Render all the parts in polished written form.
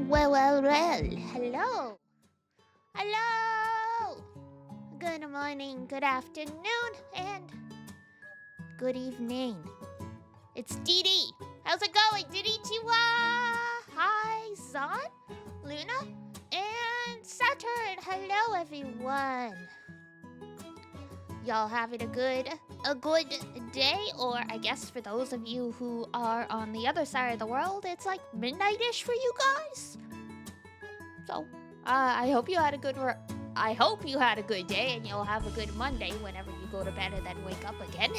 Well. Hello. Hello. Good morning, good afternoon, and good evening. It's Dee Dee. How's it going, Dee Dee Chiwa? Hi, Zon, Luna, and Saturn. Hello, everyone. Y'all having a good day, or I guess for those of you who are on the other side of the world, it's like midnight-ish for you guys. So, I hope you had a good day, and you'll have a good Monday whenever you go to bed and then wake up again.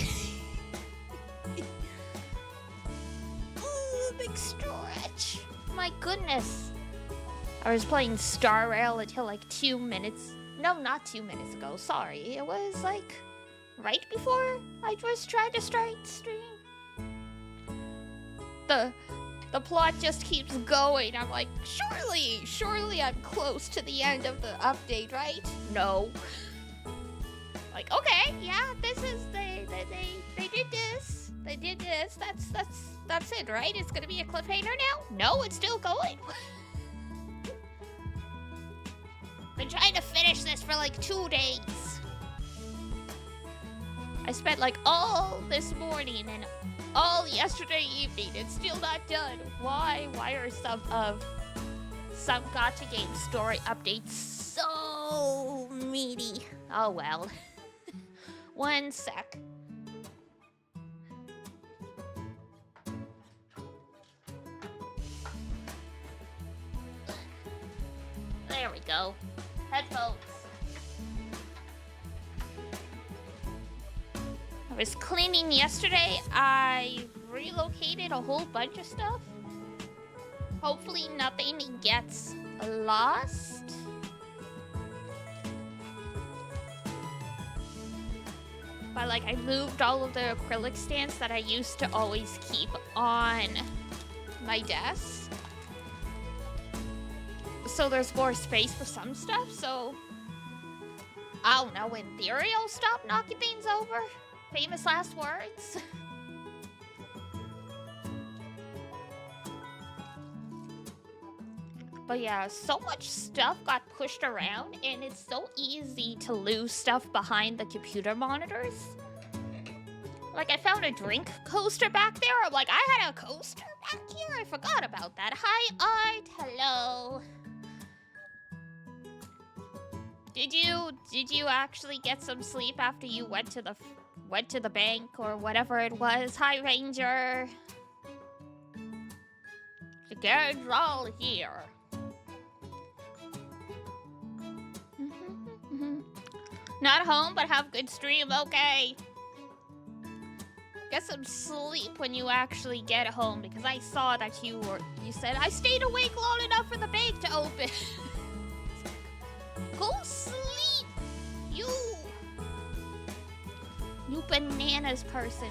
Ooh, big stretch. My goodness. I was playing Star Rail until like 2 minutes. No, not 2 minutes ago. Sorry. It was like right before I just tried to start stream. The plot just keeps going. I'm like, surely I'm close to the end of the update, right? No. Like, okay, yeah, this is they did this. They did this. That's it, right? It's gonna be a cliffhanger now? No, it's still going. Been trying to finish this for like 2 days. I spent like all this morning and all yesterday evening. It's still not done. Why? Why are some gacha game story updates so meaty? Oh well. One sec. There we go. Headphones. I was cleaning yesterday. I relocated a whole bunch of stuff. Hopefully nothing gets lost. But like I moved all of the acrylic stands that I used to always keep on my desk. So there's more space for some stuff, so I don't know, in theory I'll stop knocking things over. Famous last words. But yeah, so much stuff got pushed around, and it's so easy to lose stuff behind the computer monitors. Like, I found a drink coaster back there. I'm like, I had a coaster back here? I forgot about that. Hi, Art. Hello. Did you actually get some sleep after you went to the bank or whatever it was? Hi, Ranger. The gang's all here. Not home, but have good stream. Okay. Get some sleep when you actually get home, because I saw that you said I stayed awake long enough for the bank to open. Go sleep, you bananas person.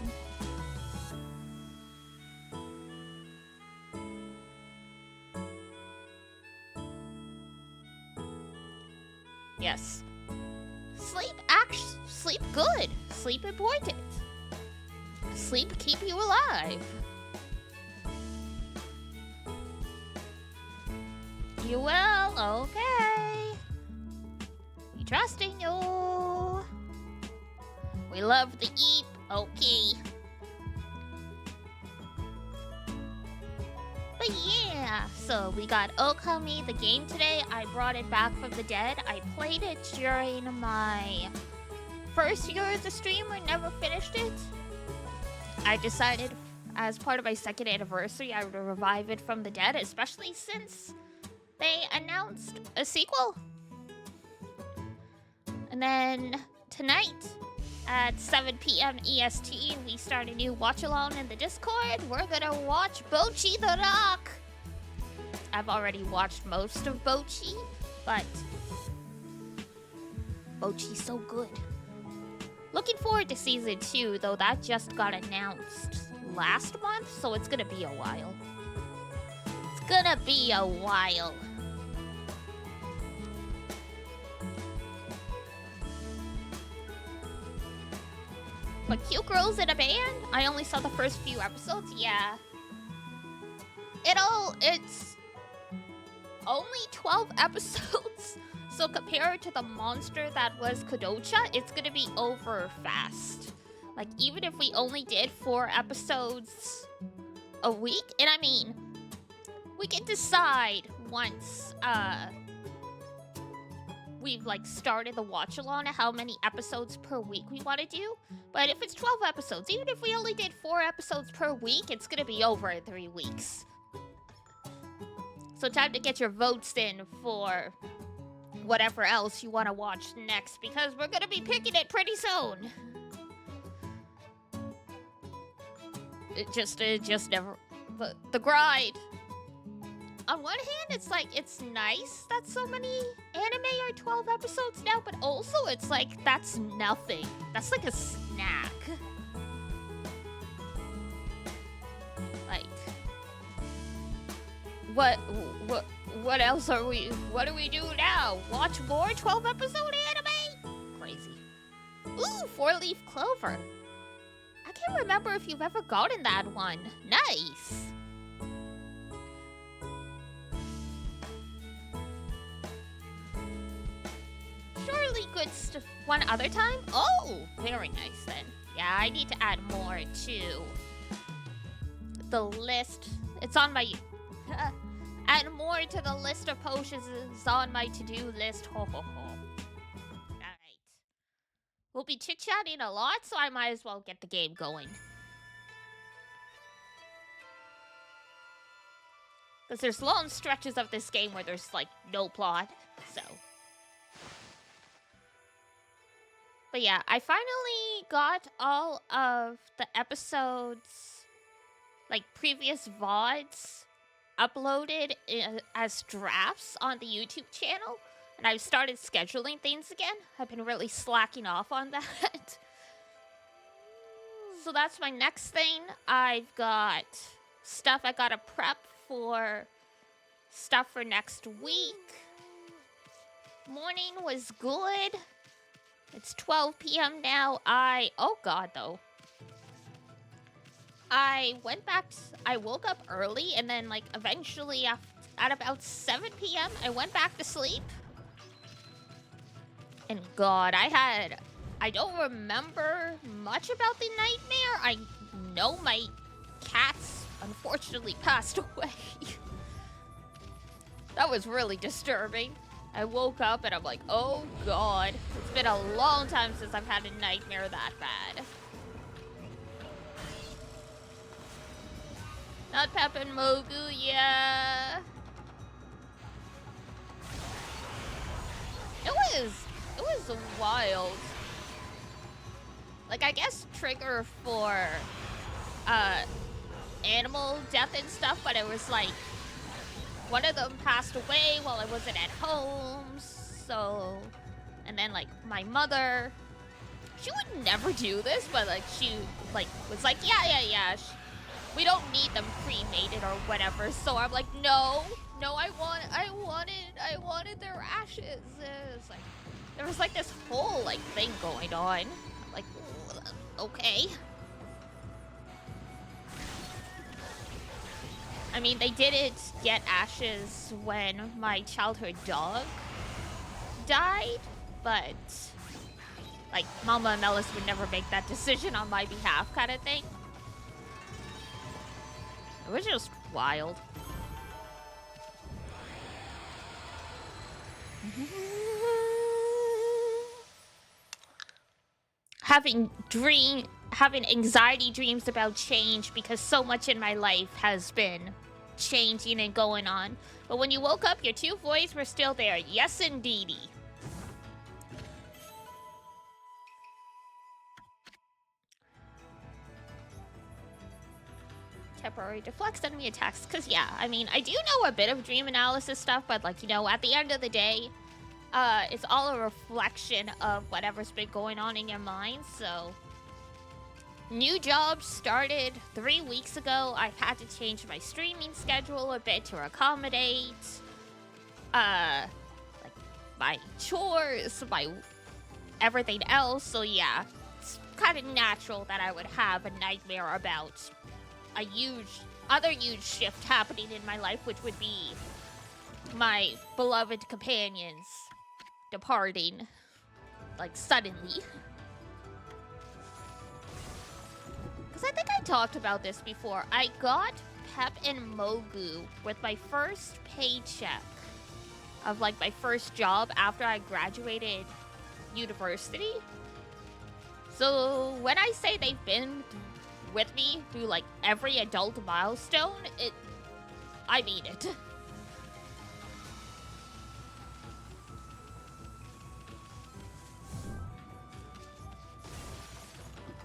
Yes. Sleep good. Sleep important. Sleep keep you alive. You will? Okay. We trusting you. We love to eat. Okay. But yeah, so we got OKAMI, the game today. I brought it back from the dead. I played it during my first year as a streamer, never finished it. I decided as part of my second anniversary, I would revive it from the dead, especially since they announced a sequel. And then tonight at 7 p.m. EST, we start a new watch-along in the Discord. We're gonna watch Bocchi the Rock. I've already watched most of Bocchi, but Bocchi's so good. Looking forward to season 2, though that just got announced last month, so it's gonna be a while. It's gonna be a while. But cute girls in a band? I only saw the first few episodes, yeah. only 12 episodes. So compared to the monster that was Kodocha, it's gonna be over fast. Like, even if we only did 4 episodes a week, and I mean, we can decide once, we've, like, started the watch-along how many episodes per week we want to do. But if it's 12 episodes, even if we only did 4 episodes per week, it's gonna be over in 3 weeks. So time to get your votes in for whatever else you want to watch next, because we're gonna be picking it pretty soon. It just never... The grind. On one hand, it's like, it's nice that so many anime are 12 episodes now, but also it's like, that's nothing. That's like a snack. Like, what else what do we do now? Watch more 12 episode anime? Crazy. Ooh, 4-leaf clover. I can't remember if you've ever gotten that one. Nice. Surely good stuff. One other time? Oh, very nice then. Yeah, I need to add more to the list. It's on my... add more to the list of potions is on my to-do list. Ho ho ho. Alright. We'll be chit-chatting a lot, so I might as well get the game going. Because there's long stretches of this game where there's, like, no plot, so... But yeah, I finally got all of the episodes, like, previous VODs uploaded as drafts on the YouTube channel, and I've started scheduling things again. I've been really slacking off on that. So that's my next thing. I've got stuff I gotta prep for, stuff for next week. Morning was good. It's 12 p.m. now. Oh god, though. I woke up early, and then, like, eventually, at about 7 p.m., I went back to sleep. And god, I don't remember much about the nightmare. I know my cats, unfortunately, passed away. That was really disturbing. I woke up, and I'm like, oh god. It's been a long time since I've had a nightmare that bad. Not Pep and Mogu, yeah. It was wild. Like, I guess trigger for animal death and stuff, but it was like one of them passed away while I wasn't at home, so... And then, like, my mother, she would never do this, but, like, she, like, was like, yeah, we don't need them cremated or whatever. So I'm like, no, I wanted their ashes. It's like, there was like this whole like thing going on. Like, okay. I mean, they didn't get ashes when my childhood dog died, but like Mama and Melis would never make that decision on my behalf, kind of thing. It was just wild. Having anxiety dreams about change because so much in my life has been changing and going on. But when you woke up, your two boys were still there. Yes, indeedy. Temporary deflects enemy attacks. Because, yeah, I mean, I do know a bit of dream analysis stuff, but, like, you know, at the end of the day, it's all a reflection of whatever's been going on in your mind, so... New job started 3 weeks ago. I've had to change my streaming schedule a bit to accommodate, like, my chores, my everything else, so yeah. It's kind of natural that I would have a nightmare about a other huge shift happening in my life, which would be my beloved companions departing, like, suddenly. Because I think I talked about this before. I got Pep and Mogu with my first paycheck of, like, my first job after I graduated university. So when I say they've been with me through, like, every adult milestone, I mean it.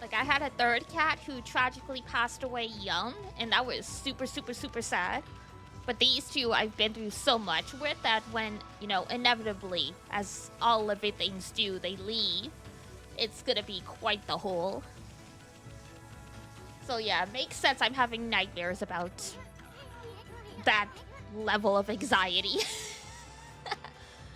Like, I had a third cat who tragically passed away young, and that was super, super, super sad. But these two I've been through so much with that when, you know, inevitably, as all living things do, they leave, it's gonna be quite the whole. So yeah, it makes sense I'm having nightmares about that level of anxiety.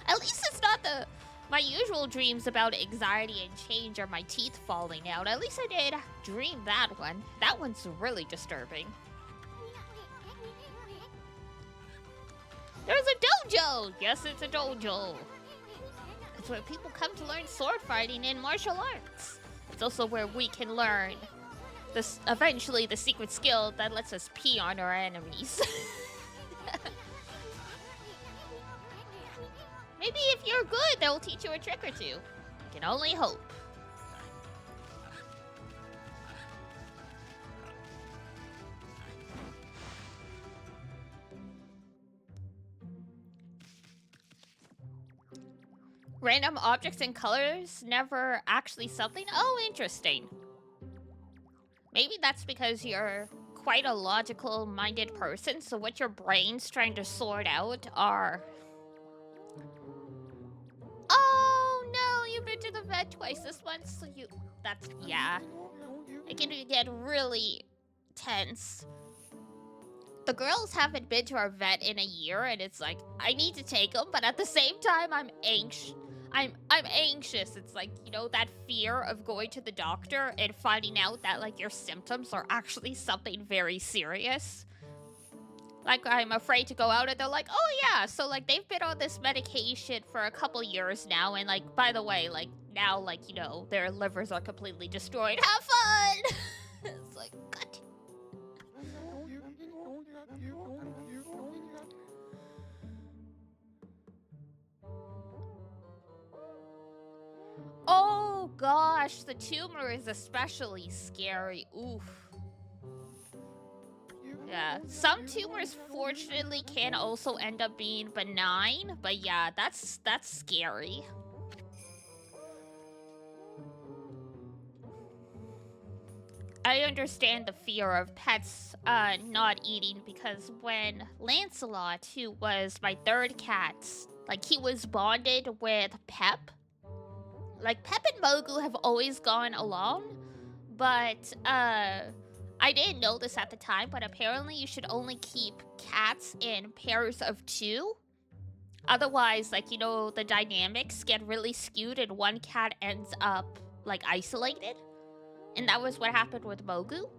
At least it's not my usual dreams about anxiety and change or my teeth falling out. At least I did dream that one. That one's really disturbing. There's a dojo! Yes, it's a dojo. It's where people come to learn sword fighting and martial arts. It's also where we can learn eventually the secret skill that lets us pee on our enemies. Maybe if you're good, they'll teach you a trick or two. Can only hope. Random objects and colors never actually something? Oh, interesting. Maybe that's because you're quite a logical-minded person, so what your brain's trying to sort out are... Oh, no, you've been to the vet twice this month, so that's... yeah. It can get really tense. The girls haven't been to our vet in a year, and it's like, I need to take them, but at the same time, I'm anxious. I'm anxious. It's like, you know, that fear of going to the doctor and finding out that, like, your symptoms are actually something very serious. Like, I'm afraid to go out and they're like, oh yeah, so, like, they've been on this medication for a couple years now, and, like, by the way, like, now, like, you know, their livers are completely destroyed. Have fun! It's like, God. Oh gosh, the tumor is especially scary. Oof. Yeah, some tumors fortunately can also end up being benign, but yeah, that's scary. I understand the fear of pets not eating, because when Lancelot, who was my third cat, like, he was bonded with Pep. Like, Pep and Mogu have always gone along, but I didn't know this at the time, but apparently you should only keep cats in pairs of 2. Otherwise, like, you know, the dynamics get really skewed and one cat ends up, like, isolated. And that was what happened with Mogu.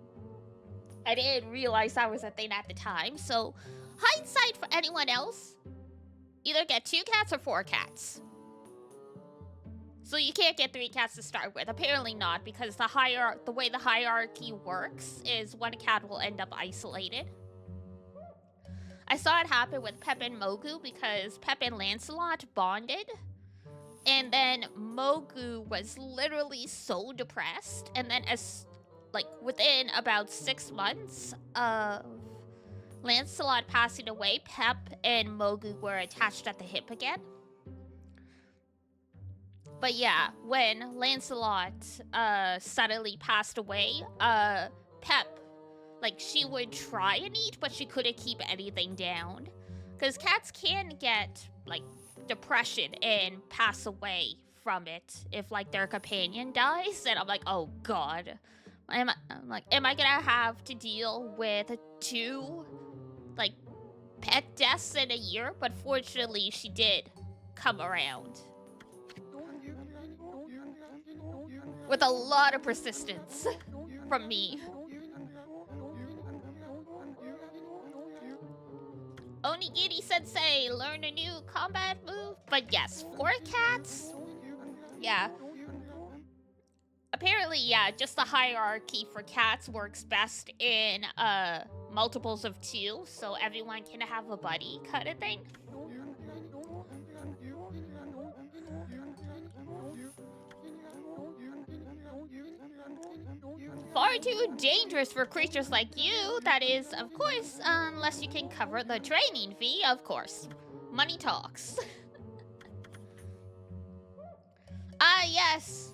I didn't realize that was a thing at the time, so hindsight for anyone else, either get 2 cats or 4 cats. So you can't get 3 cats to start with. Apparently not, because the way the hierarchy works is one cat will end up isolated. I saw it happen with Pep and Mogu because Pep and Lancelot bonded, and then Mogu was literally so depressed, and then within about 6 months of Lancelot passing away, Pep and Mogu were attached at the hip again. But yeah, when Lancelot suddenly passed away, Pep, like, she would try and eat, but she couldn't keep anything down. Because cats can get, like, depression and pass away from it if, like, their companion dies. And I'm like, oh god. Am I gonna have to deal with 2, like, pet deaths in a year? But fortunately, she did come around. With a lot of persistence from me. Oh Onigiri Sensei, learn a new combat move. But yes, for cats, yeah. Apparently, yeah, just the hierarchy for cats works best in multiples of 2, so everyone can have a buddy kind of thing. Far too dangerous for creatures like you, that is, of course, unless you can cover the training fee, of course. Money talks. Ah, yes.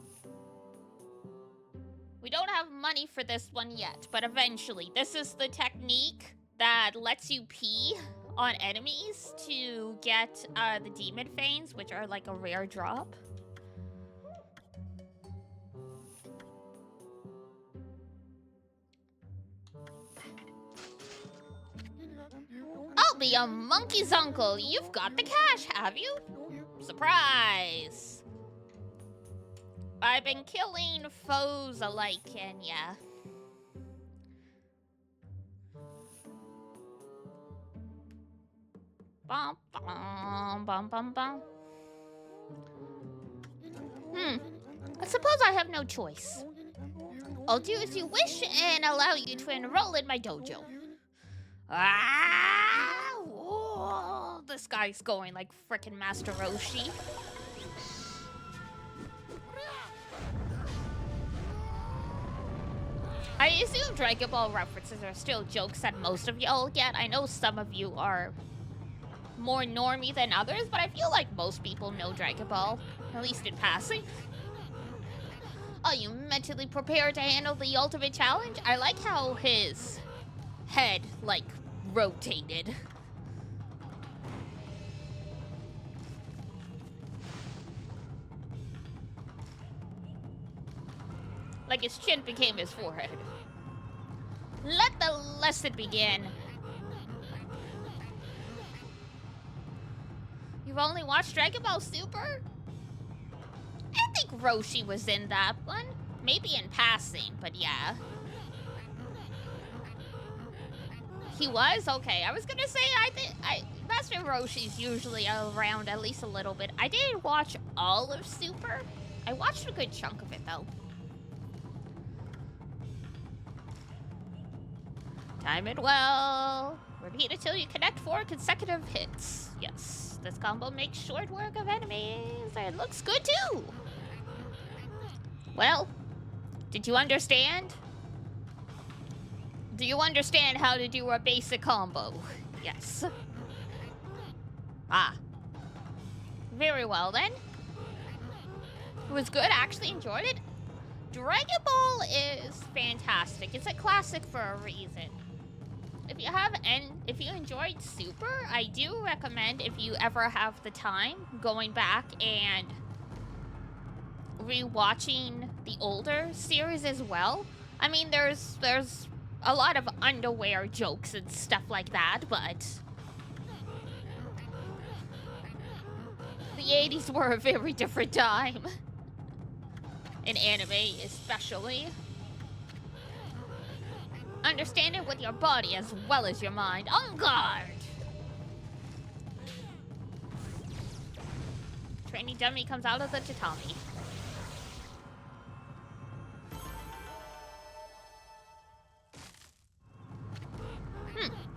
We don't have money for this one yet, but eventually. This is the technique that lets you pee on enemies to get the demon fangs, which are like a rare drop. I'll be a monkey's uncle. You've got the cash, have you? Surprise! I've been killing foes alike, and yeah. Bum, bum, bum, bum, bum. I suppose I have no choice. I'll do as you wish and allow you to enroll in my dojo. Ah! Whoa, this guy's going like frickin' Master Roshi. I assume Dragon Ball references are still jokes that most of y'all get. I know some of you are more normie than others, but I feel like most people know Dragon Ball, at least in passing. Are you mentally prepared to handle the ultimate challenge? I like how his head, like, rotated. Like his chin became his forehead. Let the lesson begin. You've only watched Dragon Ball Super? I think Roshi was in that one. Maybe in passing, but yeah. He was? Okay, I was gonna say, Master Roshi's usually around at least a little bit. I didn't watch all of Super. I watched a good chunk of it, though. Time it well. Repeat until you connect 4 consecutive hits. Yes, this combo makes short work of enemies. It looks good, too. Well, did you understand? Do you understand how to do a basic combo? Yes. Ah. Very well, then. It was good. I actually enjoyed it. Dragon Ball is fantastic. It's a classic for a reason. If you enjoyed Super, I do recommend, if you ever have the time, going back and rewatching the older series as well. I mean, there's a lot of underwear jokes and stuff like that, but the 80s were a very different time. In anime, especially. Understand it with your body as well as your mind. On guard! Training dummy comes out of the tatami.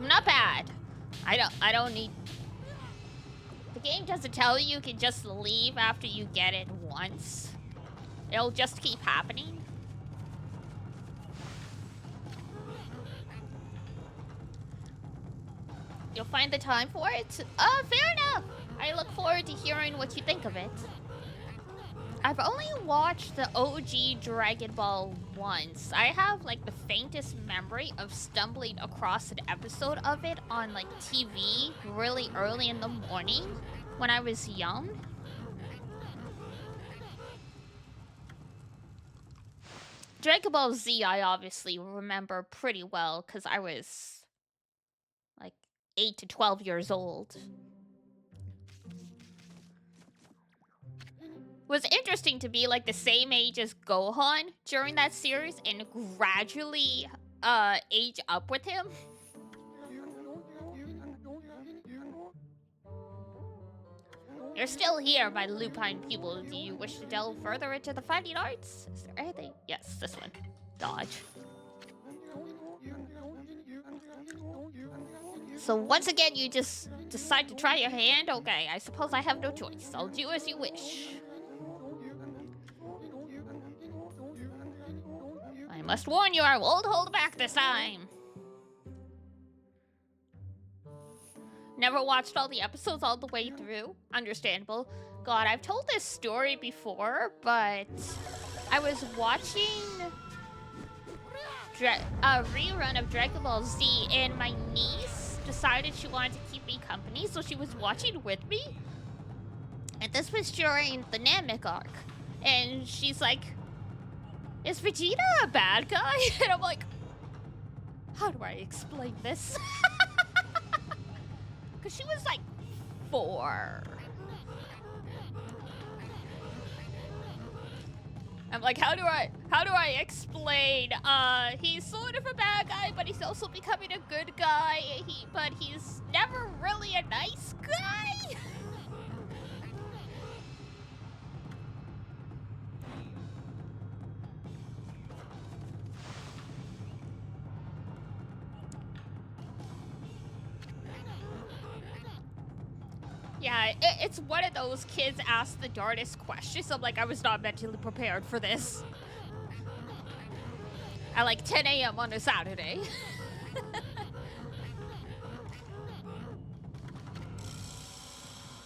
Not bad. I don't need... The game doesn't tell you can just leave after you get it once. It'll just keep happening. You'll find the time for it? Fair enough. I look forward to hearing what you think of it. I've only watched the OG Dragon Ball once. I have, like, the faintest memory of stumbling across an episode of it on, like, TV really early in the morning when I was young. Dragon Ball Z, I obviously remember pretty well because I was, like, 8 to 12 years old. It was interesting to be like the same age as Gohan during that series and gradually age up with him. You're still here, my lupine pupil. Do you wish to delve further into the fighting arts? Is there anything? Yes, this one. Dodge. So once again, you just decide to try your hand? Okay, I suppose I have no choice. I'll do as you wish. I must warn you, I won't hold back this time. Never watched all the episodes all the way through. Understandable. God, I've told this story before, but I was watching a rerun of Dragon Ball Z, and my niece decided she wanted to keep me company, so she was watching with me. And this was during the Namek arc. And she's like, is Vegeta a bad guy? And I'm like, how do I explain this? Because she was like 4. I'm like, how do I explain? He's sort of a bad guy, but he's also becoming a good guy. But he's never really a nice guy. Yeah, it's one of those kids ask the darndest questions. I'm like, I was not mentally prepared for this. At like 10 a.m. on a Saturday.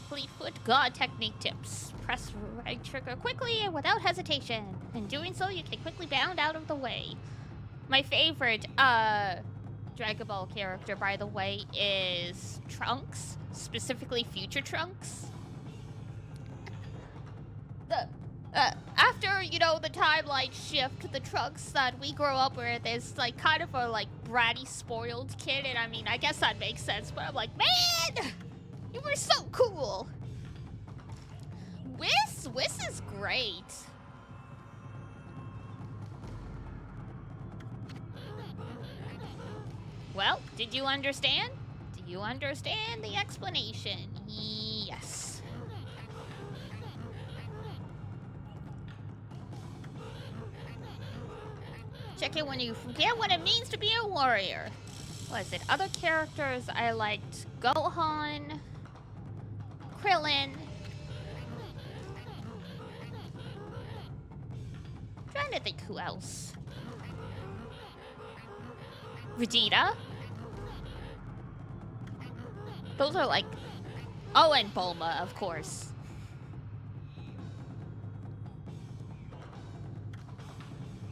Fleetfoot God technique tips. Press right trigger quickly and without hesitation. In doing so, you can quickly bound out of the way. My favorite Dragon Ball character, by the way, is Trunks. Specifically Future Trunks. After, you know, the timeline shift, the Trunks that we grow up with is like kind of a like bratty, spoiled kid, and I mean, I guess that makes sense, but I'm like, man, you were so cool. Whis is great. Well, did you understand? Do you understand the explanation? Yes. Check it when you forget what it means to be a warrior. What is it? Other characters I liked. Gohan. Krillin. Trying to think who else. Vegeta. Those are like... Oh, and Bulma, of course.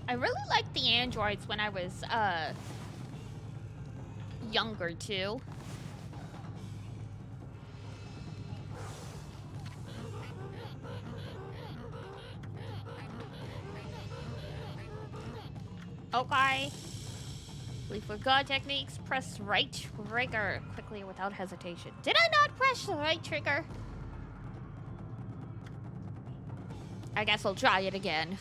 I really liked the androids when I was, younger, too. Okay. For God techniques, press right trigger quickly without hesitation. Did I not press the right trigger? I guess I'll try it again.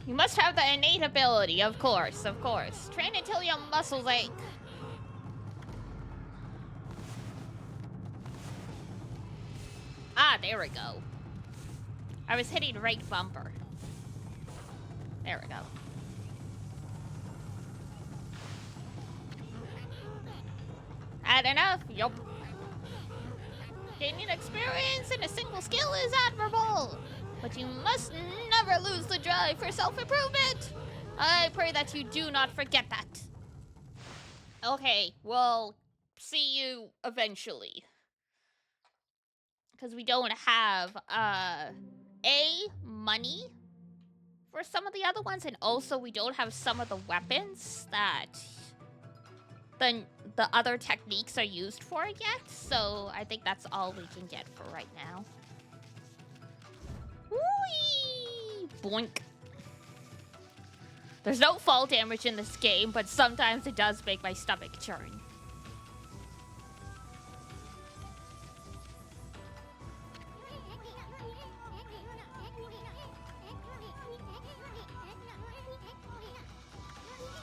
You must have the innate ability, of course, of course. Train until your muscles ache. Ah, there we go. I was hitting right bumper. There we go. Had enough? Yup. Gaining experience in a single skill is admirable. But you must never lose the drive for self-improvement. I pray that you do not forget that. Okay, well, see you eventually. Because we don't have, money for some of the other ones, and also we don't have some of the weapons that the other techniques are used for yet. So I think that's all we can get for right now. Whee! Boink. There's no fall damage in this game, but sometimes it does make my stomach churn.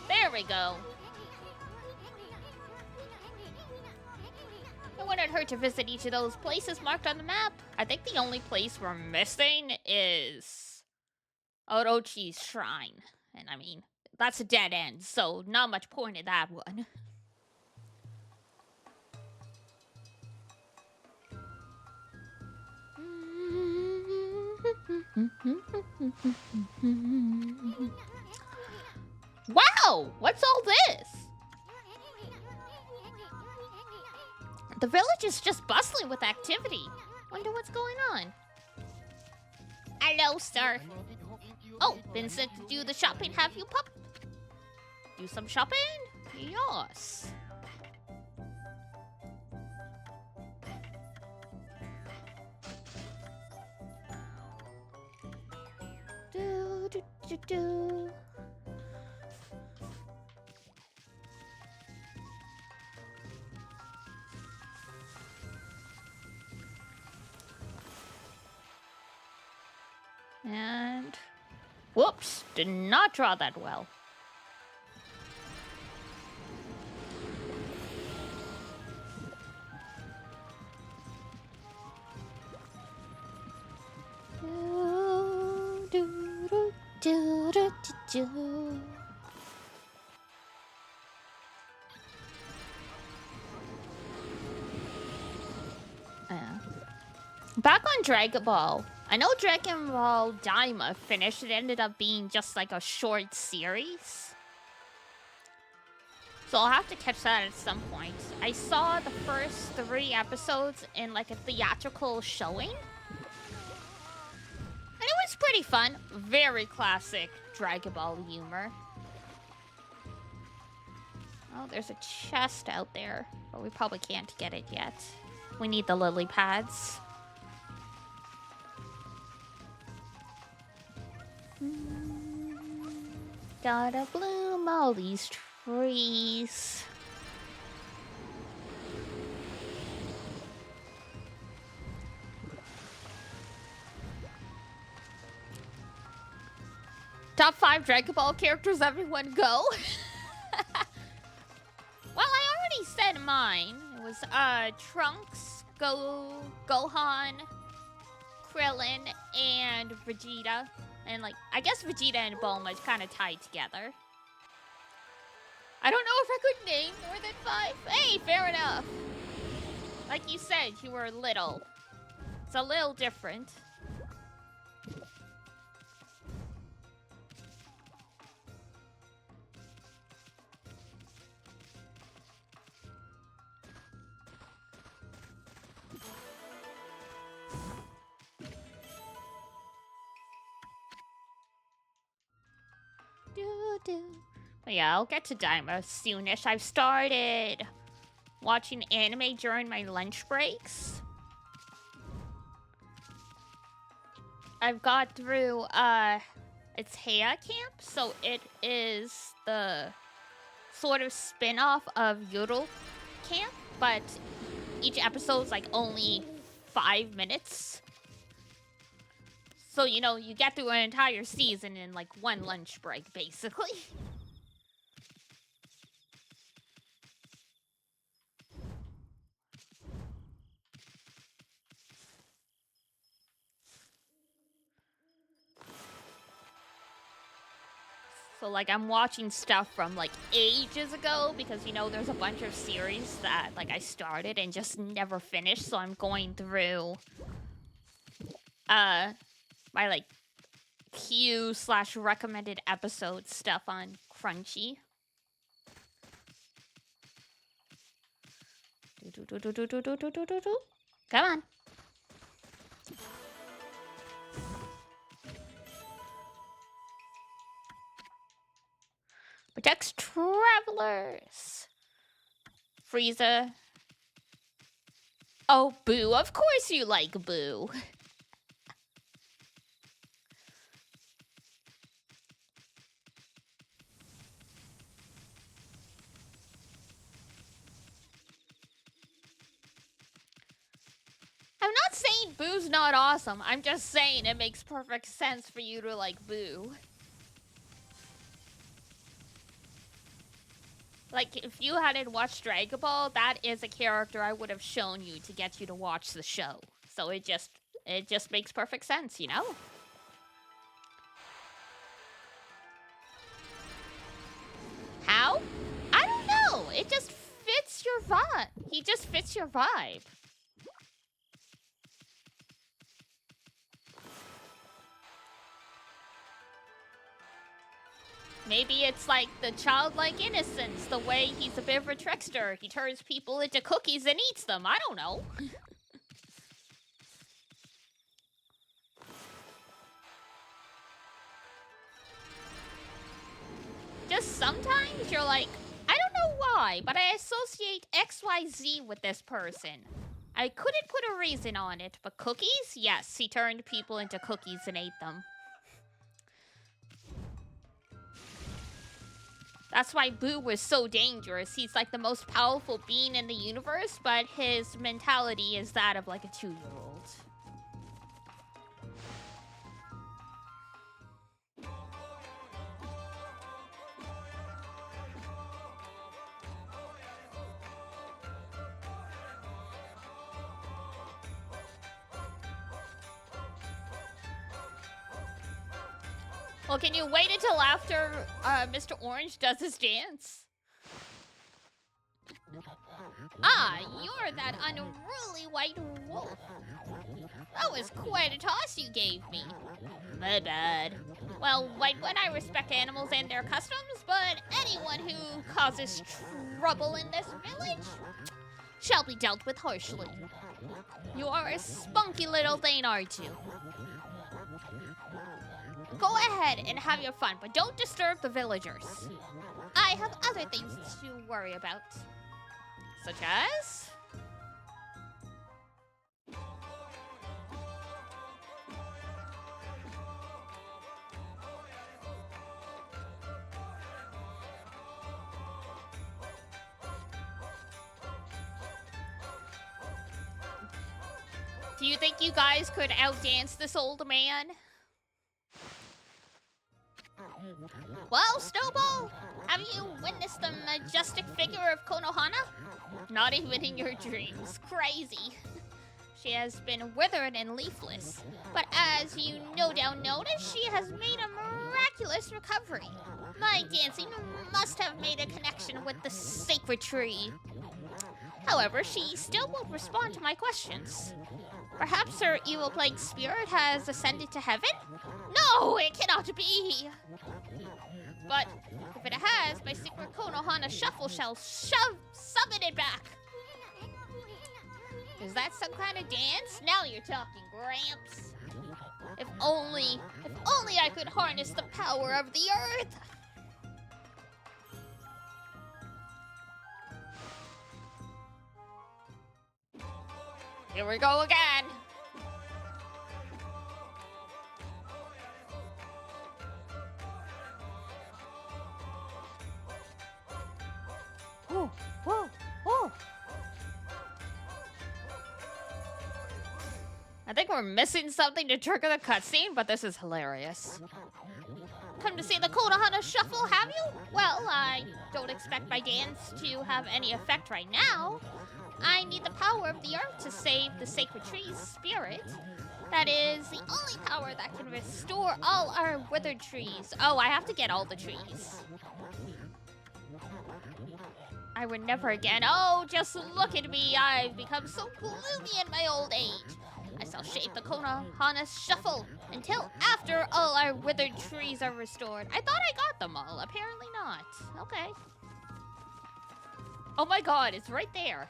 There we go. I wanted her to visit each of those places marked on the map. I think the only place we're missing is Orochi's shrine. And I mean, that's a dead end, so not much point in that one. Wow! What's all this? The village is just bustling with activity. Wonder what's going on. Hello, sir. Oh, been sent to do the shopping, have you, pup? Do some shopping? Yes. Do, do, do, do. And whoops, did not draw that well. Do, do, do, do, do, do. Back on Dragon Ball. I know Dragon Ball Daima finished. It ended up being just like a short series. So I'll have to catch that at some point. I saw the first 3 episodes in like a theatrical showing. And it was pretty fun. Very classic Dragon Ball humor. Oh, there's a chest out there. But we probably can't get it yet. We need the lily pads. Gotta bloom all these trees. Top 5 Dragon Ball characters, everyone go. Well, I already said mine. It was Trunks, Gohan, Krillin, and Vegeta. And like, I guess Vegeta and Bulma is kind of tied together. I don't know if I could name more than 5. Hey, fair enough. Like you said, you were little. It's a little different. But yeah, I'll get to Daima soonish. I've started watching anime during my lunch breaks. I've got through it's Heia Camp, so it is the sort of spin-off of Yuru Camp, but each episode's like only 5 minutes. So, you know, you get through an entire season in, like, 1 lunch break, basically. So, like, I'm watching stuff from, like, ages ago because, you know, there's a bunch of series that, like, I started and just never finished. So I'm going through, my, like, queue/recommended episode stuff on Crunchy. Come on. Protects travelers. Frieza. Oh, Boo. Of course you like Boo. not saying Boo's not awesome. I'm just saying it makes perfect sense for you to like Boo. Like, if you hadn't watched Dragon Ball, that is a character I would have shown you to get you to watch the show. So it just makes perfect sense, you know? How? I don't know. It just fits your vibe. He just fits your vibe. Maybe it's like the childlike innocence, the way he's a bit of a trickster. He turns people into cookies and eats them. I don't know. Just sometimes you're like, I don't know why, but I associate XYZ with this person. I couldn't put a reason on it, but cookies? Yes, he turned people into cookies and ate them. That's why Boo was so dangerous. He's like the most powerful being in the universe, but his mentality is that of like a 2-year-old. Well, can you wait until after Mr. Orange does his dance? Ah, you're that unruly white wolf. That was quite a toss you gave me. My bad. Well, White One, I respect animals and their customs, but anyone who causes trouble in this village shall be dealt with harshly. You are a spunky little thing, aren't you? Go ahead and have your fun, but don't disturb the villagers. I have other things to worry about. Such as? Do you think you guys could outdance this old man? Well, Snowball, have you witnessed the majestic figure of Konohana? Not even in your dreams. Crazy. She has been withered and leafless, but as you no doubt noticed, she has made a miraculous recovery. My dancing must have made a connection with the sacred tree. However, she still won't respond to my questions. Perhaps her evil-plagued spirit has ascended to heaven? No, it cannot be! But if it has, my secret Konohana shuffle shall summon it back. Is that some kind of dance? Now you're talking, Gramps. If only I could harness the power of the earth. Here we go again. Whoa, whoa, whoa. I think we're missing something to trigger the cutscene, but this is hilarious. Come to see the Konohana Shuffle, have you? Well, I don't expect my dance to have any effect right now. I need the power of the earth to save the sacred tree's spirit. That is the only power that can restore all our withered trees. Oh, I have to get all the trees. I would never again. Oh, just look at me. I've become so gloomy in my old age. I shall shape the Konohana Shuffle until after all our withered trees are restored. I thought I got them all. Apparently not. Okay. Oh my god, it's right there.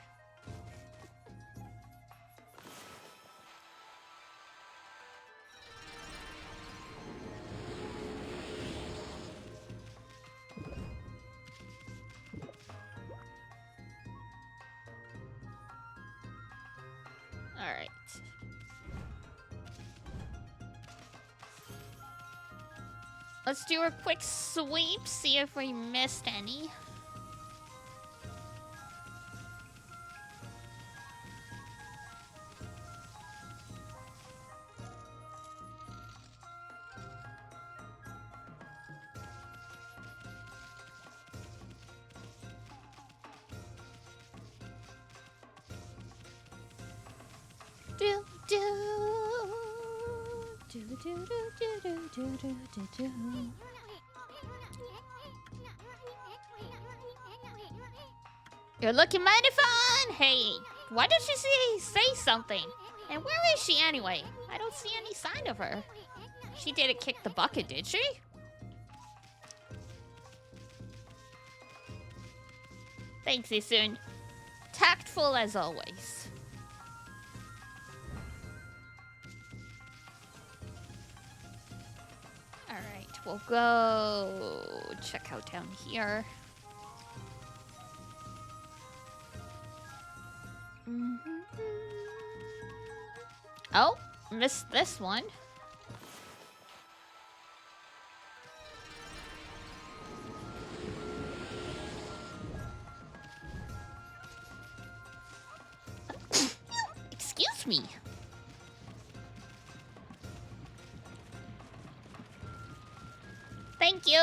All right. Let's do a quick sweep, see if we missed any. You're looking mighty fine. Hey, why did she say something? And where is she anyway? I don't see any sign of her. She didn't kick the bucket, did she? Thanks, Isun. Tactful as always. Alright, we'll go check out down here. Oh, missed this one. Excuse me. Thank you.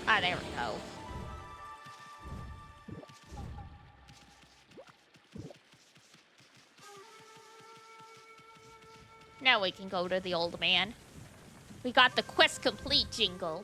Ah, there we go. Now we can go to the old man. We got the quest complete jingle.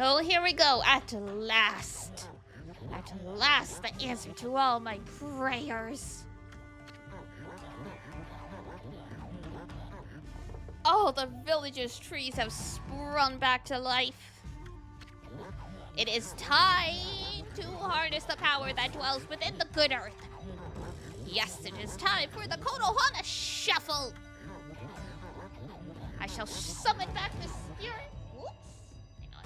Oh, here we go. At last. At last, the answer to all my prayers. All the village's trees have sprung back to life. It is time to harness the power that dwells within the good earth. Yes, it is time for the Konohana Shuffle. I shall summon back the spirit. Whoops. Hang on.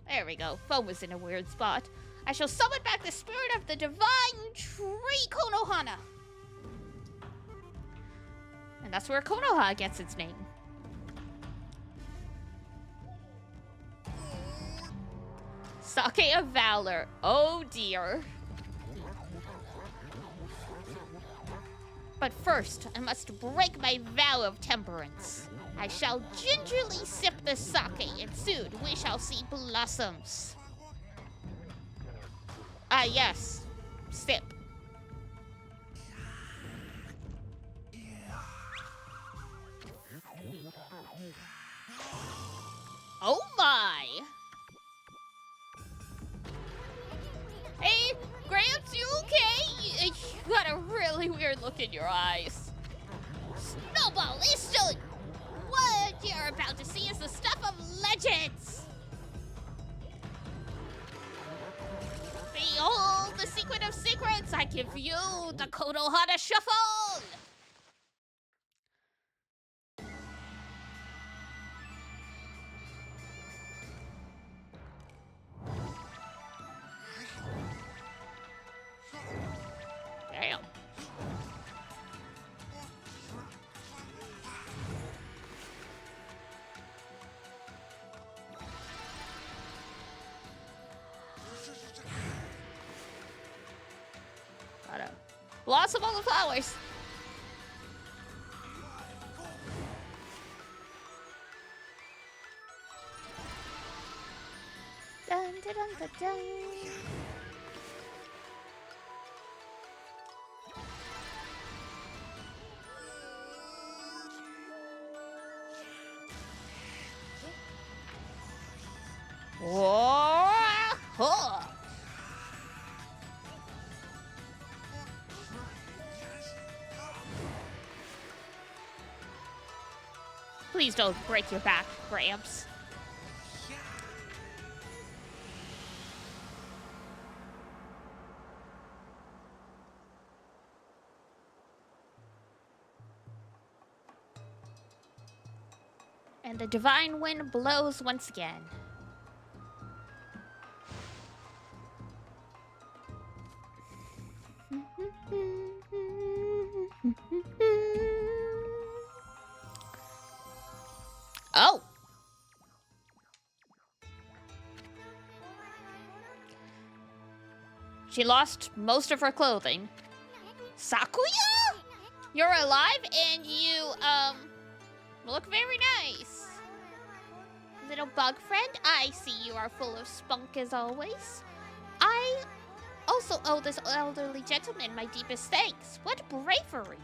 There we go. Phone was in a weird spot. I shall summon back the spirit of the divine tree Konohana. And that's where Konoha gets its name. Sake of Valor. Oh dear. But first, I must break my vow of temperance. I shall gingerly sip the sake, and soon we shall see blossoms. Ah, yes. Sip. Oh my! Hey, Gramps, you okay? You got a really weird look in your eyes. Snowball, listen! What you're about to see is the stuff of legends! Behold the secret of secrets! I give you the Konohana Shuffle! Damn. Gotta blossom all the flowers. Dun, dun, dun, dun, dun. Whoa! Please don't break your back, Gramps. And the divine wind blows once again. Oh! She lost most of her clothing. Sakuya? You're alive and you, look very nice. Little bug friend, I see you are full of spunk as always. I also owe this elderly gentleman my deepest thanks. What bravery.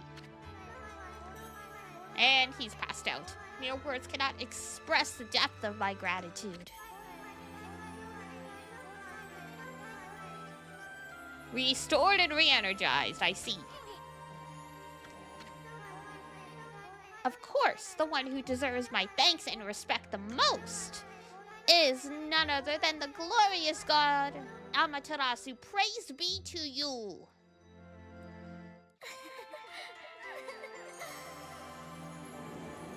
And he's passed out. Mere words cannot express the depth of my gratitude. Restored and re-energized, I see. Of course, the one who deserves my thanks and respect the most is none other than the glorious god Amaterasu. Praise be to you.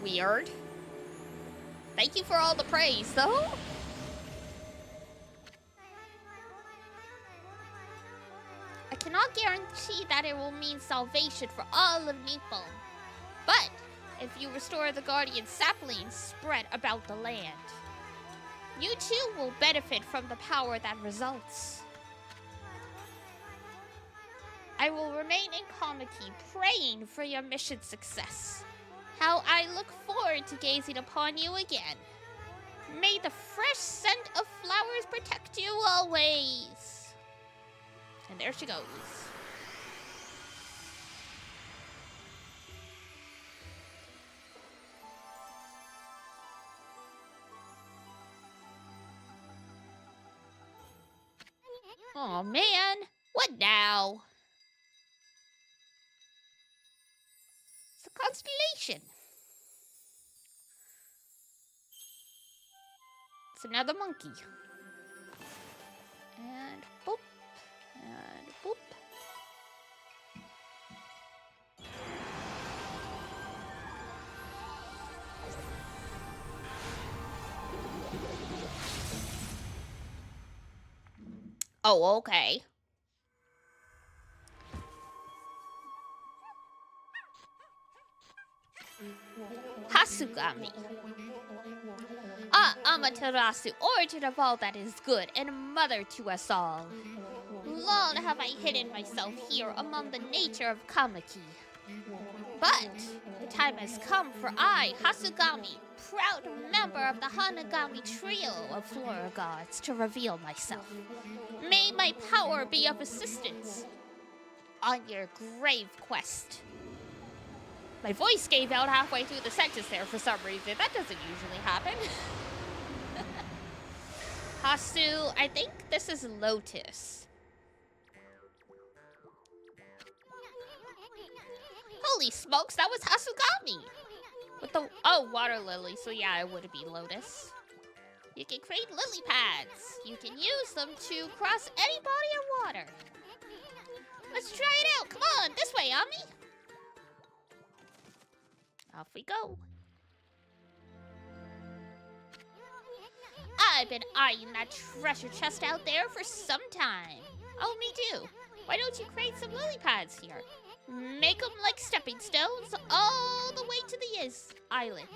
Weird. Thank you for all the praise, though. I cannot guarantee that it will mean salvation for all of Nippon. But if you restore the guardian saplings spread about the land, you too will benefit from the power that results. I will remain in Kamiki praying for your mission success. How I look forward to gazing upon you again. May the fresh scent of flowers protect you always. And there she goes. Oh man, what now? It's a constellation. It's another monkey. And boop. And boop. Oh, okay. Hasugami. Ah, Amaterasu, origin of all that is good, and mother to us all. Long have I hidden myself here among the nature of Kamiki. But the time has come for I, Hasugami, proud member of the Hanagami trio of flora gods, to reveal myself. May my power be of assistance on your grave quest. My voice gave out halfway through the sentence there for some reason. That doesn't usually happen. Hasu, I think this is Lotus. Holy smokes, that was Hasugami! With the, oh, water lily, so yeah, it would be Lotus. You can create lily pads. You can use them to cross any body of water. Let's try it out, come on, this way, Ami! Off we go. I've been eyeing that treasure chest out there for some time. Oh, me too. Why don't you create some lily pads here? Make them like stepping stones all the way to the island.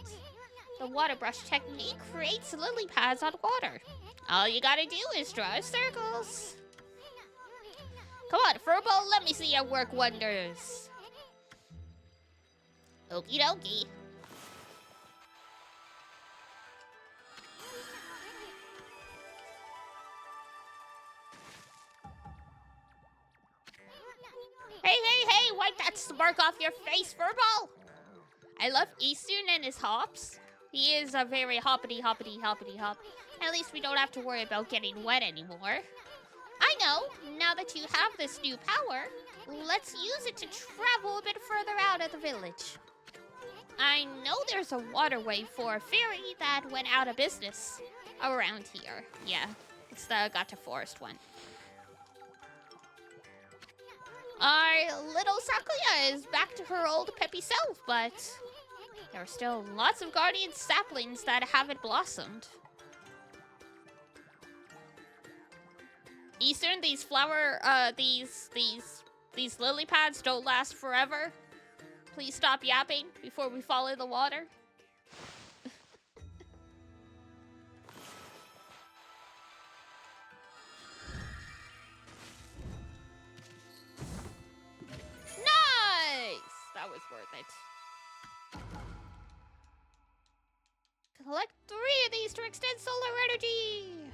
The water brush technique creates lily pads on water. All you gotta do is draw circles. Come on, Furball, let me see your work wonders. Okie dokie. Hey, wipe that smirk off your face, Furball! I love Eastern and his hops. He is a very hoppity hop. At least we don't have to worry about getting wet anymore. I know, now that you have this new power, let's use it to travel a bit further out of the village. I know there's a waterway for a ferry that went out of business around here. Yeah, it's the Gata Forest one. Our little Sakuya is back to her old peppy self, but There are still lots of guardian saplings that haven't blossomed. Eastern, these these lily pads don't last forever. Please stop yapping before we fall in the water. Nice! That was worth it. Collect 3 of these to extend solar energy!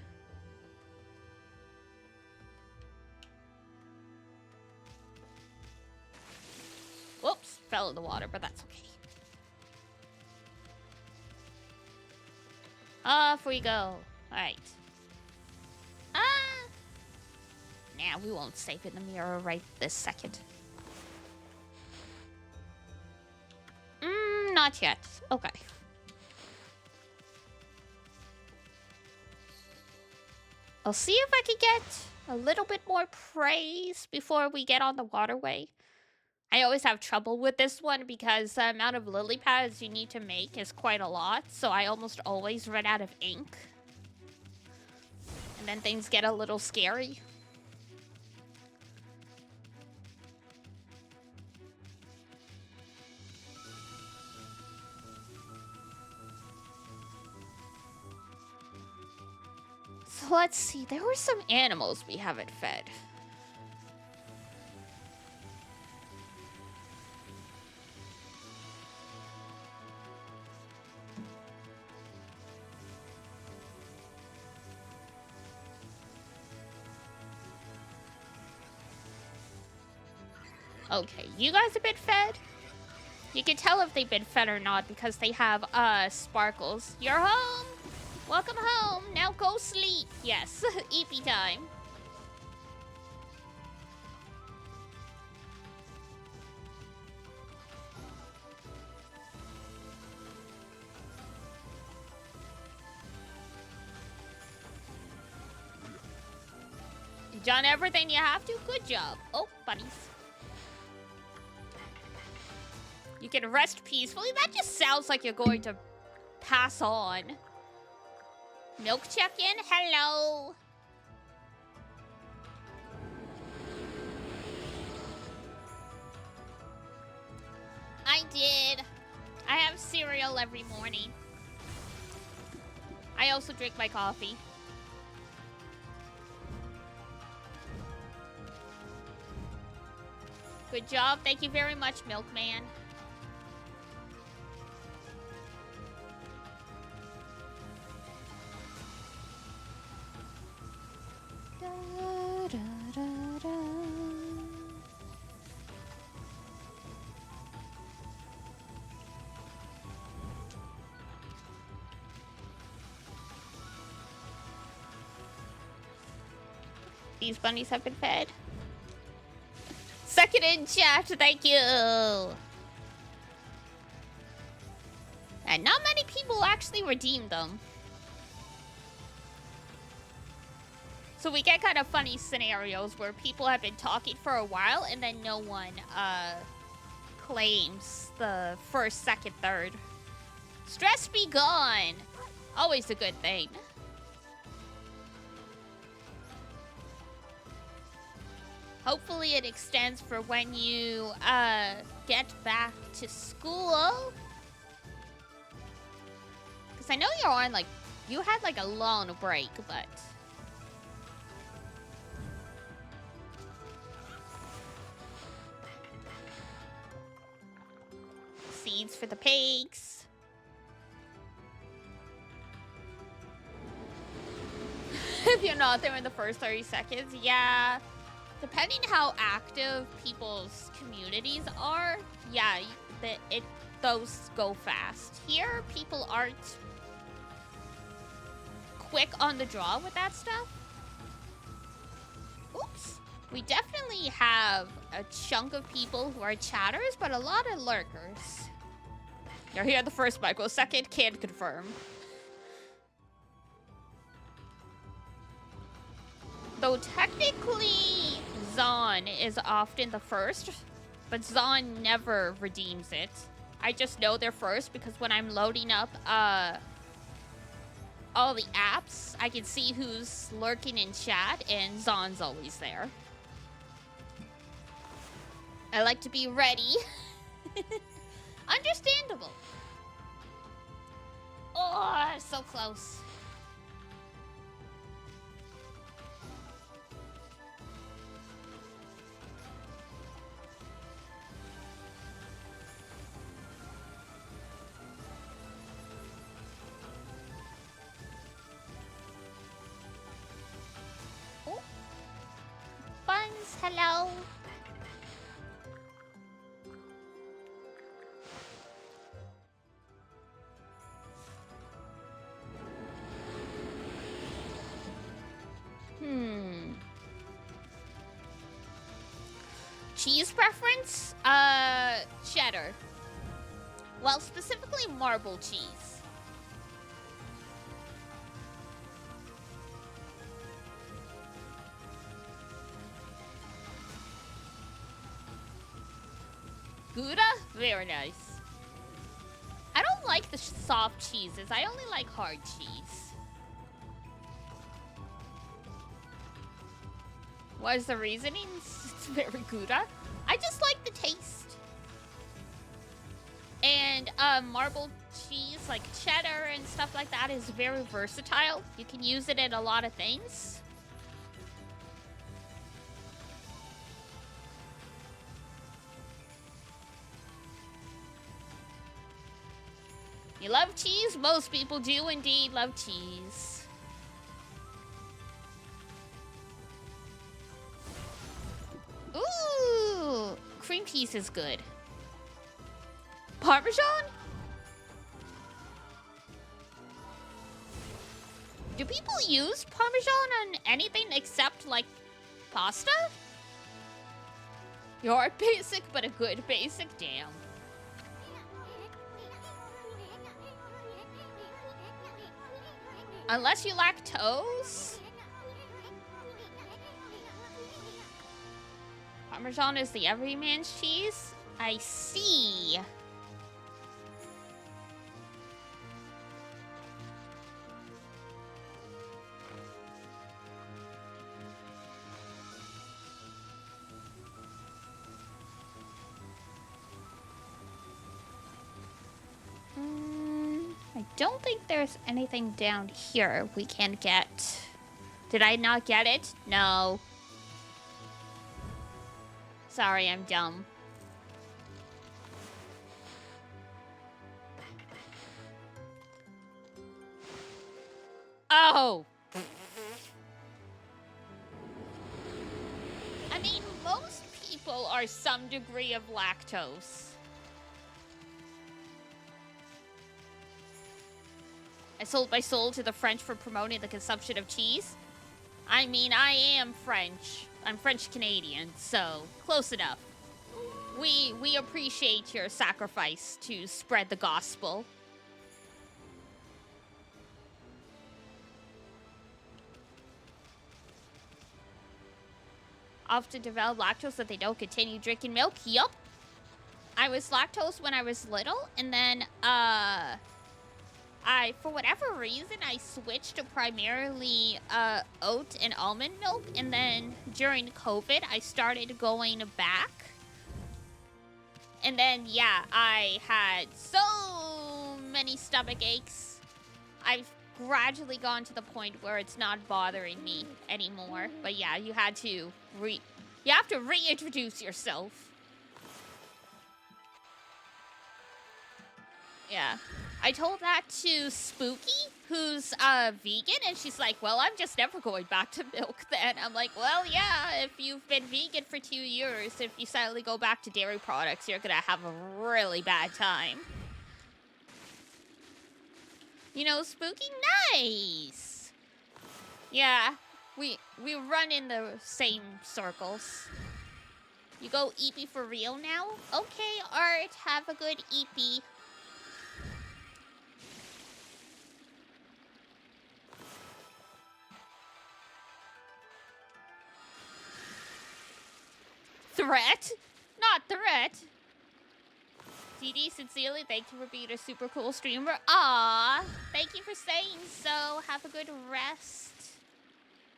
Whoops, fell in the water, but that's okay. Off we go. Alright. Nah, we won't save in the mirror right this second. Not yet. Okay. I'll see if I can get a little bit more praise before we get on the waterway. I always have trouble with this one because the amount of lily pads you need to make is quite a lot, so I almost always run out of ink. And then things get a little scary. So let's see, there were some animals we haven't fed. Okay, you guys have been fed? You can tell if they've been fed or not because they have, sparkles. You're home! Welcome home! Now go sleep! Yes, eepy time. You done everything you have to? Good job. Oh, bunnies. You can rest peacefully? That just sounds like you're going to pass on. Milk check-in? Hello. I did. I have cereal every morning. I also drink my coffee. Good job. Thank you very much, Milkman. These bunnies have been fed. Second in chat, thank you. And not many people actually redeemed them. So we get kind of funny scenarios where people have been talking for a while and then no one claims the first, second, third. Stress be gone. Always a good thing. Hopefully it extends for when you get back to school. Because I know you're on, like, you had, like, a long break, but... Seeds for the pigs. If you're not there in the first 30 seconds, yeah. Depending how active people's communities are, yeah, those go fast. Here, people aren't quick on the draw with that stuff. Oops. We definitely have a chunk of people who are chatters, but a lot of lurkers. You're here the first microsecond, can't confirm. Though technically, Zon is often the first, but Zon never redeems it. I just know they're first because when I'm loading up all the apps, I can see who's lurking in chat, and Zon's always there. I like to be ready. Understandable. Oh, so close. Oh. Buns, hello. Cheese preference? Cheddar. Well, specifically marble cheese. Gouda? Very nice. I don't like the soft cheeses. I only like hard cheese. What is the reasoning? It's very Gouda. I just like the taste. And marble cheese, like cheddar and stuff like that, is very versatile. You can use it in a lot of things. You love cheese? Most people do indeed love cheese. Ooh, cream cheese is good. Parmesan? Do people use Parmesan on anything except, like, pasta? You're basic, but a good basic? Damn. Unless you lactose? Parmesan is the everyman's cheese? I see. I don't think there's anything down here we can get. Did I not get it? No. Sorry, I'm dumb. Oh! I mean, most people are some degree of lactose. I sold my soul to the French for promoting the consumption of cheese. I mean, I am French. I'm French-Canadian, so close enough. We appreciate your sacrifice to spread the gospel. Often develop lactose so they don't continue drinking milk. Yup. I was lactose when I was little, and then, for whatever reason, I switched to primarily oat and almond milk, and then during COVID, I started going back. And then, yeah, I had so many stomach aches. I've gradually gone to the point where it's not bothering me anymore. But yeah, you have to reintroduce yourself. Yeah. I told that to Spooky, who's vegan, and she's like, well, I'm just never going back to milk then. I'm like, well, yeah, if you've been vegan for 2 years, if you suddenly go back to dairy products, you're gonna have a really bad time. You know, Spooky, nice! Yeah, we run in the same circles. You go eepy for real now? Okay, Art, have a good eepy. Threat? Not threat. GD, sincerely, thank you for being a super cool streamer. Aww, thank you for saying so. Have a good rest.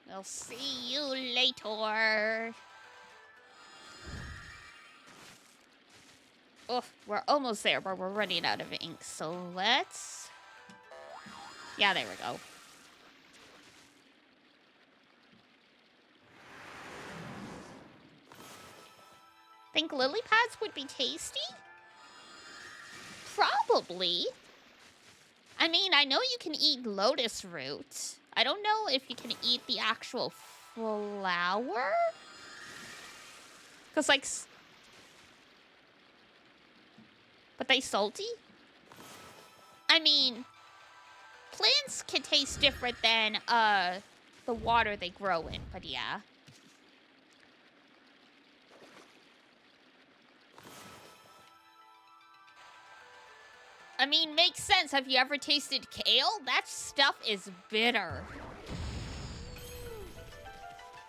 We'll see you later. Oh, we're almost there, but we're running out of ink. So let's... Yeah, there we go. Think lily pads would be tasty? Probably. I mean, I know you can eat lotus root. I don't know if you can eat the actual flower. Because, like... But they salty? I mean, plants can taste different than, the water they grow in, but yeah. I mean, makes sense. Have you ever tasted kale? That stuff is bitter.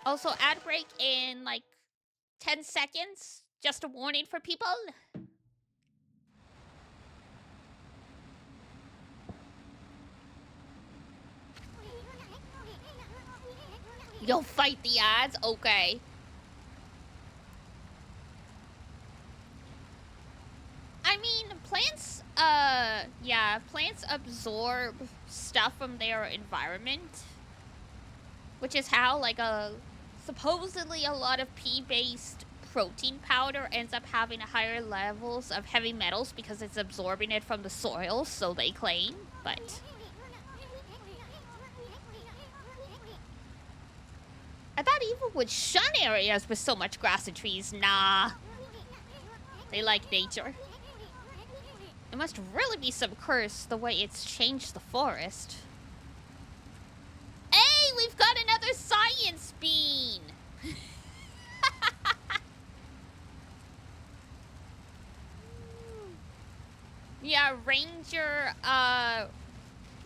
Also, ad break in, like, 10 seconds. Just a warning for people. You'll fight the odds? Okay. I mean, plants, yeah, plants absorb stuff from their environment. Which is how, like, supposedly a lot of pea-based protein powder ends up having higher levels of heavy metals because it's absorbing it from the soil, so they claim, but... I thought Evil would shun areas with so much grass and trees. Nah. They like nature. It must really be some curse the way it's changed the forest. Hey, we've got another science bean! Yeah, Ranger,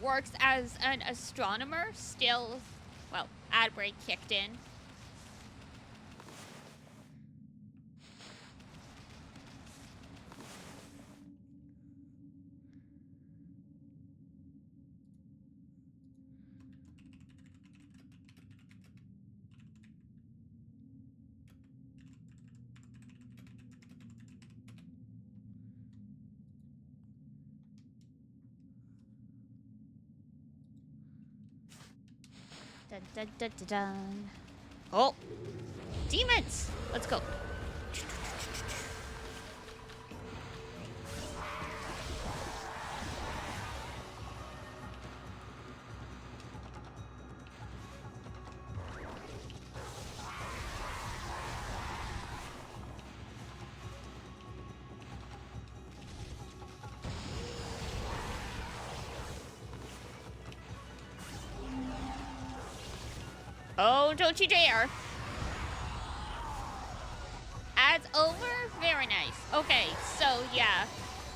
works as an astronomer, still, well, ad break kicked in. Dun, dun, dun, dun, dun. Oh, demons! Let's go. Oh, don't you dare. Ads over? Very nice. Okay, so yeah.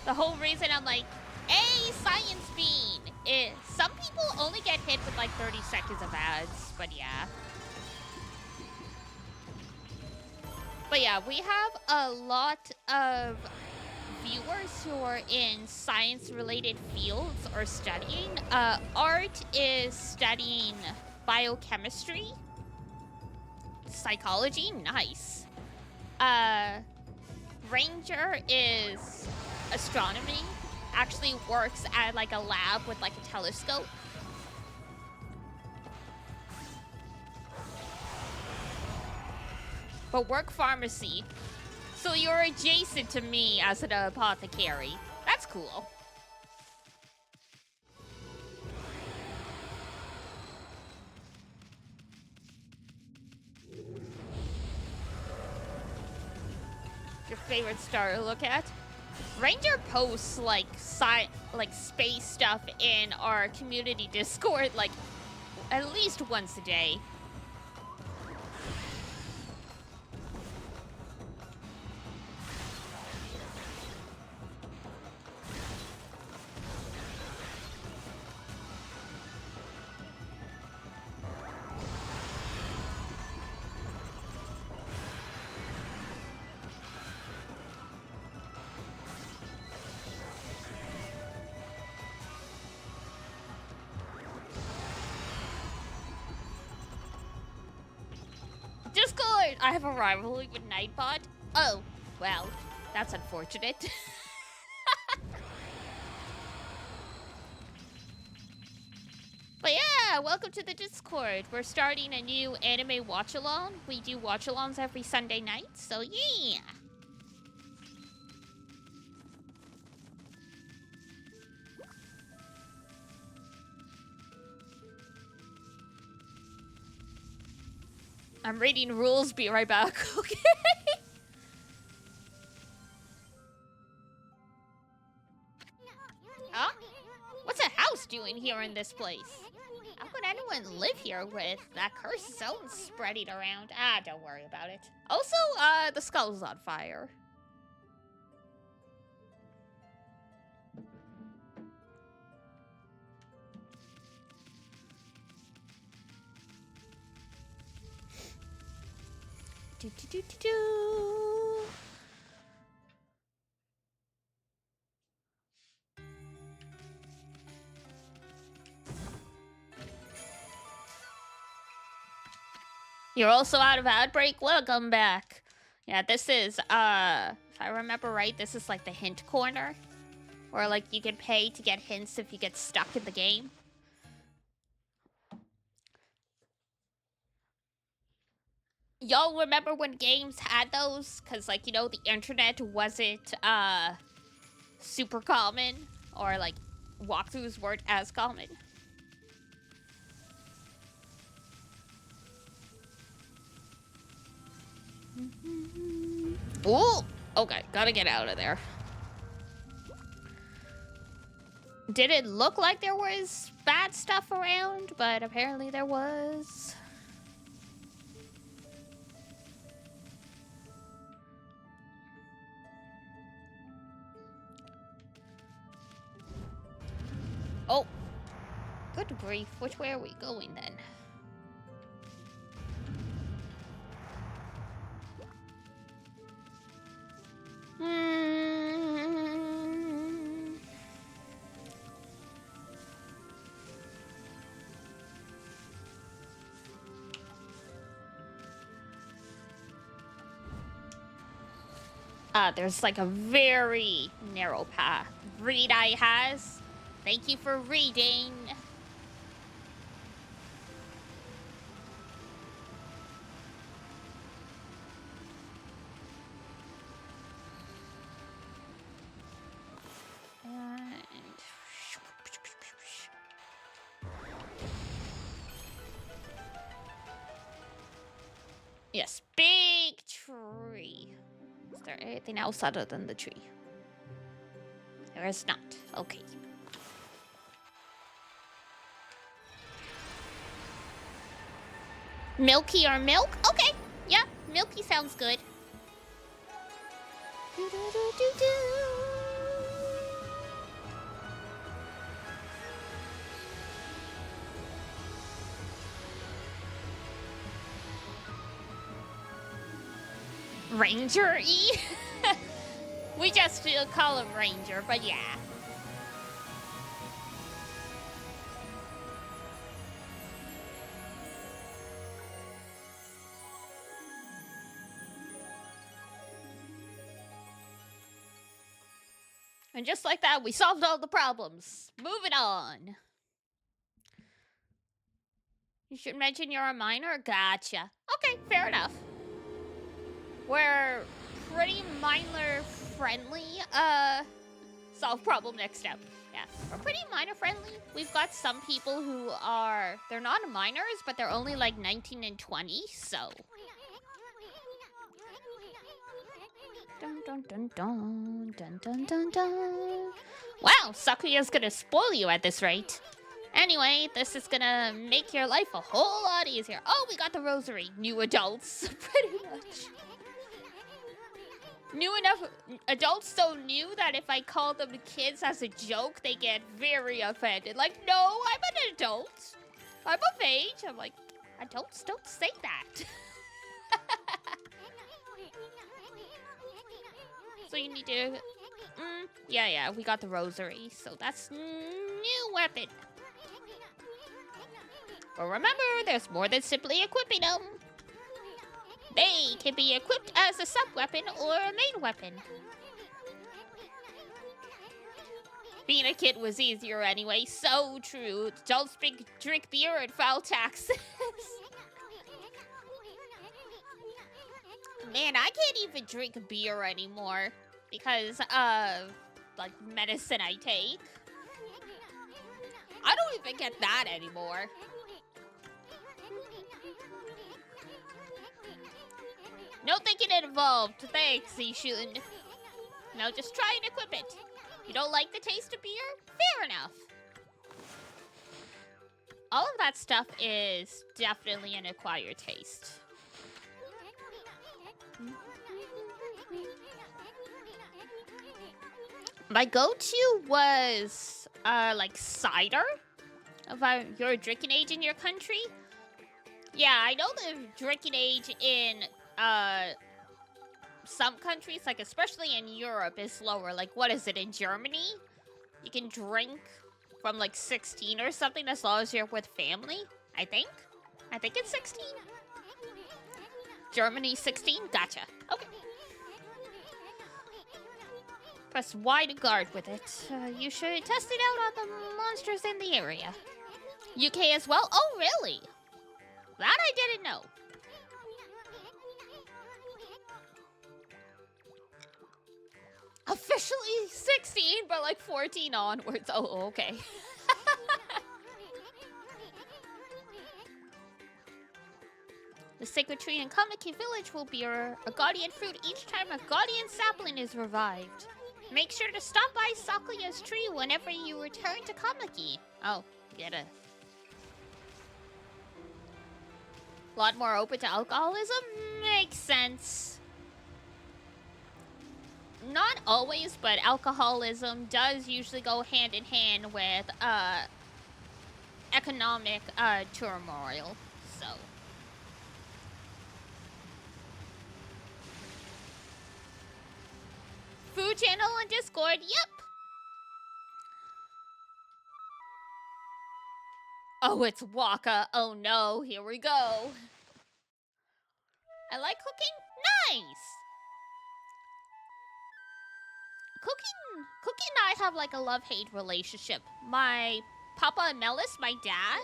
The whole reason I'm like, hey, science bean, is some people only get hit with like 30 seconds of ads, but yeah. But yeah, we have a lot of viewers who are in science-related fields or studying. Art is studying biochemistry. Psychology, nice. Ranger is astronomy. Actually works at like a lab with like a telescope. But work pharmacy. So you're adjacent to me as an apothecary. That's cool. Your favorite star to look at? Ranger posts like space stuff in our community Discord like at least once a day. what? I have a rivalry with Nightbot? Oh, well, that's unfortunate. But yeah, welcome to the Discord. We're starting a new anime watch-along. We do watch-alongs every Sunday night, so yeah. I'm reading rules, be right back, okay? Huh? What's a house doing here in this place? How could anyone live here with that cursed zone spreading around? Ah, don't worry about it. Also, the skull's on fire. Do do do do do. You're also out of outbreak? Welcome back. Yeah, this is, if I remember right, this is like the hint corner. Or like you can pay to get hints if you get stuck in the game. Y'all remember when games had those? Because, like, you know, the internet wasn't, super common. Or, like, walkthroughs weren't as common. Ooh! Okay, gotta get out of there. Didn't look like there was bad stuff around, but apparently there was. Oh! Good grief, which way are we going then? There's like a very narrow path. Read Eye has. Thank you for reading. Yes, big tree. Is there anything else other than the tree? There is not. Okay. Milky or milk? Okay. Yeah, milky sounds good. Do, do, do, do, do. Ranger-y? We just call him Ranger, but yeah. And just like that, we solved all the problems. Moving on. You should mention you're a minor? Gotcha. Okay, fair enough. We're pretty minor friendly. Solve problem next step. Yeah, we're pretty minor friendly. We've got some people who are, they're not minors, but they're only like 19 and 20, so. Dun dun dun dun dun dun dun dun. Wow, Sakuya's gonna spoil you at this rate. Anyway, this is gonna make your life a whole lot easier. Oh, we got the rosary. New adults, pretty much. New enough adults so new that if I call them kids as a joke, they get very offended. Like, no, I'm an adult. I'm of age. I'm like, adults don't say that. So you need to... yeah, we got the rosary. So that's new weapon. But remember, there's more than simply equipping them. They can be equipped as a sub-weapon or a main weapon. Being a kid was easier anyway. So true. Don't drink beer and file taxes. Man, I can't even drink beer anymore because of, like, medicine I take. I don't even get that anymore. No thinking involved. Thanks, Ishun. Now just try and equip it. You don't like the taste of beer? Fair enough. All of that stuff is definitely an acquired taste. My go-to was, like, cider. If you're a drinking age in your country. Yeah, I know the drinking age in, some countries, like, especially in Europe, is lower. Like, what is it, in Germany? You can drink from, like, 16 or something as long as you're with family, I think. I think it's 16. Germany, 16? Gotcha. Okay. Press Y to guard with it. You should test it out on the monsters in the area. UK as well? Oh, really? That I didn't know. Officially 16, but like 14 onwards. Oh, okay. The sacred tree in Kamiki Village will bear a guardian fruit each time a guardian sapling is revived. Make sure to stop by Sakuya's tree whenever you return to Kamiki. Oh, get it. A lot more open to alcoholism? Makes sense. Not always, but alcoholism does usually go hand in hand with economic turmoil, so. Food channel on Discord, yep. Oh, it's Waka. Oh no, here we go. I like cooking? Nice! Cooking and I have like a love-hate relationship. My Papa Melis, my dad,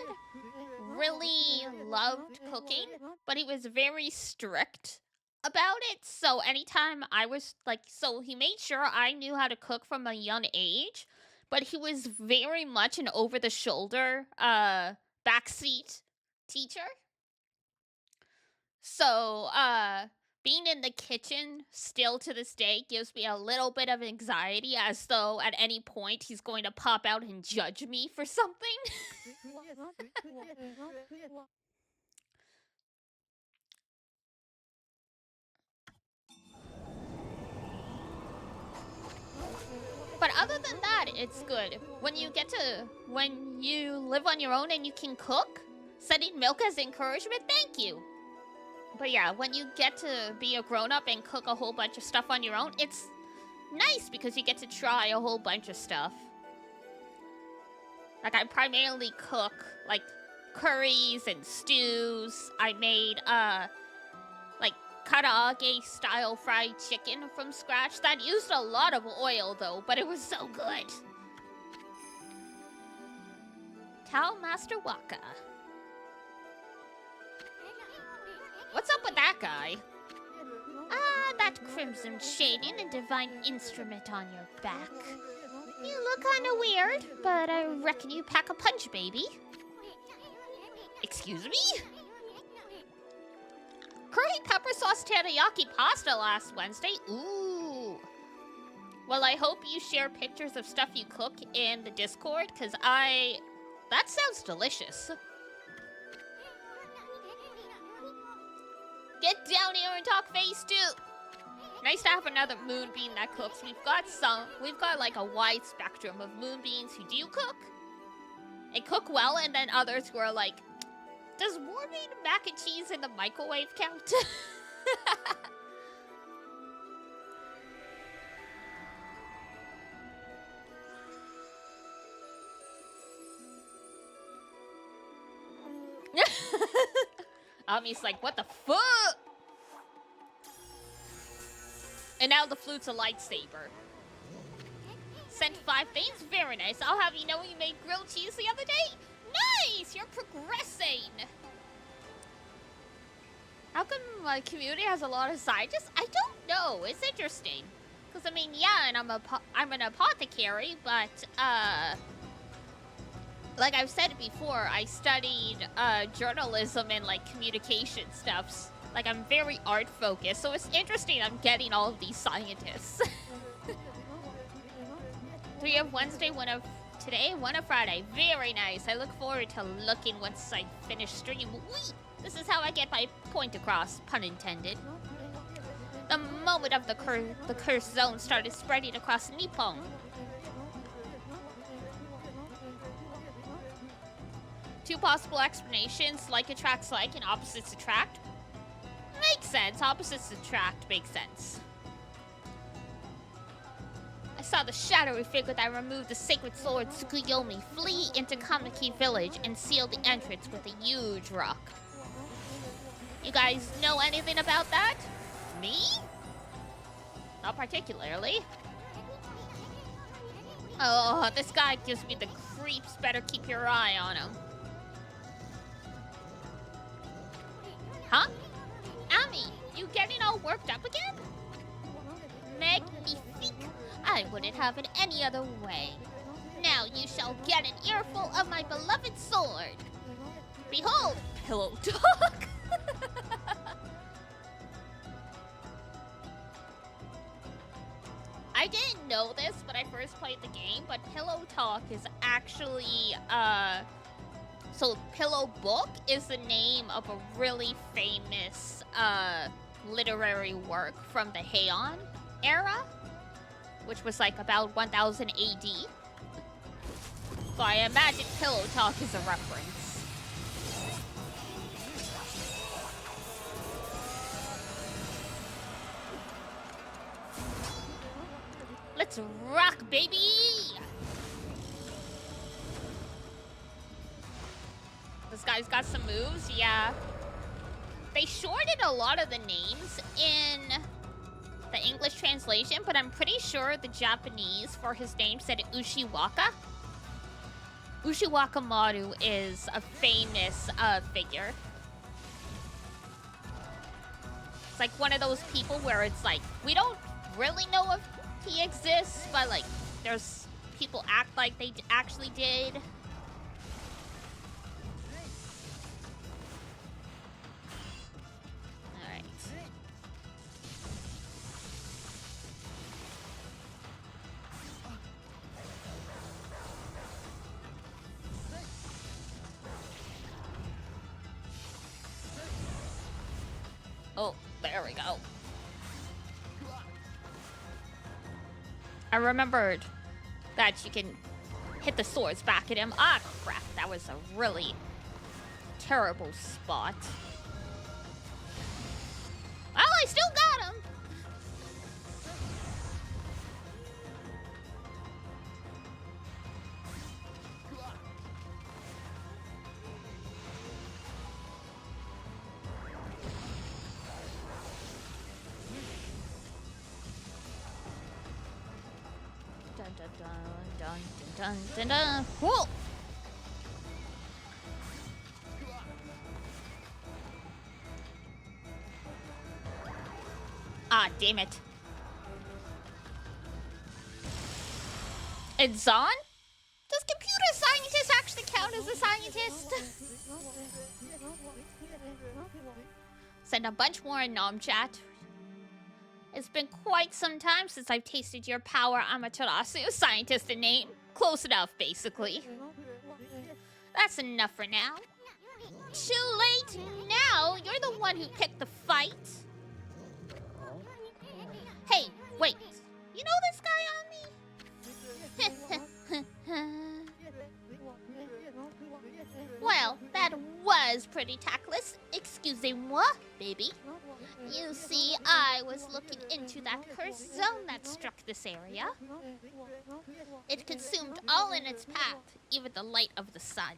really loved cooking, but he was very strict about it. So anytime I was like, so he made sure I knew how to cook from a young age, but he was very much an over-the-shoulder backseat teacher. So being in the kitchen still to this day gives me a little bit of anxiety, as though at any point he's going to pop out and judge me for something. But other than that, it's good. When you live on your own and you can cook, sending milk as encouragement, thank you. But yeah, when you get to be a grown-up and cook a whole bunch of stuff on your own, it's nice because you get to try a whole bunch of stuff. Like, I primarily cook, like, curries and stews. I made, like, karaage-style fried chicken from scratch. That used a lot of oil, though, but it was so good. Tao Master Waka. What's up with that guy? Ah, that crimson shading and divine instrument on your back. You look kinda weird, but I reckon you pack a punch, baby. Excuse me? Curry pepper sauce teriyaki pasta last Wednesday? Ooh. Well, I hope you share pictures of stuff you cook in the Discord, because that sounds delicious. Get down here and talk face too. Nice to have another moonbeam that cooks. We've got like a wide spectrum of moonbeams who do cook and cook well, and then others who are like, does warming mac and cheese in the microwave count? Ami's like, what the fuck? And now the flute's a lightsaber. Sent 5 things? Very nice. I'll have you know you made grilled cheese the other day? Nice! You're progressing! How come my community has a lot of scientists? I don't know. It's interesting. Because, I mean, yeah, and I'm an apothecary, but, like I've said before, I studied journalism and, like, communication stuffs. Like, I'm very art-focused, so it's interesting I'm getting all of these scientists. 3 of Wednesday, 1 of today, 1 of Friday. Very nice. I look forward to looking once I finish stream. Whee! This is how I get my point across, pun intended. The moment of the cursed zone started spreading across Nippon. Two possible explanations, like attracts like and opposites attract. Makes sense, opposites attract makes sense. I saw the shadowy figure that removed the sacred sword Tsukuyomi flee into Kamiki village and seal the entrance with a huge rock. You guys know anything about that? Me? Not particularly. Oh, this guy gives me the creeps. Better keep your eye on him. Huh? Ami, you getting all worked up again? Magnifique. I wouldn't have it any other way. Now you shall get an earful of my beloved sword. Behold, Pillow Talk. I didn't know this when I first played the game, but Pillow Talk is actually, so Pillow Book is the name of a really famous, literary work from the Heian era, which was like about 1000 AD. So I imagine Pillow Talk is a reference. Let's rock, baby! This guy's got some moves, yeah. They shorted a lot of the names in the English translation, but I'm pretty sure the Japanese for his name said Ushiwaka. Ushiwakamaru is a famous figure. It's like one of those people where it's like, we don't really know if he exists, but like, there's people act like they actually did. Alright. Oh, there we go. I remembered that you can hit the swords back at him. Ah, crap. That was a really terrible spot. Well, I still got him. Dun, dun, dun. Whoa! Ah, damn it. And Zon? Does computer scientist actually count as a scientist? Send a bunch more in Nom chat. It's been quite some time since I've tasted your power, Amaterasu. Scientist in name. Close enough, basically. That's enough for now. Too late now. You're the one who picked the fight. Hey, wait. You know this guy on me? Well, that was pretty tactless. Excusez-moi, baby. You see, I was looking into that cursed zone that struck this area. It consumed all in its path, even the light of the sun.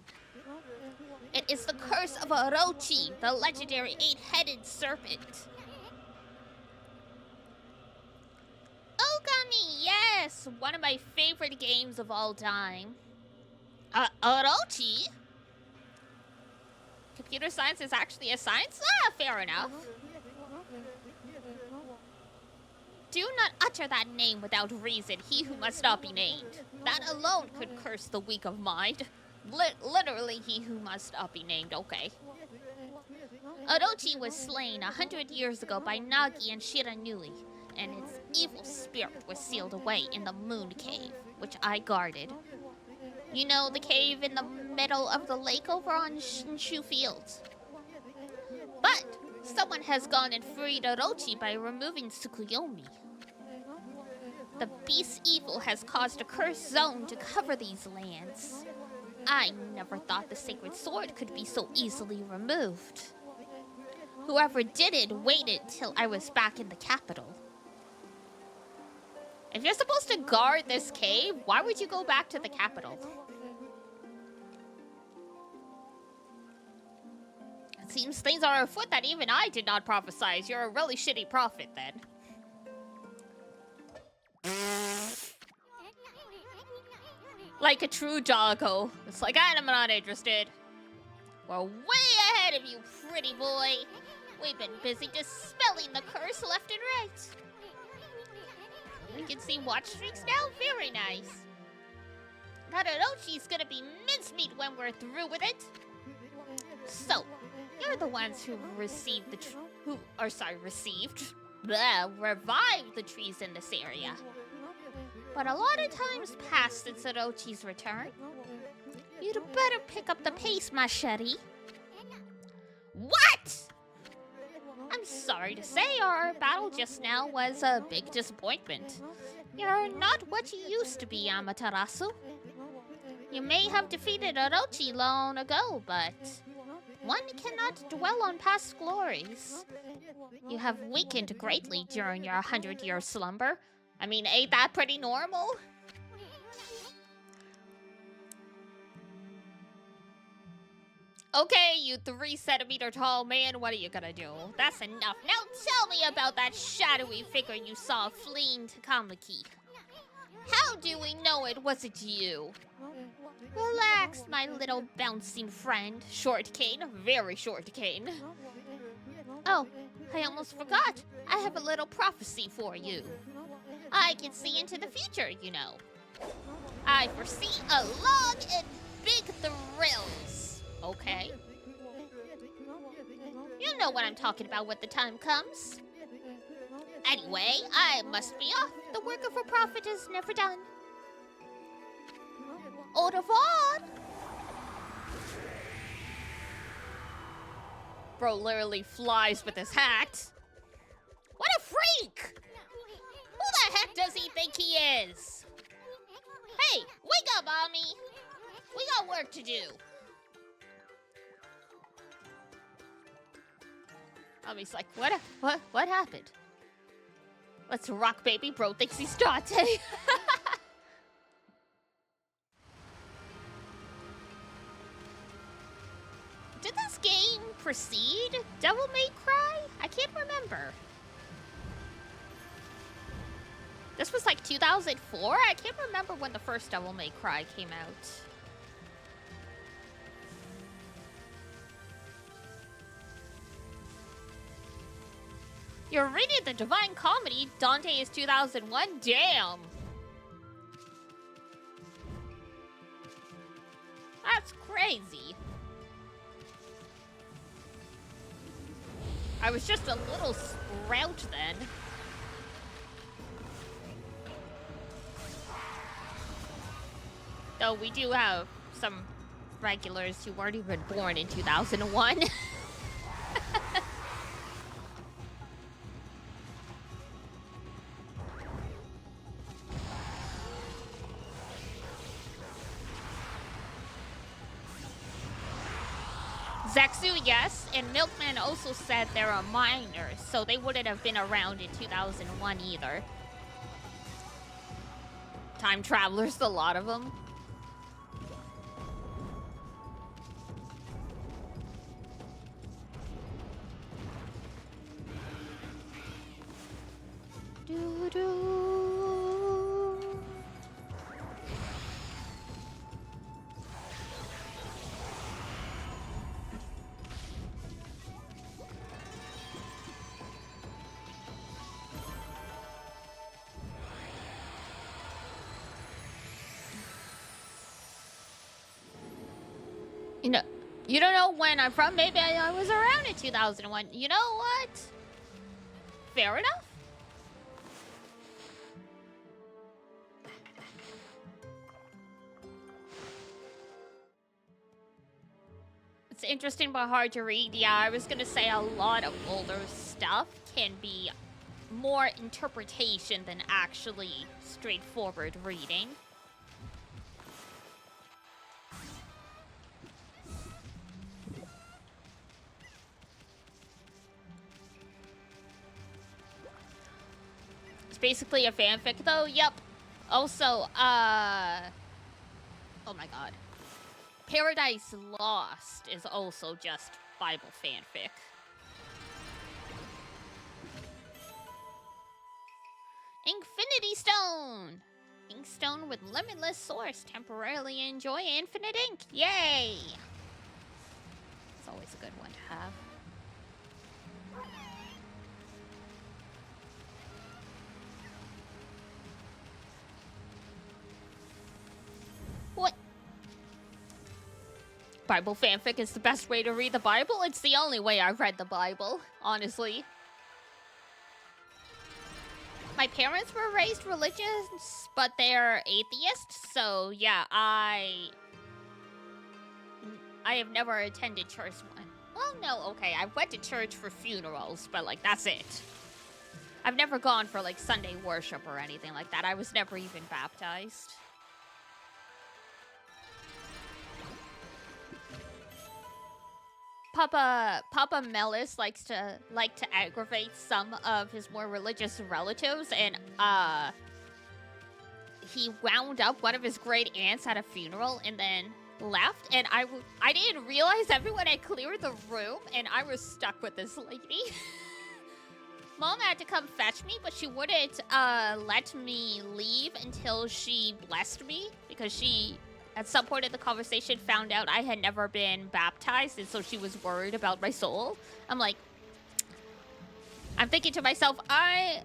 It is the curse of Orochi, the legendary 8-headed serpent. Okami, yes! One of my favorite games of all time. Orochi? Computer science is actually a science? Ah, fair enough. Do not utter that name without reason, he who must not be named. That alone could curse the weak of mind. Literally, he who must not be named, okay. Orochi was slain 100 years ago by Nagi and Shiranui, and its evil spirit was sealed away in the Moon Cave, which I guarded. You know, the cave in the middle of the lake over on Shu Fields. But someone has gone and freed Orochi by removing Tsukuyomi. The beast's evil has caused a cursed zone to cover these lands. I never thought the sacred sword could be so easily removed. Whoever did it waited till I was back in the capital. If you're supposed to guard this cave, why would you go back to the capital? It seems things are afoot that even I did not prophesize. You're a really shitty prophet, then. Like a true doggo. It's like, I'm not interested. We're way ahead of you, pretty boy. We've been busy dispelling the curse left and right. We can see watch streaks now? Very nice. Orochi's gonna be mincemeat when we're through with it. So, you're the ones who received revived the trees in this area. But a lot of time's passed since Orochi's return. You'd better pick up the pace, Machete. What? I'm sorry to say, our battle just now was a big disappointment. You're not what you used to be, Amaterasu. You may have defeated Orochi long ago, but one cannot dwell on past glories. You have weakened greatly during your 100-year slumber. I mean, ain't that pretty normal? Okay, you 3-centimeter tall man, what are you gonna do? That's enough. Now tell me about that shadowy figure you saw fleeing to Kamiki. How do we know it wasn't you? Relax, my little bouncing friend. Short cane, very short cane. Oh, I almost forgot. I have a little prophecy for you. I can see into the future, you know. I foresee a long and big thrills. Okay. You know what I'm talking about when the time comes. Anyway, I must be off. The work of a prophet is never done. Au revoir! Bro literally flies with his hat. What a freak! Who the heck does he think he is? Hey, wake up, Ami! We got work to do. Ami's like, what happened? Let's rock, baby. Bro thinks he's Dante. Did this game precede Devil May Cry? I can't remember. This was like 2004? I can't remember when the first Devil May Cry came out. You're reading the Divine Comedy? Dante is 2001? Damn! That's crazy. I was just a little sprout then. Though we do have some regulars who weren't even born in 2001. Zaxu, yes, and Milkman also said there are minors, so they wouldn't have been around in 2001 either. Time travelers, a lot of them. Do do You know, you don't know when I'm from. Maybe I was around in 2001. You know what? Fair enough. It's interesting but hard to read. Yeah, I was gonna say a lot of older stuff can be more interpretation than actually straightforward reading. It's basically a fanfic though. Yep. Also, oh my god. Paradise Lost is also just Bible fanfic. Infinity Stone! Inkstone with limitless source. Temporarily enjoy infinite ink. Yay! It's always a good one to have. What? Bible fanfic is the best way to read the Bible? It's the only way I've read the Bible, honestly. My parents were raised religious, but they're atheists, so yeah, I have never attended church. Well, no, okay, I went to church for funerals, but like, that's it. I've never gone for like Sunday worship or anything like that. I was never even baptized. Papa Melis likes to aggravate some of his more religious relatives, and he wound up one of his great aunts at a funeral and then left, and I didn't realize everyone had cleared the room, and I was stuck with this lady. Mom had to come fetch me, but she wouldn't let me leave until she blessed me, because she, at some point in the conversation, found out I had never been baptized, and so she was worried about my soul. I'm thinking to myself, I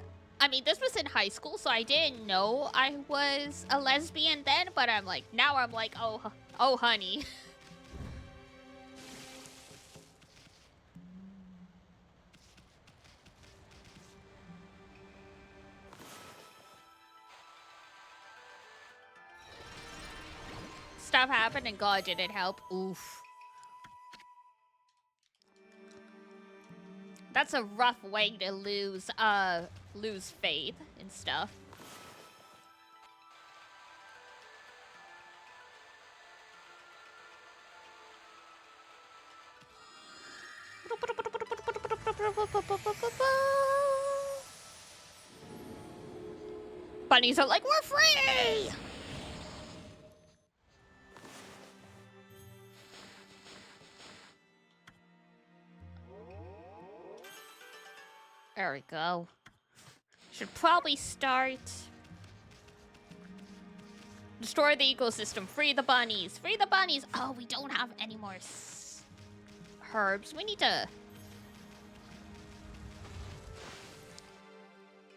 mean, this was in high school, so I didn't know I was a lesbian then, but now I'm like, oh, honey. Stuff happened and God didn't help. Oof. That's a rough way to lose faith and stuff. Bunnies are like, we're free! There we go. Should probably start. Destroy the ecosystem. Free the bunnies. Free the bunnies. Oh, we don't have any more herbs. We need to...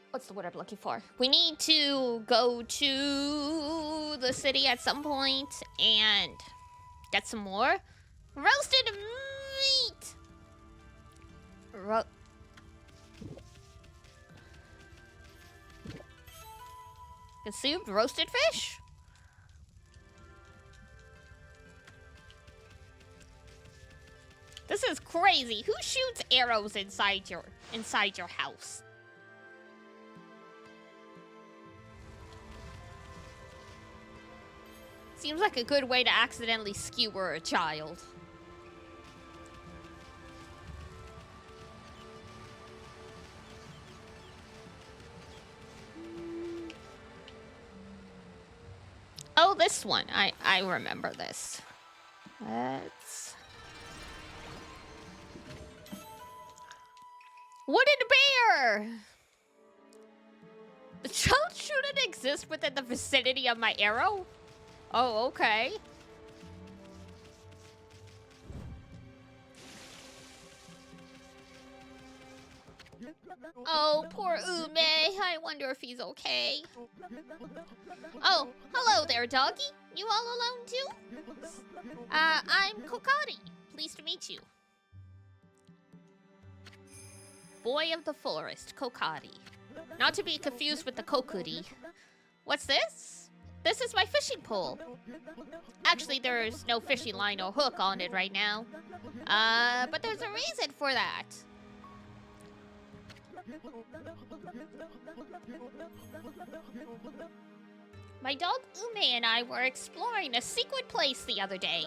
What's the word I'm looking for? We need to go to the city at some point and get some more roasted meat. Consumed roasted fish? This is crazy. Who shoots arrows inside your house? Seems like a good way to accidentally skewer a child. Oh, this one. I remember this. Let's... Wooden bear! The child shouldn't exist within the vicinity of my arrow? Oh, okay. Oh, poor Ume. I wonder if he's okay. Oh, hello there, doggy. You all alone too? I'm Kokari. Pleased to meet you. Boy of the forest, Kokari. Not to be confused with the Kokuri. What's this? This is my fishing pole. Actually, there's no fishing line or hook on it right now. But there's a reason for that. My dog Ume and I were exploring a secret place the other day.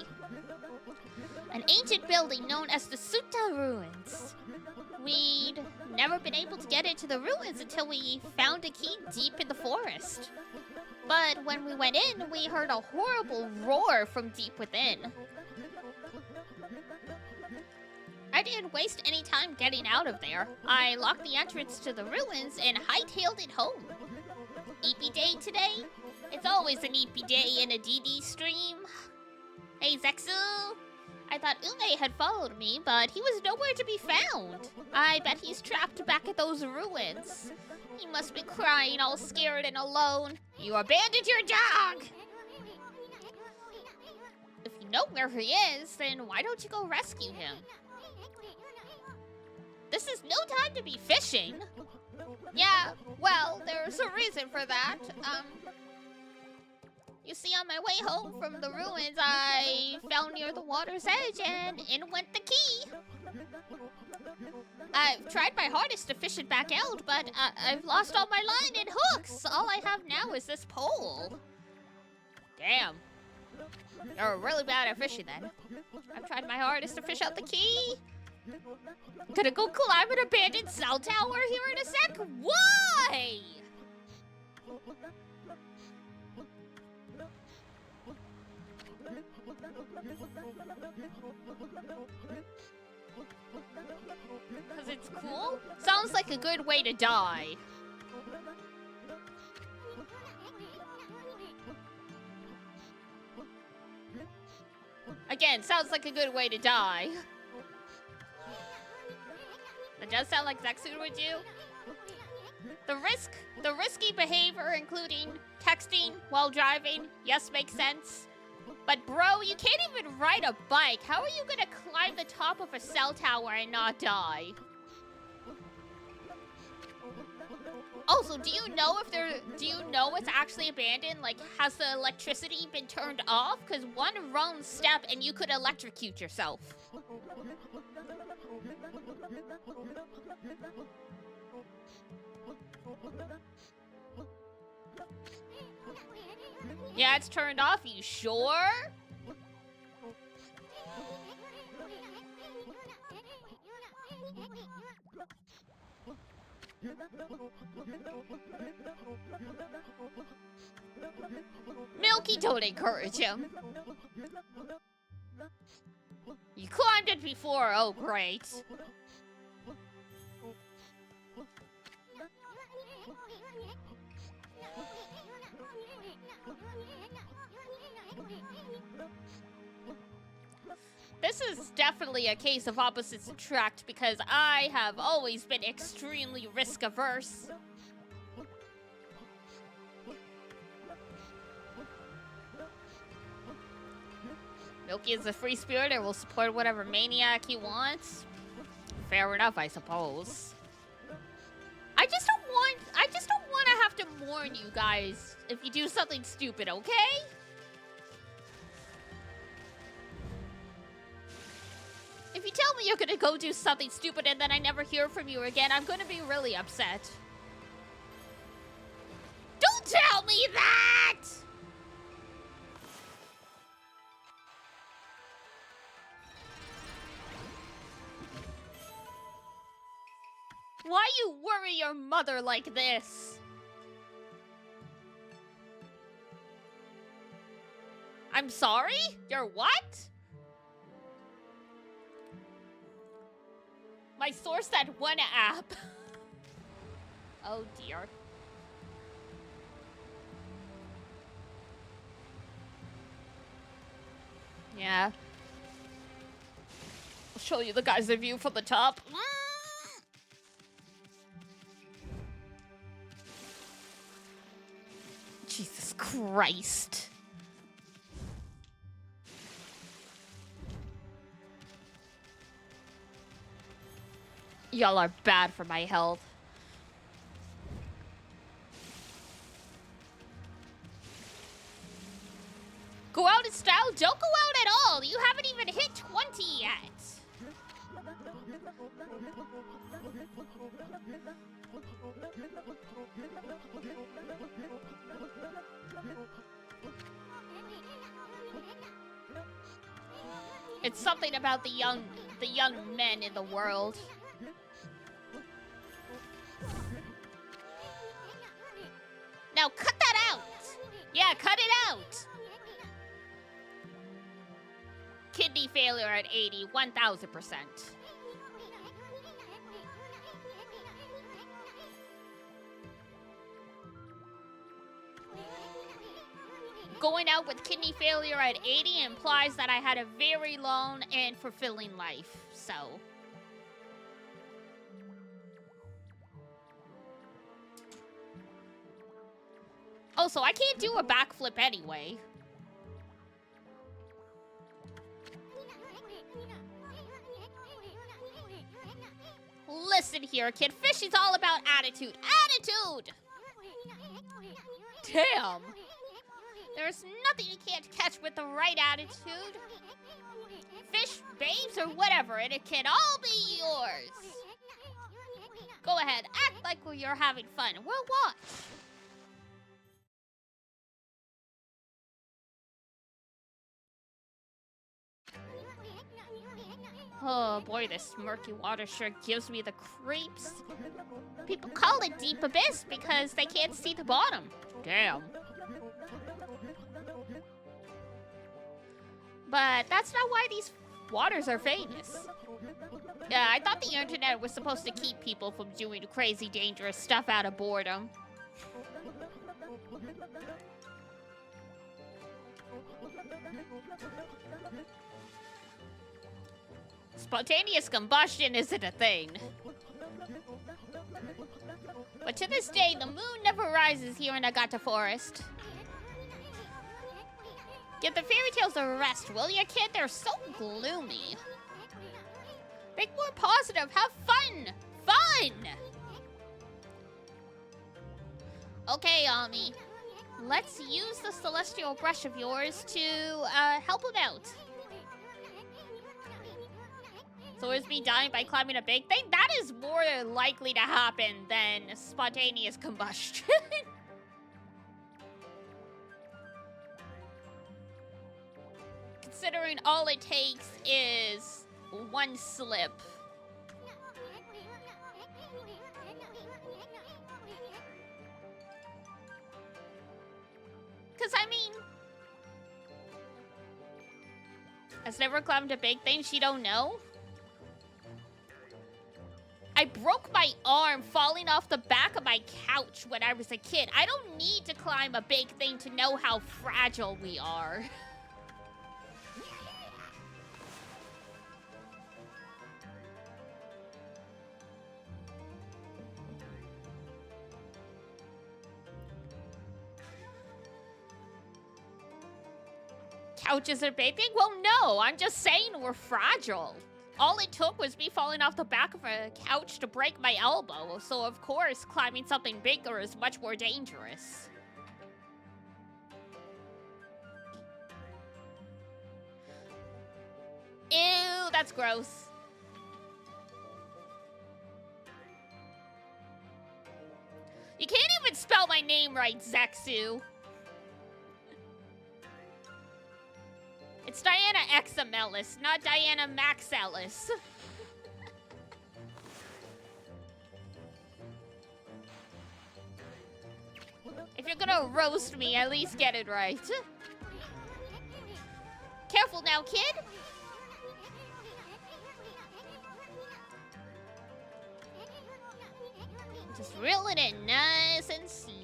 An ancient building known as the Sutta Ruins. We'd never been able to get into the ruins until we found a key deep in the forest. But when we went in, we heard a horrible roar from deep within. I didn't waste any time getting out of there. I locked the entrance to the ruins and hightailed it home. Eepy day today? It's always an eepy day in a DD stream. Hey, Zexu! I thought Ume had followed me, but he was nowhere to be found. I bet he's trapped back at those ruins. He must be crying all scared and alone. You abandoned your dog! If you know where he is, then why don't you go rescue him? This is no time to be fishing. Yeah, well, there's a reason for that. You see, on my way home from the ruins, I found near the water's edge, and in went the key. I've tried my hardest to fish it back out, but I've lost all my line and hooks. All I have now is this pole. Damn. You're really bad at fishing, then. I've tried my hardest to fish out the key. Gonna go climb an abandoned cell tower here in a sec? Why? Because it's cool? Sounds like a good way to die. Again, sounds like a good way to die. That does sound like Zexu would do. The risky behavior, including texting while driving, yes, makes sense. But bro, you can't even ride a bike. How are you gonna climb the top of a cell tower and not die? Also, do you know it's actually abandoned? Like, has the electricity been turned off? Because one wrong step and you could electrocute yourself. Yeah, it's turned off. You sure? Milky, don't encourage him. You climbed it before. Oh, great. This is definitely a case of opposites attract because I have always been extremely risk-averse. Milky is a free spirit and will support whatever maniac he wants. Fair enough, I suppose. I just don't want to have to warn you guys if you do something stupid, okay? If you tell me you're gonna go do something stupid and then I never hear from you again, I'm gonna be really upset. Don't tell me that! Why you worry your mother like this? I'm sorry? You're what? My source, that one app. Oh dear. Yeah. I'll show you the guy's view from the top. Jesus Christ. Y'all are bad for my health. Go out in style? Don't go out at all! You haven't even hit 20 yet! It's something about the young men in the world. Now cut that out! Yeah, cut it out! Kidney failure at 80, 1000%. Going out with kidney failure at 80 implies that I had a very long and fulfilling life, so. Oh, so I can't do a backflip anyway. Listen here, kid. Fishing's all about attitude. Attitude! Damn! There's nothing you can't catch with the right attitude. Fish, babes, or whatever, and it can all be yours. Go ahead, act like you're having fun. We'll watch. Oh boy, this murky water sure gives me the creeps. People call it deep abyss because they can't see the bottom. Damn. But that's not why these waters are famous. Yeah, I thought the internet was supposed to keep people from doing crazy, dangerous stuff out of boredom. Spontaneous combustion isn't a thing. But to this day, the moon never rises here in Agata Forest. Give the fairy tales a rest, will ya, kid? They're so gloomy. Think more positive. Have fun! Fun! Okay, Ami. Let's use the celestial brush of yours to help him out. So is me dying by climbing a big thing? That is more likely to happen than spontaneous combustion. Considering all it takes is one slip. Because, I mean, has never climbed a big thing she don't know? I broke my arm falling off the back of my couch when I was a kid. I don't need to climb a big thing to know how fragile we are. Couches are big thing? Well, no, I'm just saying we're fragile. All it took was me falling off the back of a couch to break my elbow, so of course climbing something bigger is much more dangerous. Ew, that's gross. You can't even spell my name right, Zexu. It's Diana Examelis, not Diana Maxellis. If you're gonna roast me, at least get it right. Careful now, kid. Just reeling it nice and slow.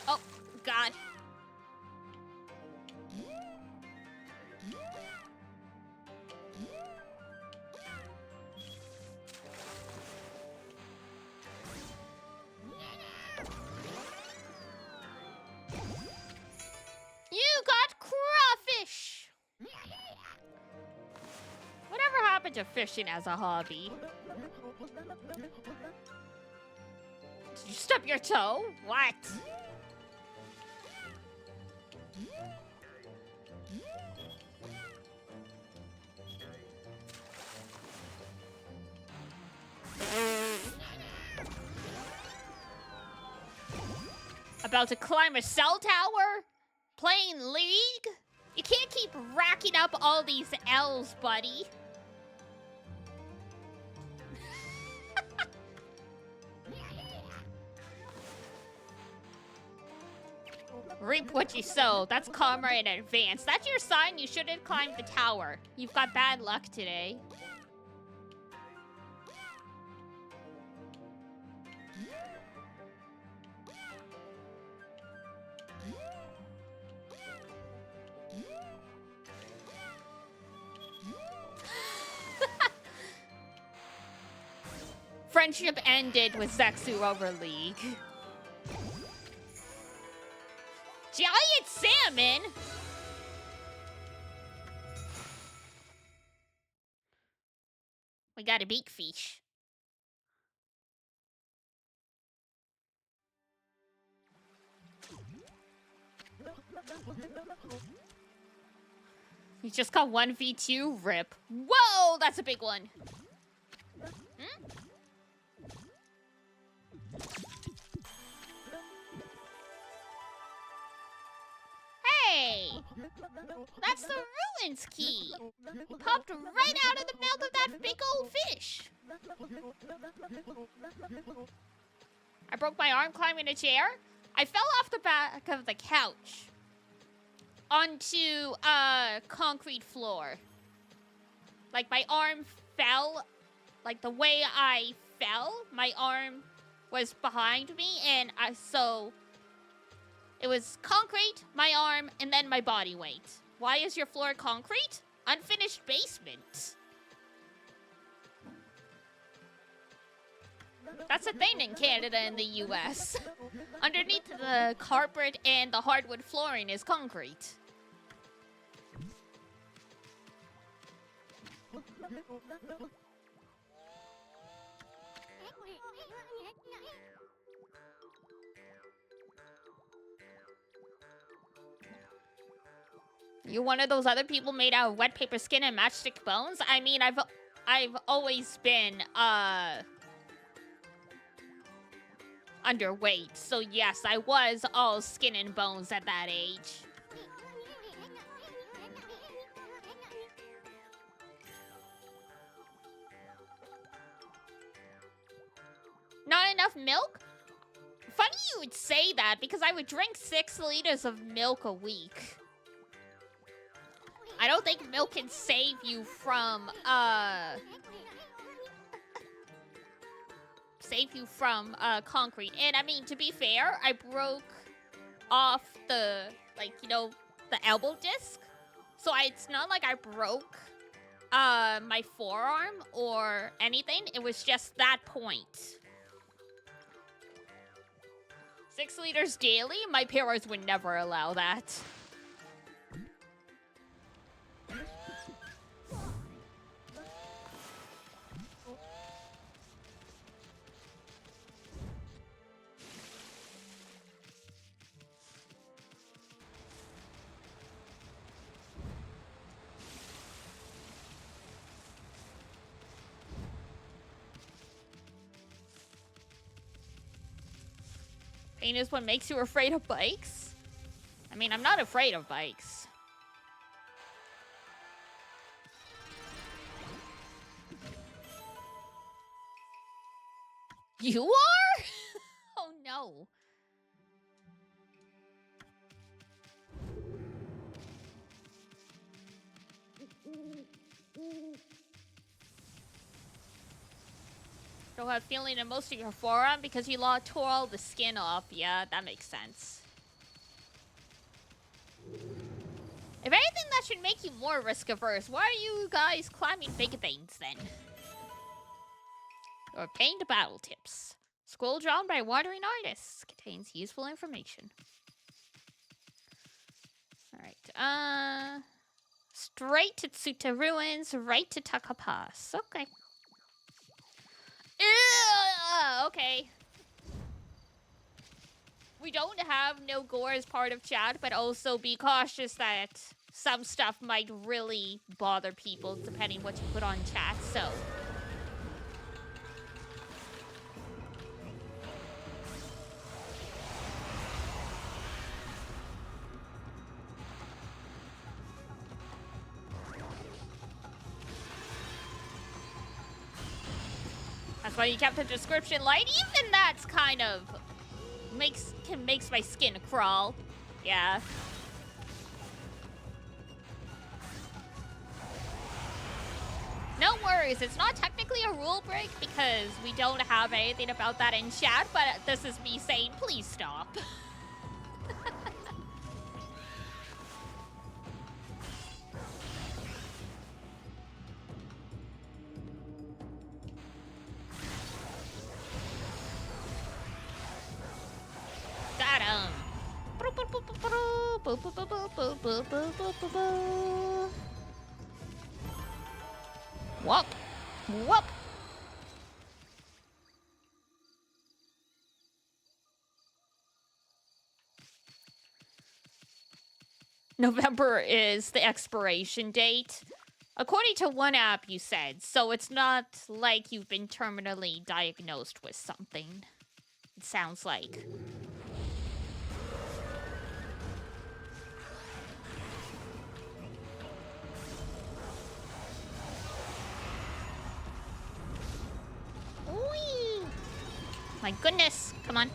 Oh, God. into fishing as a hobby. Did you stub your toe? What? About to climb a cell tower? Playing League? You can't keep racking up all these L's, buddy. Reap what you sow. That's karma in advance. That's your sign you shouldn't climb the tower. You've got bad luck today. Friendship ended with Zexu over League. Giant salmon? We got a big fish. You just got 1v2 rip. Whoa, that's a big one. Hmm? Hey! That's the ruins key! Popped right out of the mouth of that big old fish! I broke my arm climbing a chair. I fell off the back of the couch onto a concrete floor. Like, my arm fell. Like, the way I fell, my arm was behind me, and so it was concrete, my arm, and then my body weight. Why is your floor concrete? Unfinished basement. That's a thing in Canada and the US. Underneath the carpet and the hardwood flooring is concrete. You one of those other people made out of wet paper skin and matchstick bones? I mean, I've always been underweight, so yes, I was all skin and bones at that age. Not enough milk? Funny you would say that, because I would drink 6 liters of milk a week. I don't think milk can save you from, concrete. And I mean, to be fair, I broke off the, like, you know, the elbow disc. So it's not like I broke, my forearm or anything. It was just that point. 6 liters daily? My parents would never allow that. Pain is what makes you afraid of bikes? I mean, I'm not afraid of bikes. You are? Oh no. Don't have feeling in most of your forearm because you tore all the skin off. Yeah, that makes sense. If anything, that should make you more risk averse. Why are you guys climbing big things then? Or pained battle tips. Scroll drawn by wandering artists. Contains useful information. Alright, Straight to Tsuta Ruins, right to Taka Pass. Okay. Okay. We don't have no gore as part of chat, but also be cautious that some stuff might really bother people depending what you put on chat, so. That's why you kept the description light. Even that's kind of makes my skin crawl. Yeah. No worries, it's not technically a rule break because we don't have anything about that in chat, but this is me saying, please stop. Got him. Whoop. Whoop. November is the expiration date. According to one app, you said. So it's not like you've been terminally diagnosed with something. It sounds like. Whee! My goodness. Come on.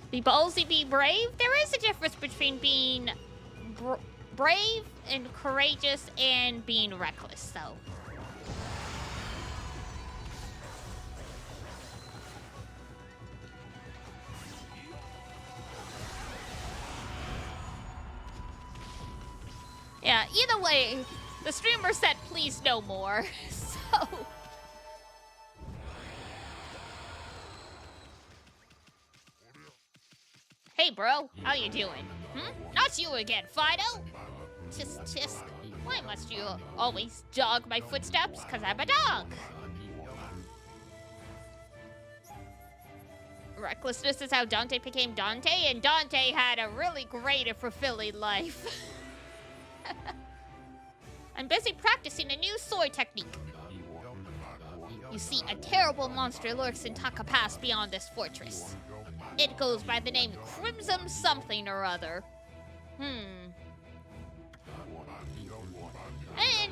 Be ballsy, be brave. There is a difference between being brave and courageous and being reckless, so. Yeah, either way, the streamer said please no more, so. Hey, bro, how you doing? Not you again, Fido? Tisk. Why must you always jog my footsteps? 'Cause I'm a dog. Recklessness is how Dante became Dante, and Dante had a really great and fulfilling life. I'm busy practicing a new sword technique. You see, a terrible monster lurks in Taka Pass beyond this fortress. It goes by the name Crimson something or other. And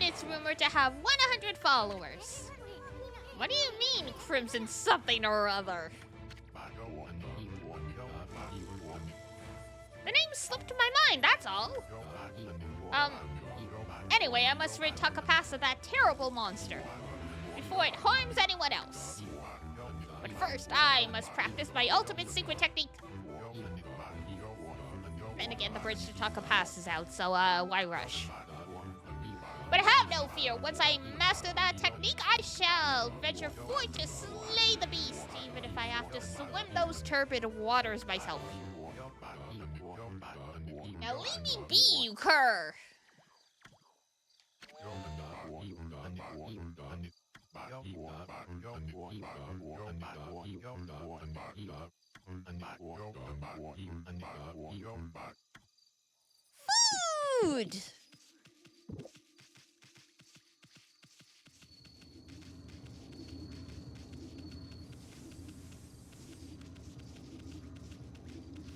it's rumored to have 100 followers. What do you mean, Crimson something or other? The name slipped my mind, that's all. Anyway, I must rid Taka Pass of that terrible monster before it harms anyone else. But first, I must practice my ultimate secret technique. Then again, the bridge to Taka Pass is out, so why rush? But have no fear, once I master that technique, I shall venture forth to slay the beast, even if I have to swim those turbid waters myself. Now leave me be, you cur! Food!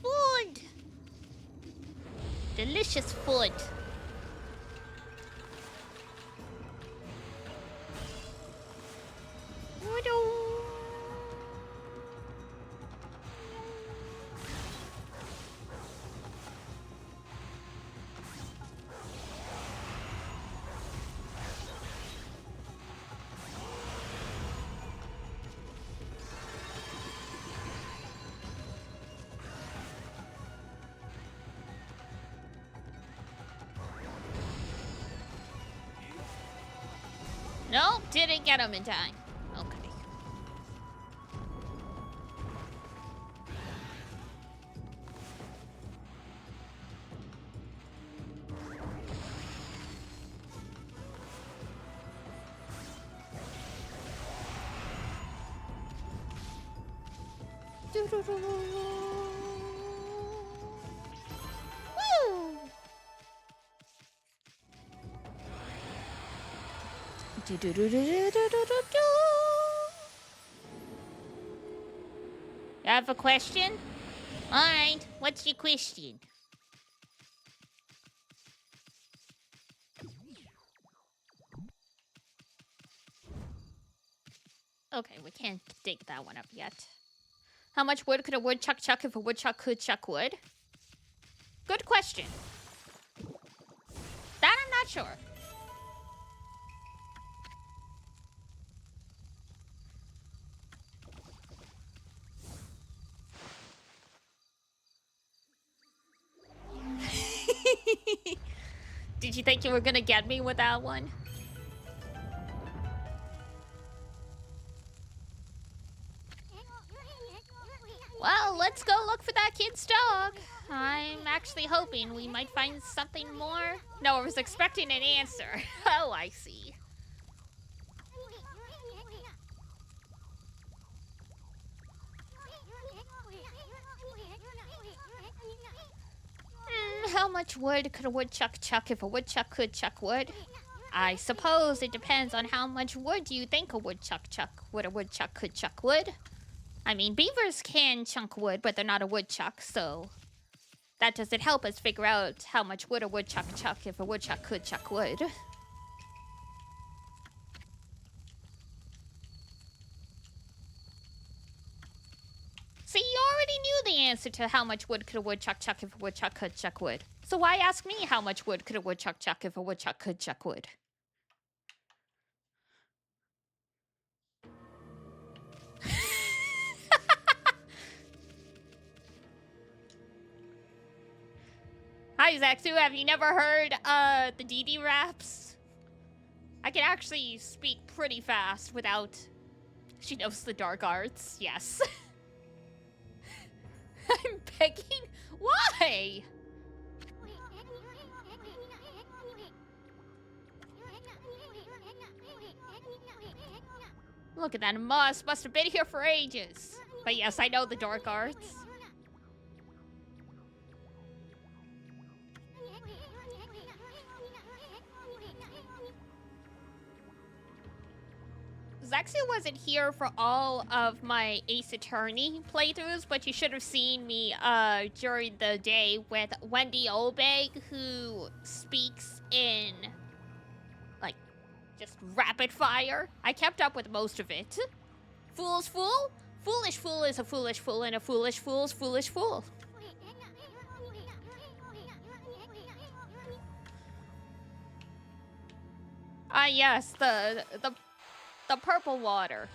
Food! Delicious food. Nope, didn't get him in time. Okay. Woo! You have a question? Alright, what's your question? Okay, we can't dig that one up yet. How much wood could a woodchuck chuck if a woodchuck could chuck wood? Good question. That I'm not sure. Did you think you were gonna get me with that one? Well, let's go look for that kid's dog. I'm actually hoping we might find something more. No, I was expecting an answer. Oh, I see. How much wood could a woodchuck chuck if a woodchuck could chuck wood? I suppose it depends on how much wood you think a woodchuck chuck. Would a woodchuck could chuck wood? I mean, beavers can chunk wood, but they're not a woodchuck, so that doesn't help us figure out how much wood a woodchuck chuck if a woodchuck could chuck wood. See, you already knew the answer to how much wood could a woodchuck chuck if a woodchuck could chuck wood. So why ask me how much wood could a woodchuck chuck if a woodchuck could chuck wood? Hi, Zaxu. Have you never heard the DD raps? I can actually speak pretty fast without... She knows the dark arts. Yes. I'm begging? Why? Look at that must have been here for ages. But yes, I know the dark arts. Zaxu wasn't here for all of my Ace Attorney playthroughs, but you should have seen me during the day with Wendy Obeg, who speaks in, like, just rapid fire. I kept up with most of it. Fool's fool? Foolish fool is a foolish fool, and a foolish fool's foolish fool. Ah, yes, the purple water.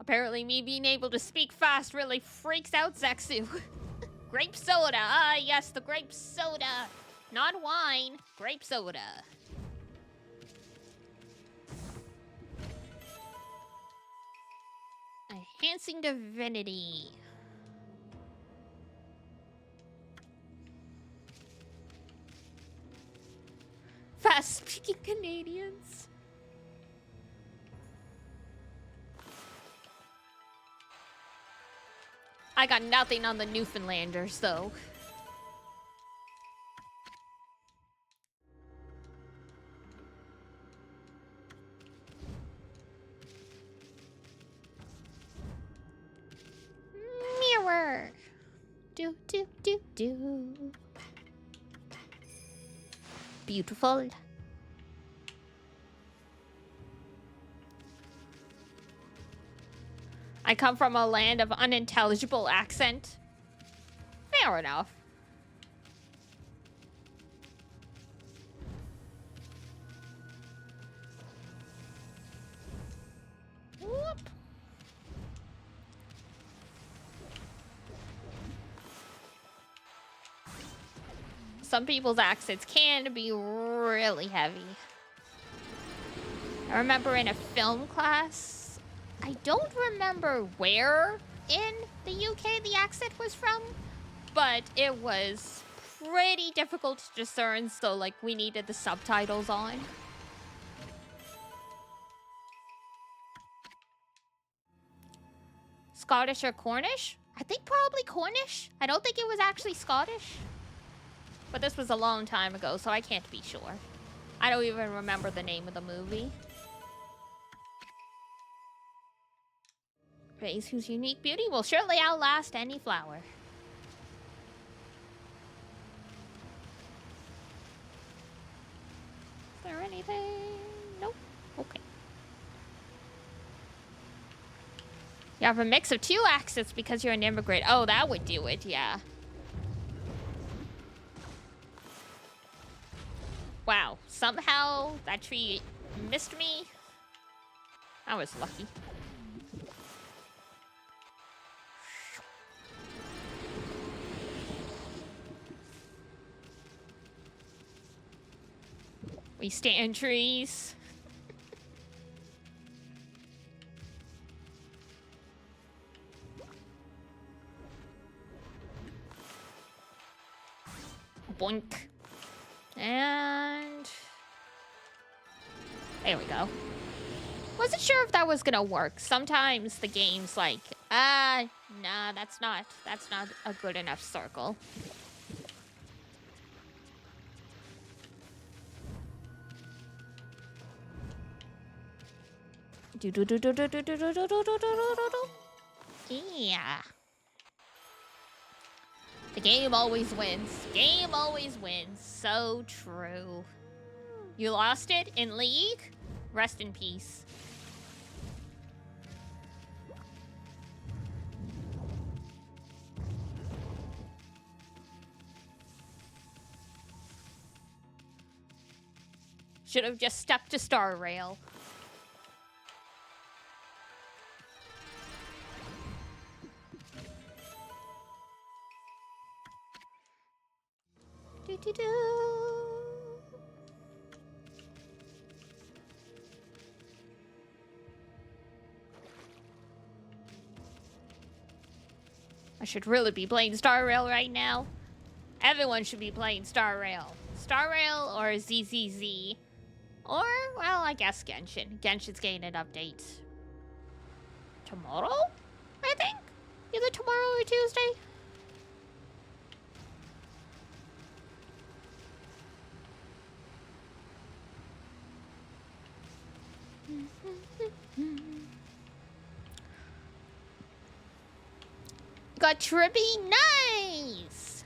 Apparently me being able to speak fast really freaks out Zaxu. Grape soda. Ah, yes, the grape soda. Not wine, grape soda. Enhancing divinity. Fast-speaking Canadians. I got nothing on the Newfoundlanders, though. Mirror. Do, do, do, do. Beautiful. I come from a land of unintelligible accent. Fair enough. Whoop. Some people's accents can be really heavy. I remember in a film class, I don't remember where in the UK the accent was from, but it was pretty difficult to discern, so like we needed the subtitles on. Scottish or Cornish? I think probably Cornish. I don't think it was actually Scottish. But this was a long time ago, so I can't be sure. I don't even remember the name of the movie. Praise whose unique beauty will surely outlast any flower. Is there anything? Nope. Okay. You have a mix of 2 accents because you're an immigrant. Oh, that would do it, yeah. Wow, somehow that tree missed me. I was lucky. We stand trees. Boink. And there we go. Wasn't sure if that was gonna work. Sometimes the game's like, nah, that's not a good enough circle. Yeah. The game always wins. Game always wins. So true. You lost it in League? Rest in peace. Should have just stepped to Star Rail. Do-do-do. I should really be playing Star Rail right now. Everyone should be playing Star Rail. Star Rail or ZZZ. Or, well, I guess Genshin. Genshin's getting an update tomorrow, I think? Either tomorrow or Tuesday. Got Tribby, nice!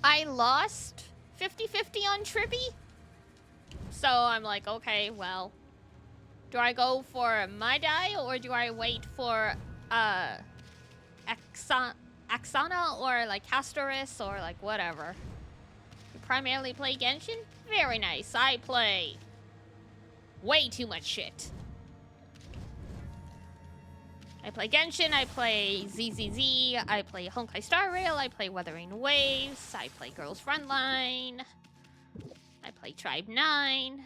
I lost 50-50 on Tribby. So I'm like, okay, well, do I go for my die or do I wait for Axana or like Castoris or like whatever? You primarily play Genshin? Very nice. I play way too much shit. I play Genshin, I play ZZZ, I play Honkai Star Rail, I play Wuthering Waves, I play Girls Frontline, I play Tribe 9,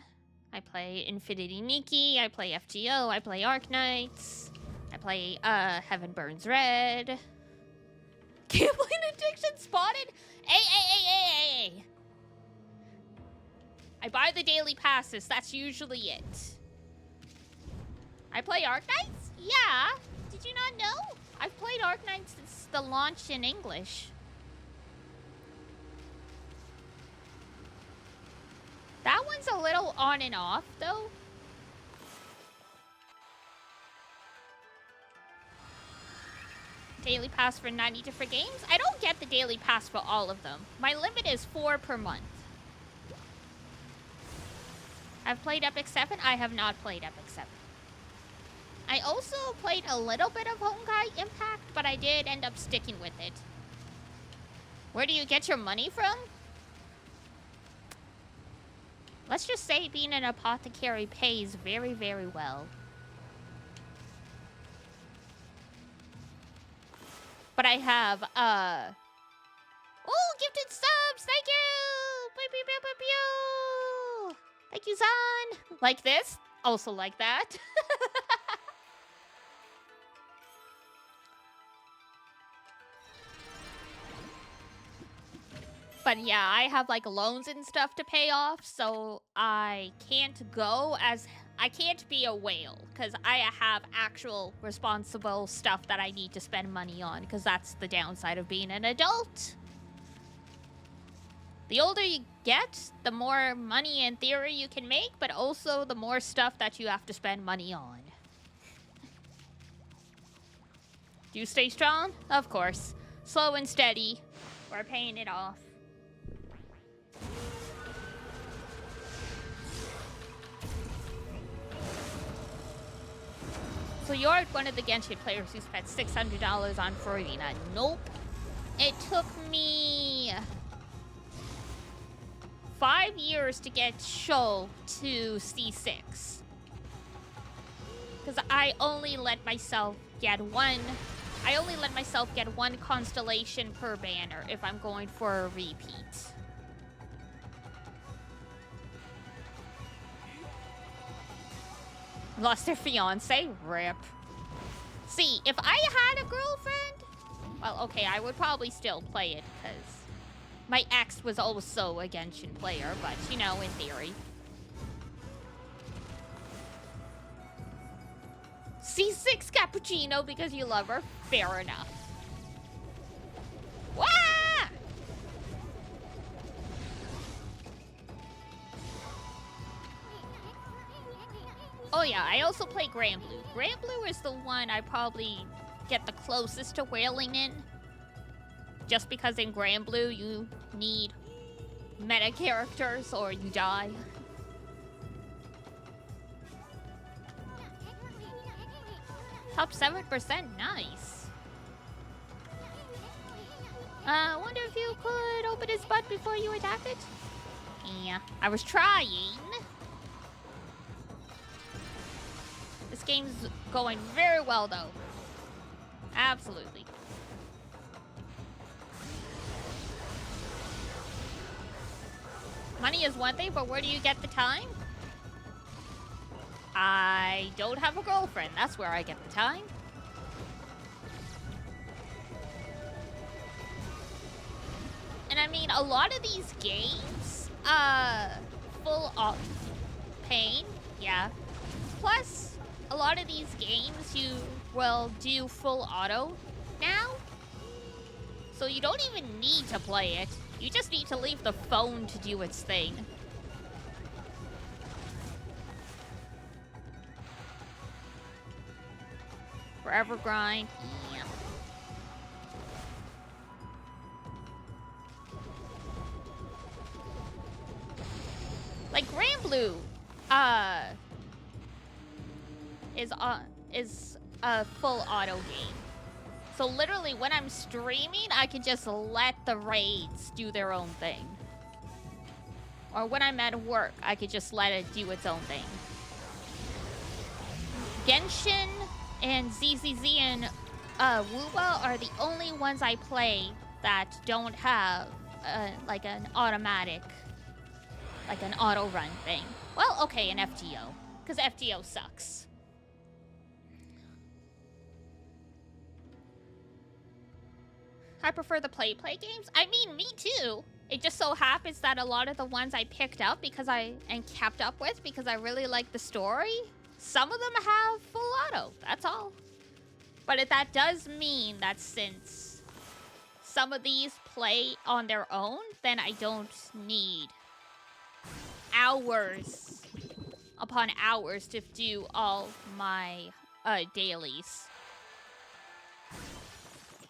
I play Infinity Nikki, I play FGO, I play Arknights, I play Heaven Burns Red. Gambling addiction spotted? Hey. I buy the daily passes, that's usually it. I play Arknights? Yeah. Did you not know? I've played Arknights since the launch in English. That one's a little on and off, though. Daily pass for 90 different games? I don't get the daily pass for all of them. My limit is 4 per month. I've played Epic 7. I have not played Epic 7. I also played a little bit of Honkai Impact, but I did end up sticking with it. Where do you get your money from? Let's just say being an apothecary pays very, very well. But I have, oh, gifted subs! Thank you! Pew, pew, pew, pew, pew. Thank you, Zan! Like this? Also like that. But yeah, I have like loans and stuff to pay off, so I can't be a whale because I have actual responsible stuff that I need to spend money on, because that's the downside of being an adult. The older you get, the more money in theory you can make, but also the more stuff that you have to spend money on. Do you stay strong? Of course. Slow and steady. We're paying it off. So you're one of the Genshin players who spent $600 on Farina. Nope. It took me 5 years to get Sho to C6. Because I only let myself get one constellation per banner if I'm going for a repeat. Lost their fiance? Rip. See, if I had a girlfriend, well, okay, I would probably still play it, because my ex was also a Genshin player, but, you know, in theory. C6 cappuccino because you love her? Fair enough. Wah! Oh yeah, I also play Granblue. Granblue is the one I probably get the closest to whaling in. Just because in Granblue you need meta characters or you die. Top 7%, nice. Wonder if you could open his butt before you attack it? Yeah, I was trying. This game's going very well, though. Absolutely. Money is one thing, but where do you get the time? I don't have a girlfriend. That's where I get the time. And I mean, a lot of these games, full auto pain, yeah. Plus, a lot of these games you will do full auto now. So you don't even need to play it. You just need to leave the phone to do its thing. Forever grind, yeah. Like Granblue, is a full auto game. So literally, when I'm streaming, I can just let the raids do their own thing. Or when I'm at work, I could just let it do its own thing. Genshin and ZZZ and Wuba are the only ones I play that don't have like an automatic, like an auto run thing. Well, okay, an FTO, because FTO sucks. I prefer the play games. I mean, me too. It just so happens that a lot of the ones I picked up and kept up with because I really like the story, some of them have full auto. That's all. But that does mean that since some of these play on their own, then I don't need hours upon hours to do all my dailies.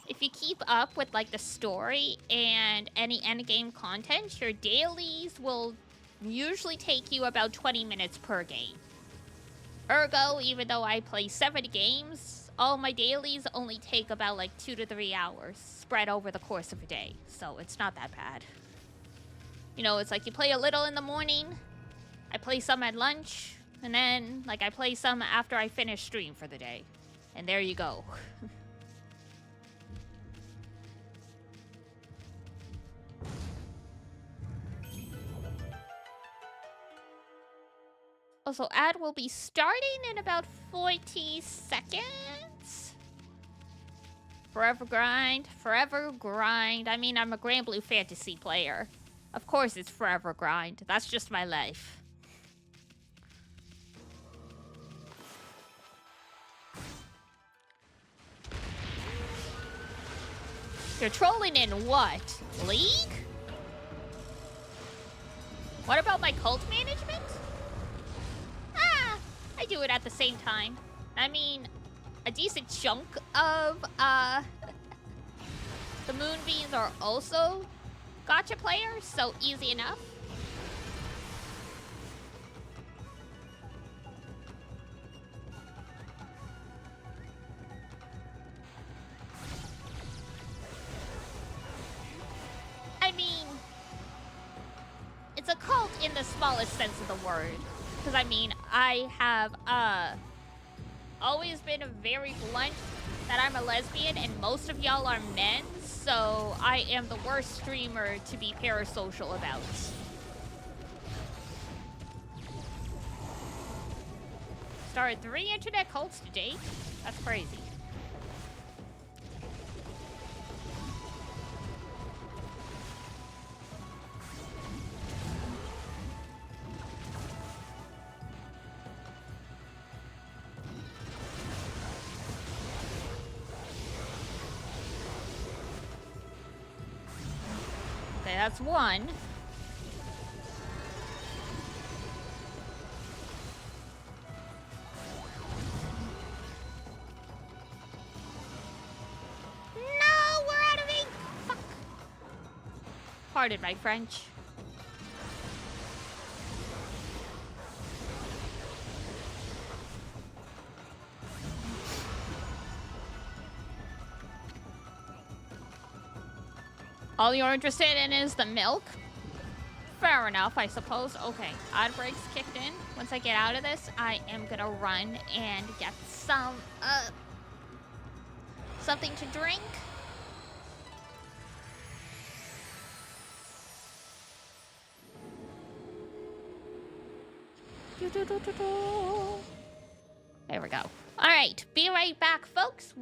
If you keep up with like the story and any endgame content, your dailies will usually take you about 20 minutes per game. Ergo, even though I play 7 games, all my dailies only take about like 2 to 3 hours spread over the course of a day. So it's not that bad. You know, it's like you play a little in the morning, I play some at lunch, and then like I play some after I finish stream for the day. And there you go. Also, ad will be starting in about 40 seconds. Forever grind, forever grind. I mean, I'm a Grand Blue Fantasy player. Of course it's forever grind. That's just my life. You're trolling in what? League? What about my cult management? Ah, I do it at the same time. I mean, a decent chunk of, the Moonbeams are also gacha players, so easy enough. I mean, it's a cult in the smallest sense of the word. Because, I mean, I have, always been very blunt that I'm a lesbian and most of y'all are men, so I am the worst streamer to be parasocial about. Started 3 internet cults to date? That's crazy. Okay, that's one. No, we're out of ink. Fuck. Pardon my French. All you're interested in is the milk? Fair enough, I suppose. Okay, odd breaks kicked in. Once I get out of this, I am gonna run and get some, something to drink. There we go. All right, be right back, folks.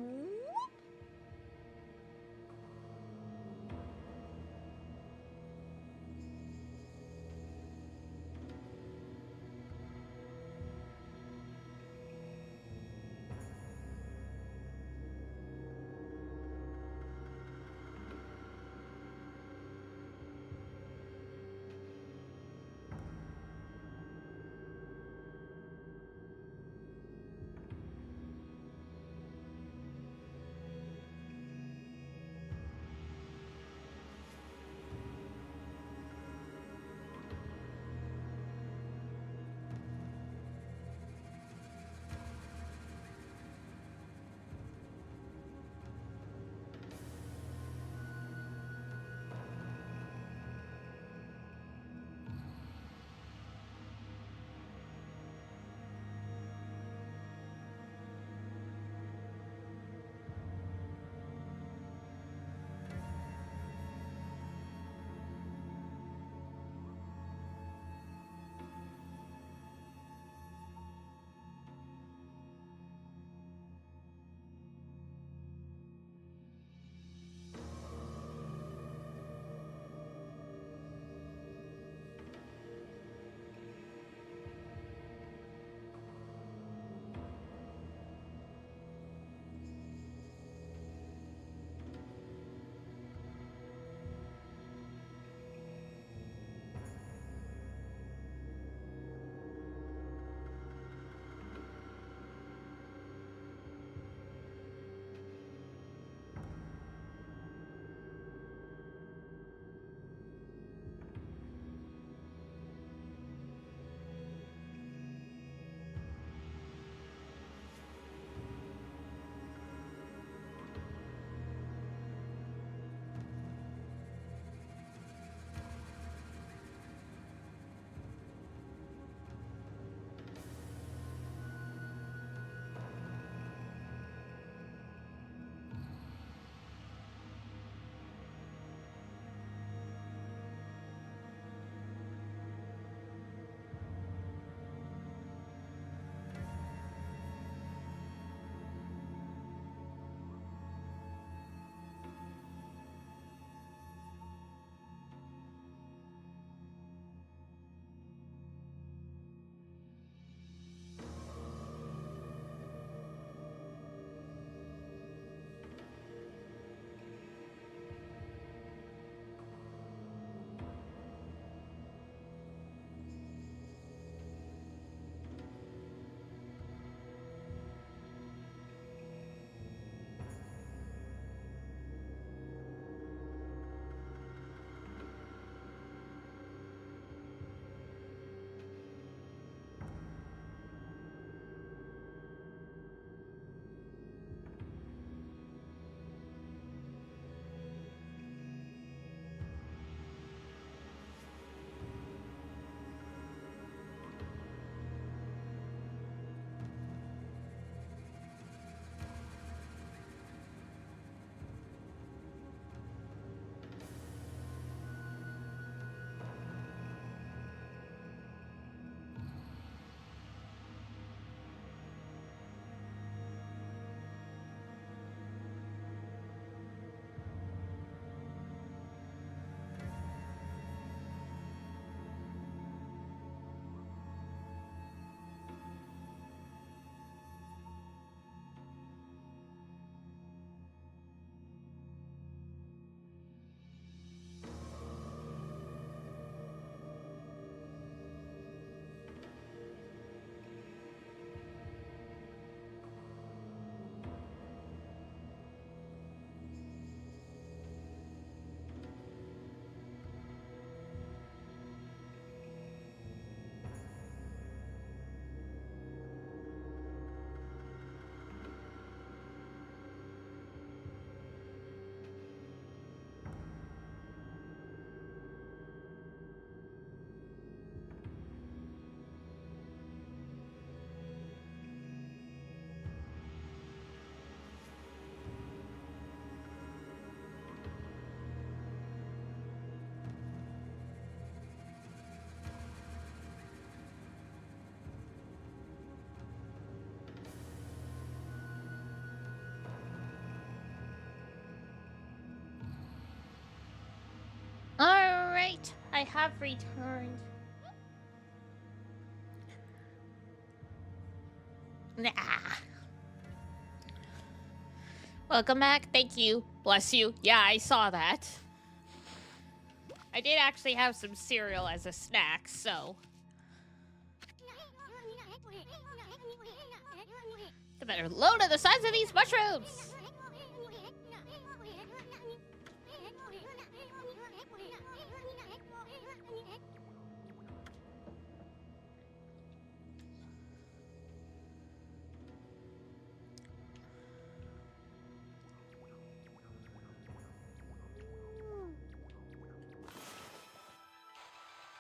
I have returned. Nah. Welcome back. Thank you. Bless you. Yeah, I saw that. I did actually have some cereal as a snack, so. The better load of the size of these mushrooms.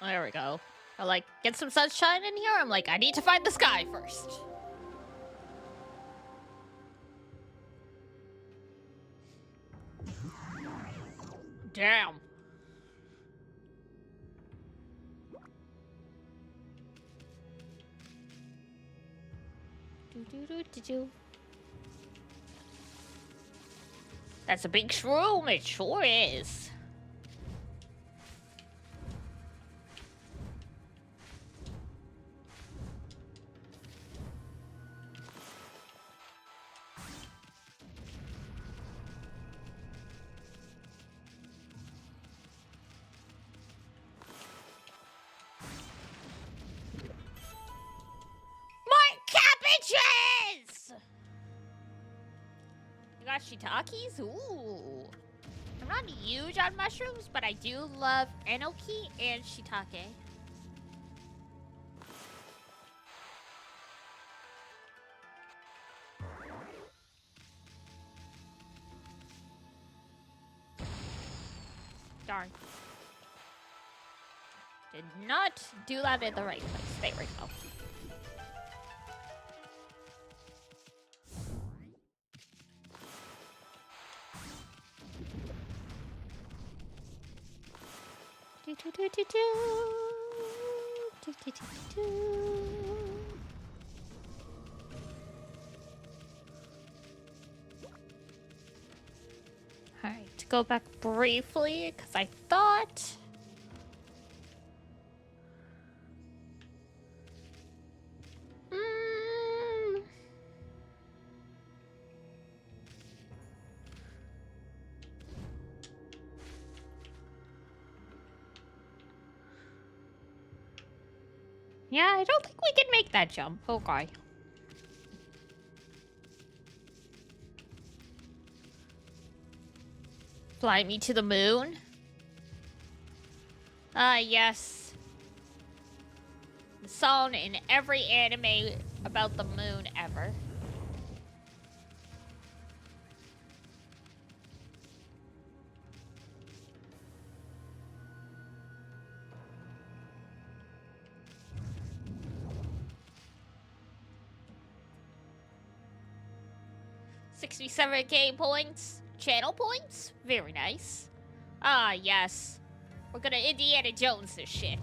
There we go. I like, get some sunshine in here. I'm like, I need to find the sky first. Damn. That's a big shroom. It sure is. Shiitakes? Ooh. I'm not huge on mushrooms, but I do love enoki and shiitake. Darn. Did not do that in the right place. There we go. Alright, to go back briefly, because I thought... Yeah, I don't think we can make that jump. Okay. Fly me to the moon? Yes. The song in every anime about the moon ever. $67K points. Channel points? Very nice. Ah, yes. We're gonna Indiana Jones this shit.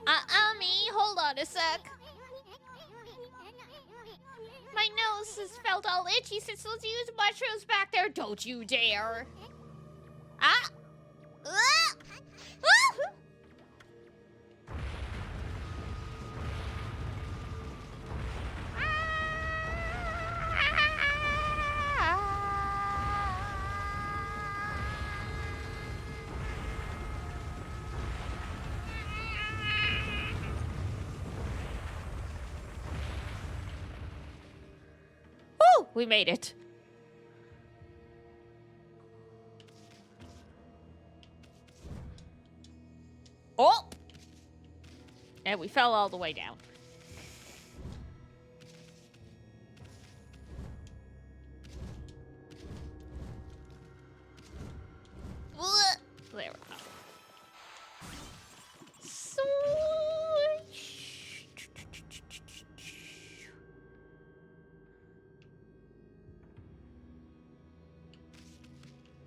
Ami, hold on a sec. My nose has felt all itchy since those used mushrooms back there. Don't you dare. Ah! Ah! Ah! We made it. Oh! And we fell all the way down. There we go.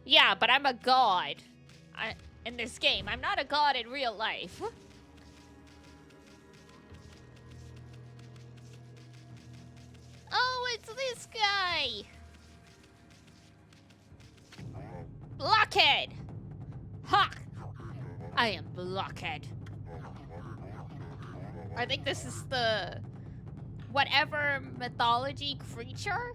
Yeah, but I'm a god in this game. I'm not a god in real life. Oh, it's this guy. Block Blockhead! Ha! I am Blockhead. I think this is the... whatever mythology creature?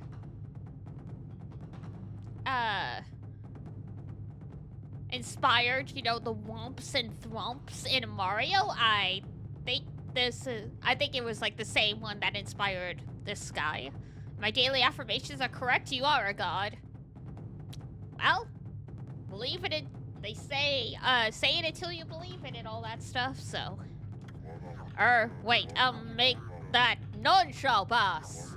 Inspired, you know, the womps and thwomps in Mario. I think it was like the same one that inspired this guy. My daily affirmations are correct. You are a god. Well, believe in it. They say it until you believe in it, all that stuff, so. Wait, make that none shall pass.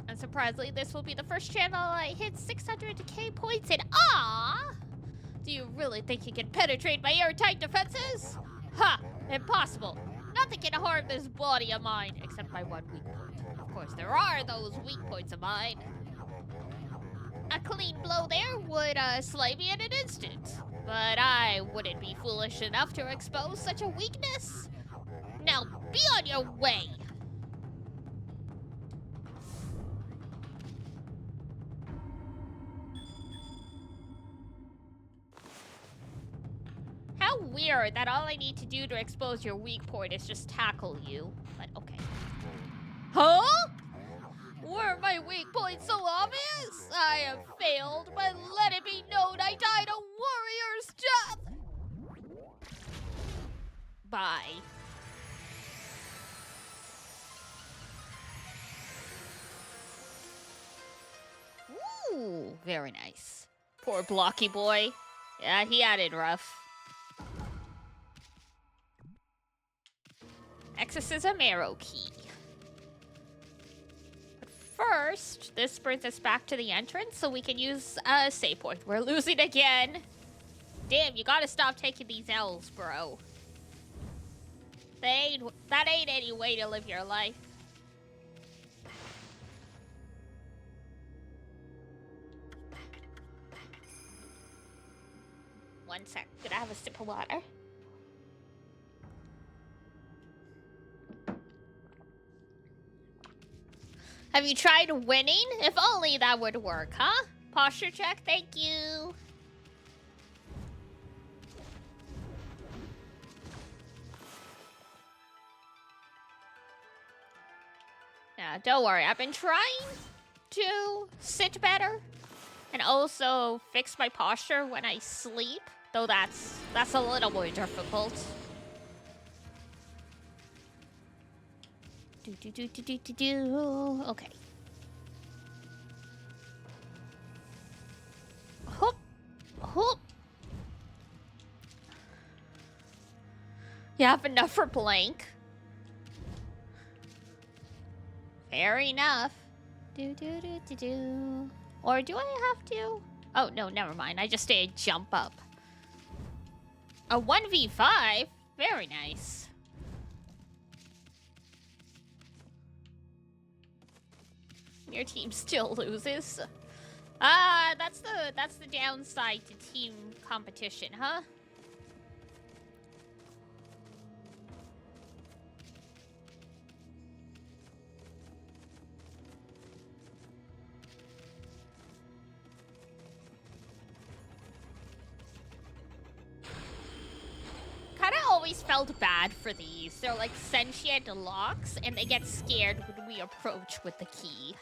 Unsurprisingly, this will be the first channel I hit 600k points in. Ah! Do you really think you can penetrate my airtight defenses? Ha! Impossible. Nothing can harm this body of mine, except my one weak point. Of course, there are those weak points of mine. A clean blow there would slay me in an instant. But I wouldn't be foolish enough to expose such a weakness. Now, be on your way. How weird that all I need to do to expose your weak point is just tackle you. But okay. Huh? Were my weak points so obvious? I have failed, but let it be known I died a warrior's death. Bye. Ooh, very nice. Poor blocky boy. Yeah, he had it rough. Exorcism arrow key. But first, this brings us back to the entrance so we can use a save point. We're losing again. Damn, you gotta stop taking these L's, bro. That ain't any way to live your life. One sec, gonna have a sip of water. Have you tried winning? If only that would work, huh? Posture check, thank you. Yeah, don't worry. I've been trying to sit better and also fix my posture when I sleep, though that's a little more difficult. Okay. Hoop, hoop. You have enough for blank. Fair enough. Or do I have to? Oh, no, never mind. I just did jump up. A 1v5? Very nice. Your team still loses. That's the downside to team competition, huh? Kinda always felt bad for these. They're like sentient locks, and they get scared when we approach with the key.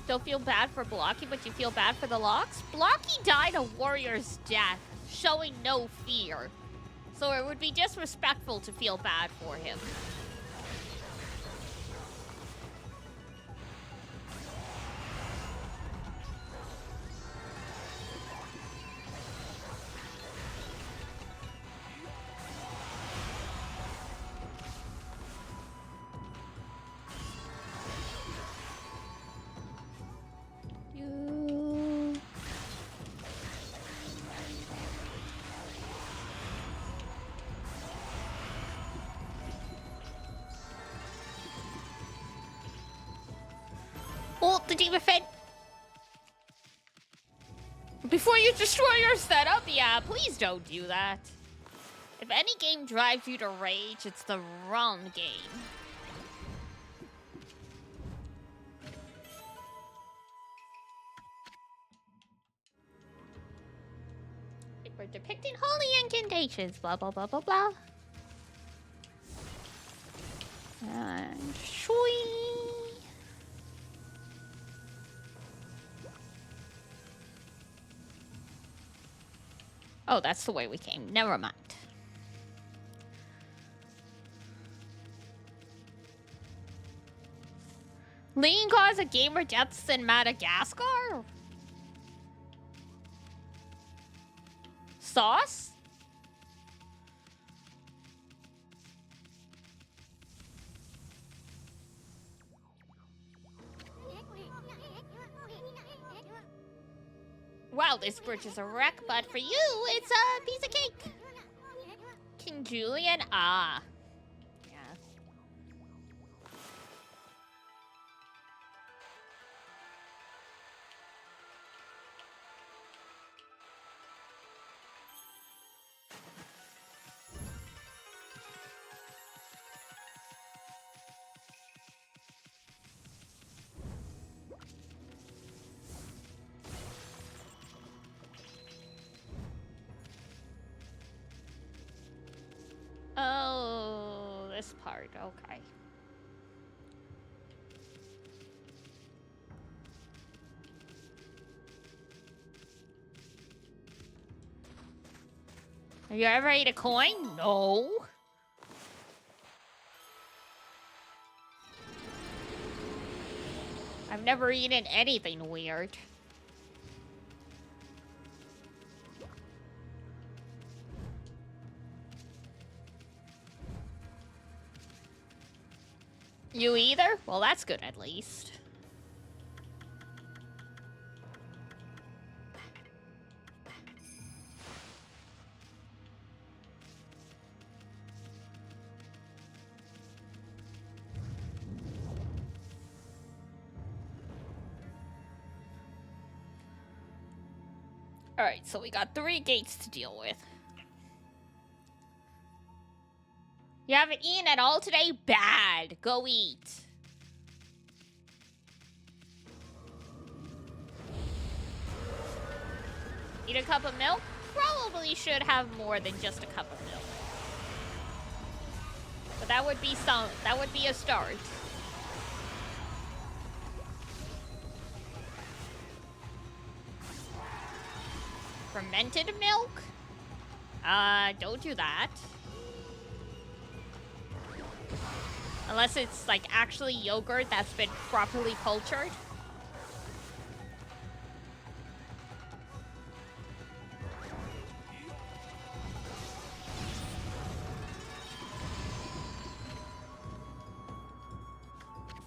Don't feel bad for Blocky, but you feel bad for the locks? Blocky died a warrior's death, showing no fear. So it would be disrespectful to feel bad for him. the demon fin. Before you destroy your setup? Yeah, please don't do that. If any game drives you to rage, it's the wrong game. We're depicting holy incantations, blah, blah, blah, blah, blah. And shwee. Oh, that's the way we came. Never mind. Lean cause of gamer deaths in Madagascar? Sauce? Wow, this bridge is a wreck, but for you, it's a piece of cake. King Julian? Ah. Yes. Oh, this part, okay. Have you ever ate a coin? No. I've never eaten anything weird. You either? Well, that's good at least. Alright, so we got 3 gates to deal with. You haven't eaten at all today? Bad. Go eat. Eat a cup of milk? Probably should have more than just a cup of milk. But that would be a start. Fermented milk? Don't do that. Unless it's, like, actually yogurt that's been properly cultured.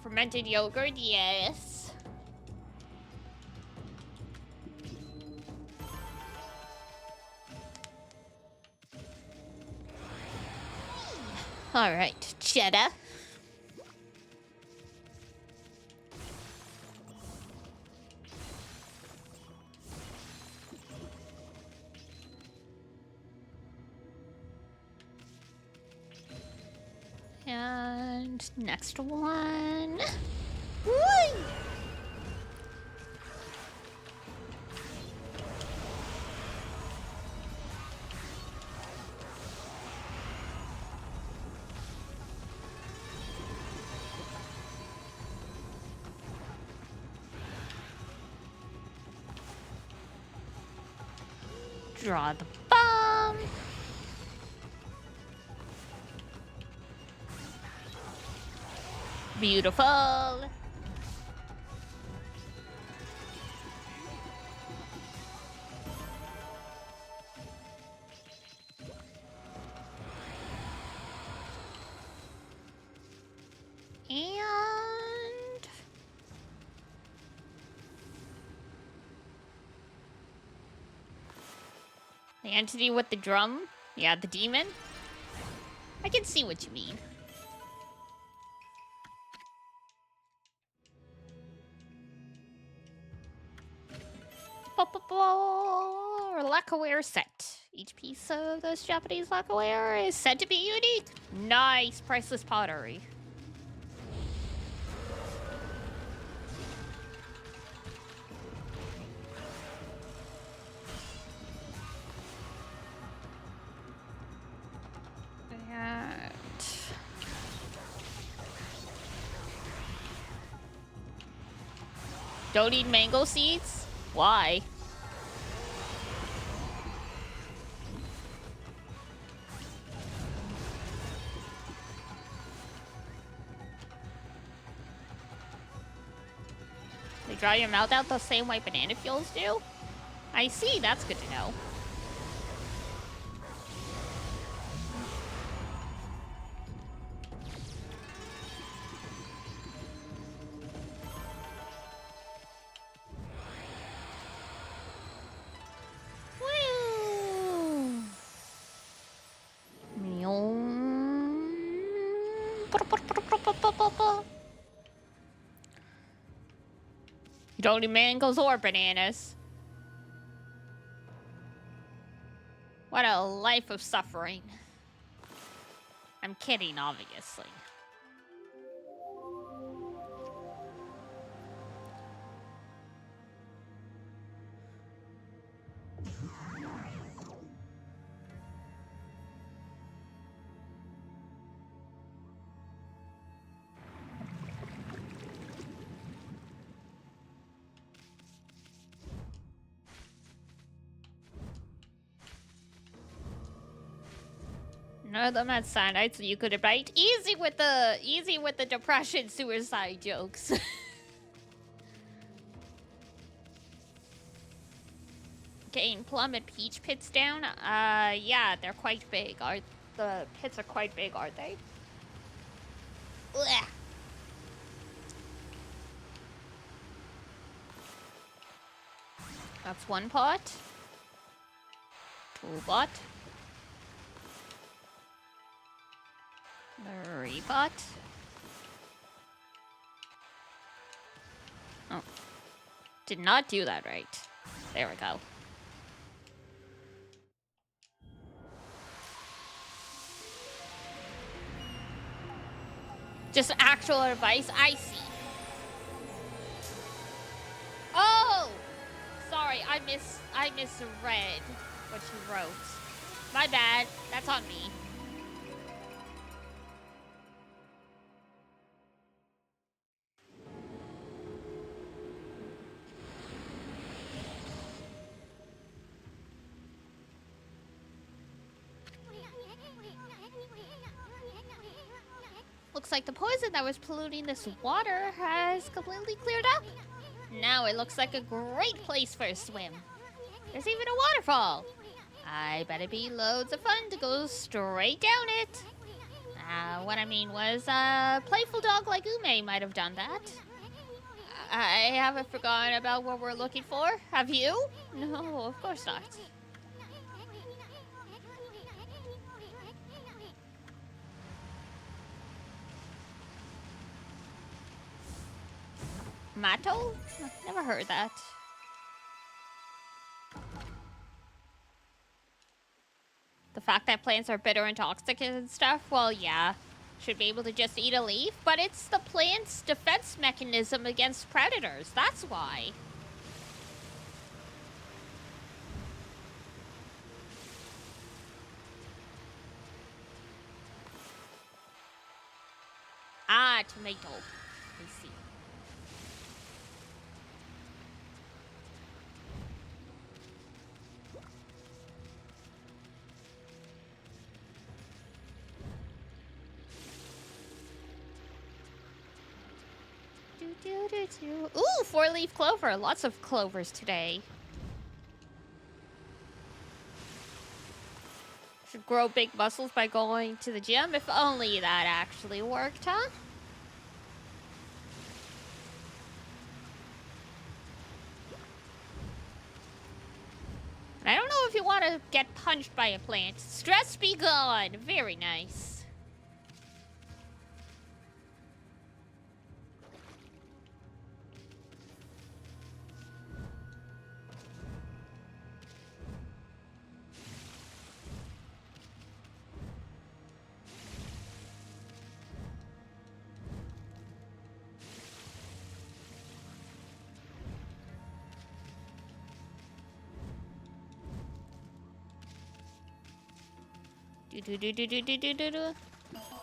Fermented yogurt, yes. All right, cheddar. And next one. Whee! Draw the bomb. Beautiful. And the entity with the drum? Yeah, the demon? I can see what you mean. lacquerware set. Each piece of this Japanese lacquerware is said to be unique. Nice, priceless pottery. Don't eat mango seeds? Why? They dry your mouth out the same way banana fuels do? I see, that's good to know. You don't eat mangoes or bananas. What a life of suffering. I'm kidding, obviously. None of them had cyanide, so you could debate. Easy with the depression suicide jokes. Getting plum and peach pits down? Yeah, they're quite big. The pits are quite big, aren't they? Blech. That's one pot. Two pot. Three pot. Oh. Did not do that right. There we go. Just actual advice? I see. Oh! Sorry, I misread what you wrote. My bad. That's on me. Looks like the poison that was polluting this water has completely cleared up. Now it looks like a great place for a swim. There's even a waterfall. I bet it'd be loads of fun to go straight down it. What I mean was, a playful dog like Ume might have done that. I haven't forgotten about what we're looking for. Have you? No, of course not. Matto? Never heard that. The fact that plants are bitter and toxic and stuff, well, yeah. Should be able to just eat a leaf, but it's the plant's defense mechanism against predators. That's why. Ah, tomato. I see. Ooh, 4-leaf clover. Lots of clovers today. Should grow big muscles by going to the gym. If only that actually worked, huh? I don't know if you want to get punched by a plant. Stress be gone. Very nice.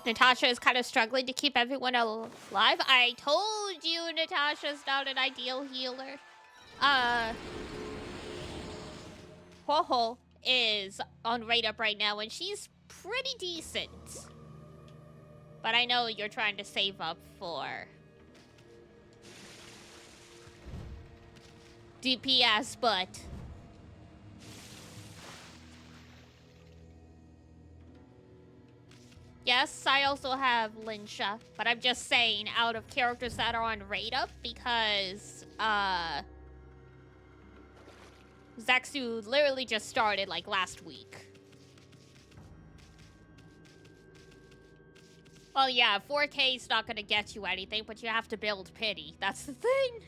Natasha is kind of struggling to keep everyone alive. I told you Natasha's not an ideal healer. Ho-Ho is on rate up right now, and she's pretty decent. But I know you're trying to save up for DPS, but yes, I also have Linsha, but I'm just saying out of characters that are on rate up because Zexu literally just started like last week. Well, yeah, 4K is not gonna get you anything, but you have to build pity. That's the thing.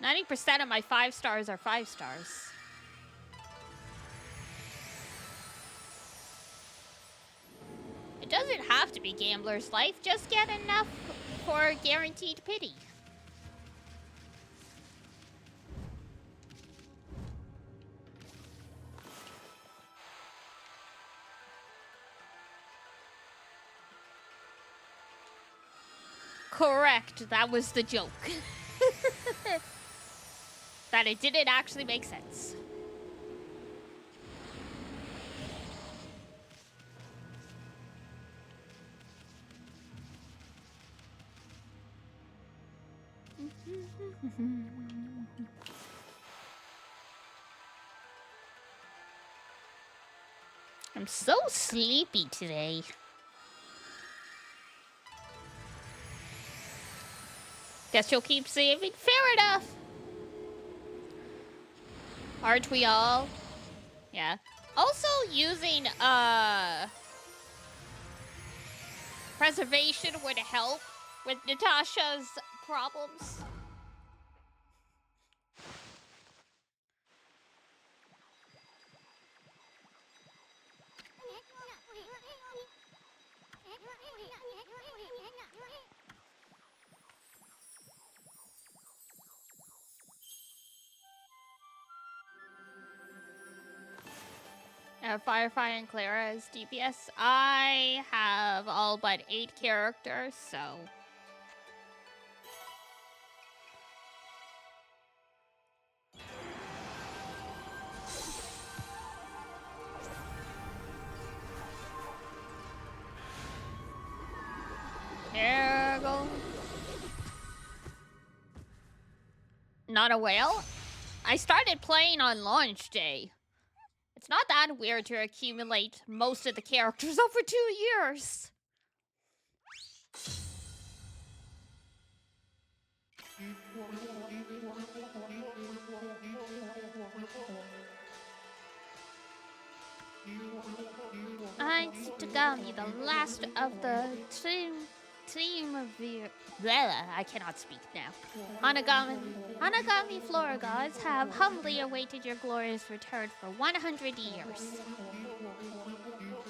%90 of my 5 stars are 5 stars. It doesn't have to be Gambler's Life, just get enough for guaranteed pity. Correct, that was the joke. That it didn't actually make sense. I'm so sleepy today. Guess you'll keep saving. Fair enough. Aren't we all? Yeah. Also using preservation would help with Natasha's problems. Firefly and Clara as DPS. I have all but 8 characters, so... There we go. Not a whale? I started playing on launch day. It's not that weird to accumulate most of the characters over 2 years. I'm Tsutagami, the last of the team of the... I cannot speak now. Hanagami Flora gods have humbly awaited your glorious return for 100 years.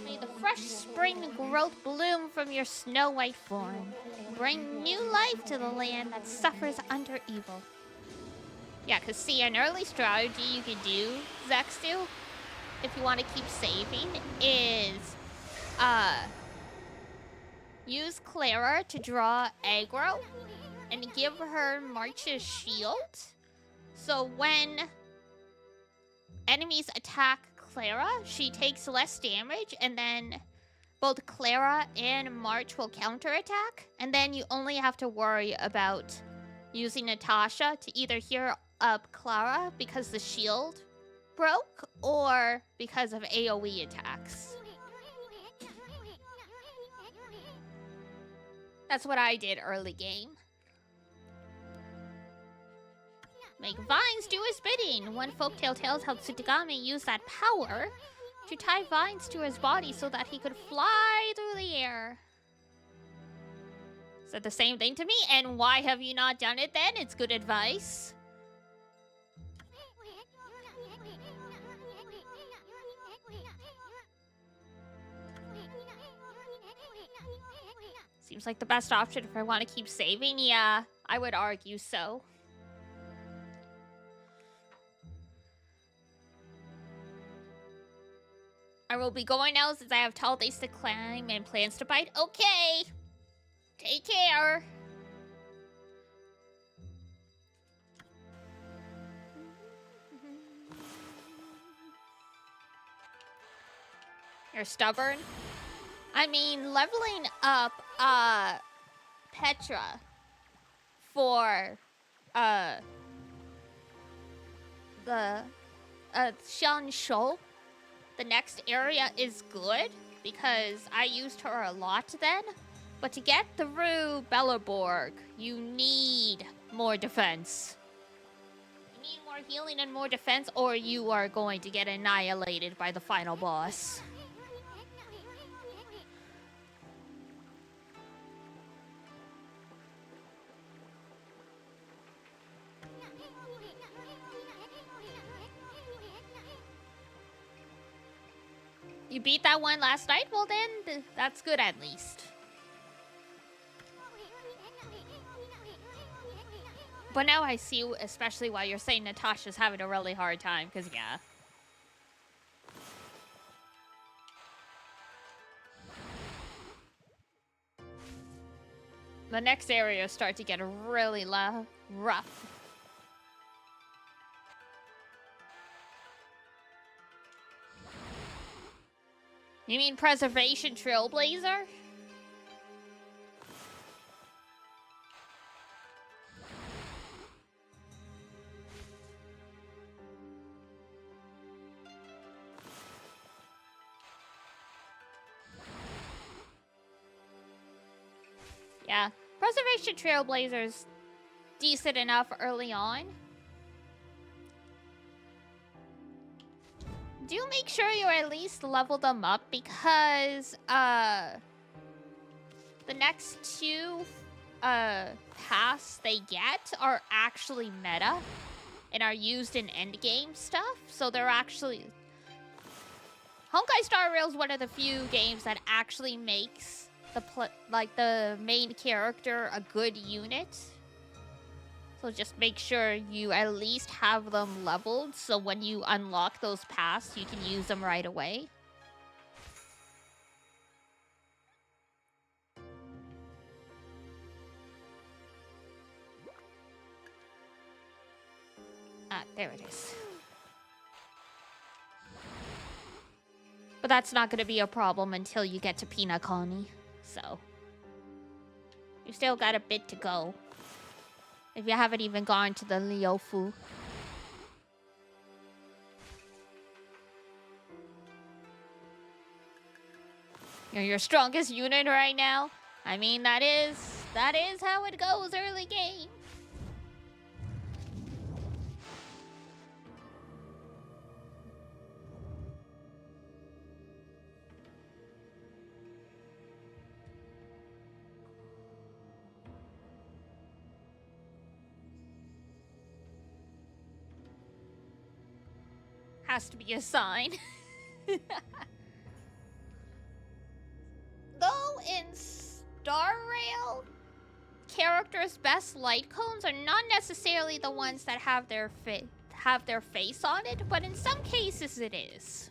May the fresh spring growth bloom from your snow-white form. Bring new life to the land that suffers under evil. Yeah, because see, an early strategy you could do, Zexu, if you want to keep saving, is use Clara to draw aggro and give her March's shield. So when enemies attack Clara, she takes less damage, and then both Clara and March will counterattack. And then you only have to worry about using Natasha to either heal up Clara because the shield broke or because of AoE attacks. That's what I did early game. Make vines do his bidding. One folktale tells how Tsutagami used that power to tie vines to his body so that he could fly through the air. Said the same thing to me, and why have you not done it then? It's good advice. Seems like the best option if I want to keep saving. Yeah, I would argue so. I will be going now since I have tall days to climb and plans to bite. Okay. Take care. You're stubborn? I mean, leveling up, Petra for, the, Xianshou, the next area is good because I used her a lot then. But to get through Belleborg, you need more defense. You need more healing and more defense, or you are going to get annihilated by the final boss. You beat that one last night? Well then, that's good at least. But now I see, especially why you're saying Natasha's having a really hard time, because yeah. The next areas start to get really rough. You mean Preservation Trailblazer? Yeah, Preservation Trailblazer's decent enough early on. Do make sure you at least level them up because the next two paths they get are actually meta and are used in endgame stuff. So they're actually Honkai Star Rail is one of the few games that actually makes the main character a good unit. So just make sure you at least have them leveled, so when you unlock those paths, you can use them right away. Ah, there it is. But that's not going to be a problem until you get to Peanut Colony, so... You still got a bit to go. If you haven't even gone to the Liufu. You're your strongest unit right now? I mean, that is how it goes early game. Has to be a sign. Though in Star Rail, characters' best light cones are not necessarily the ones that have their face on it, but in some cases it is.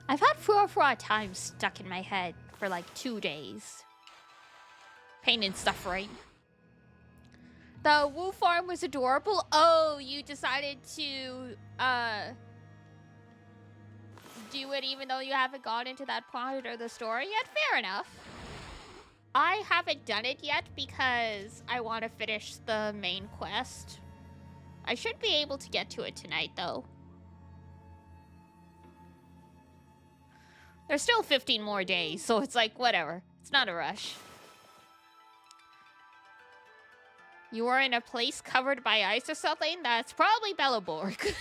I've had Fura time stuck in my head for like 2 days. Pain and suffering. The Woo Farm was adorable. Oh, you decided to do it even though you haven't gone into that part of the story yet? Fair enough. I haven't done it yet because I want to finish the main quest. I should be able to get to it tonight though. There's still 15 more days, so it's like, whatever. It's not a rush. You are in a place covered by ice or something? That's probably Bellaborg.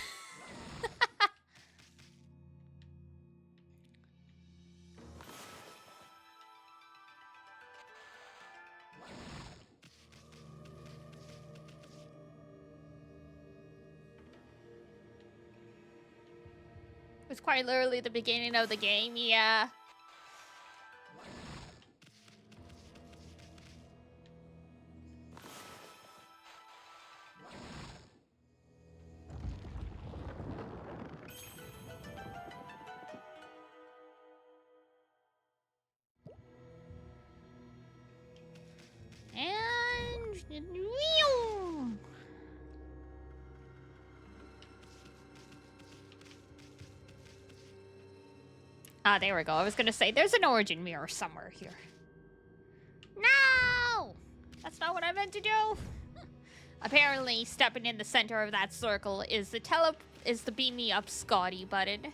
It's quite literally the beginning of the game, yeah. And... Ah, there we go. I was gonna say, there's an origin mirror somewhere here. No! That's not what I meant to do. Apparently, stepping in the center of that circle is the beam me up Scotty button.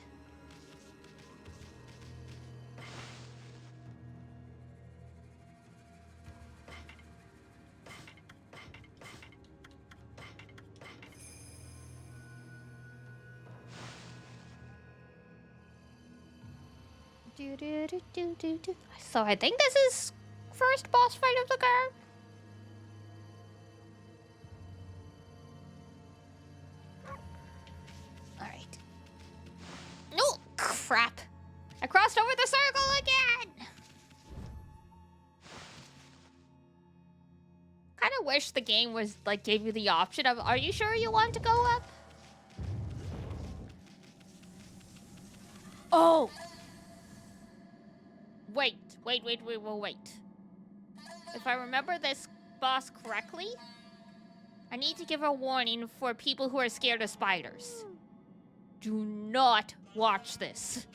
So I think this is first boss fight of the game. Alright. No! Crap! I crossed over the circle again! Kinda wish the game was, like, gave you the option of, are you sure you want to go up? Oh! Wait. If I remember this boss correctly, I need to give a warning for people who are scared of spiders. Do not watch this.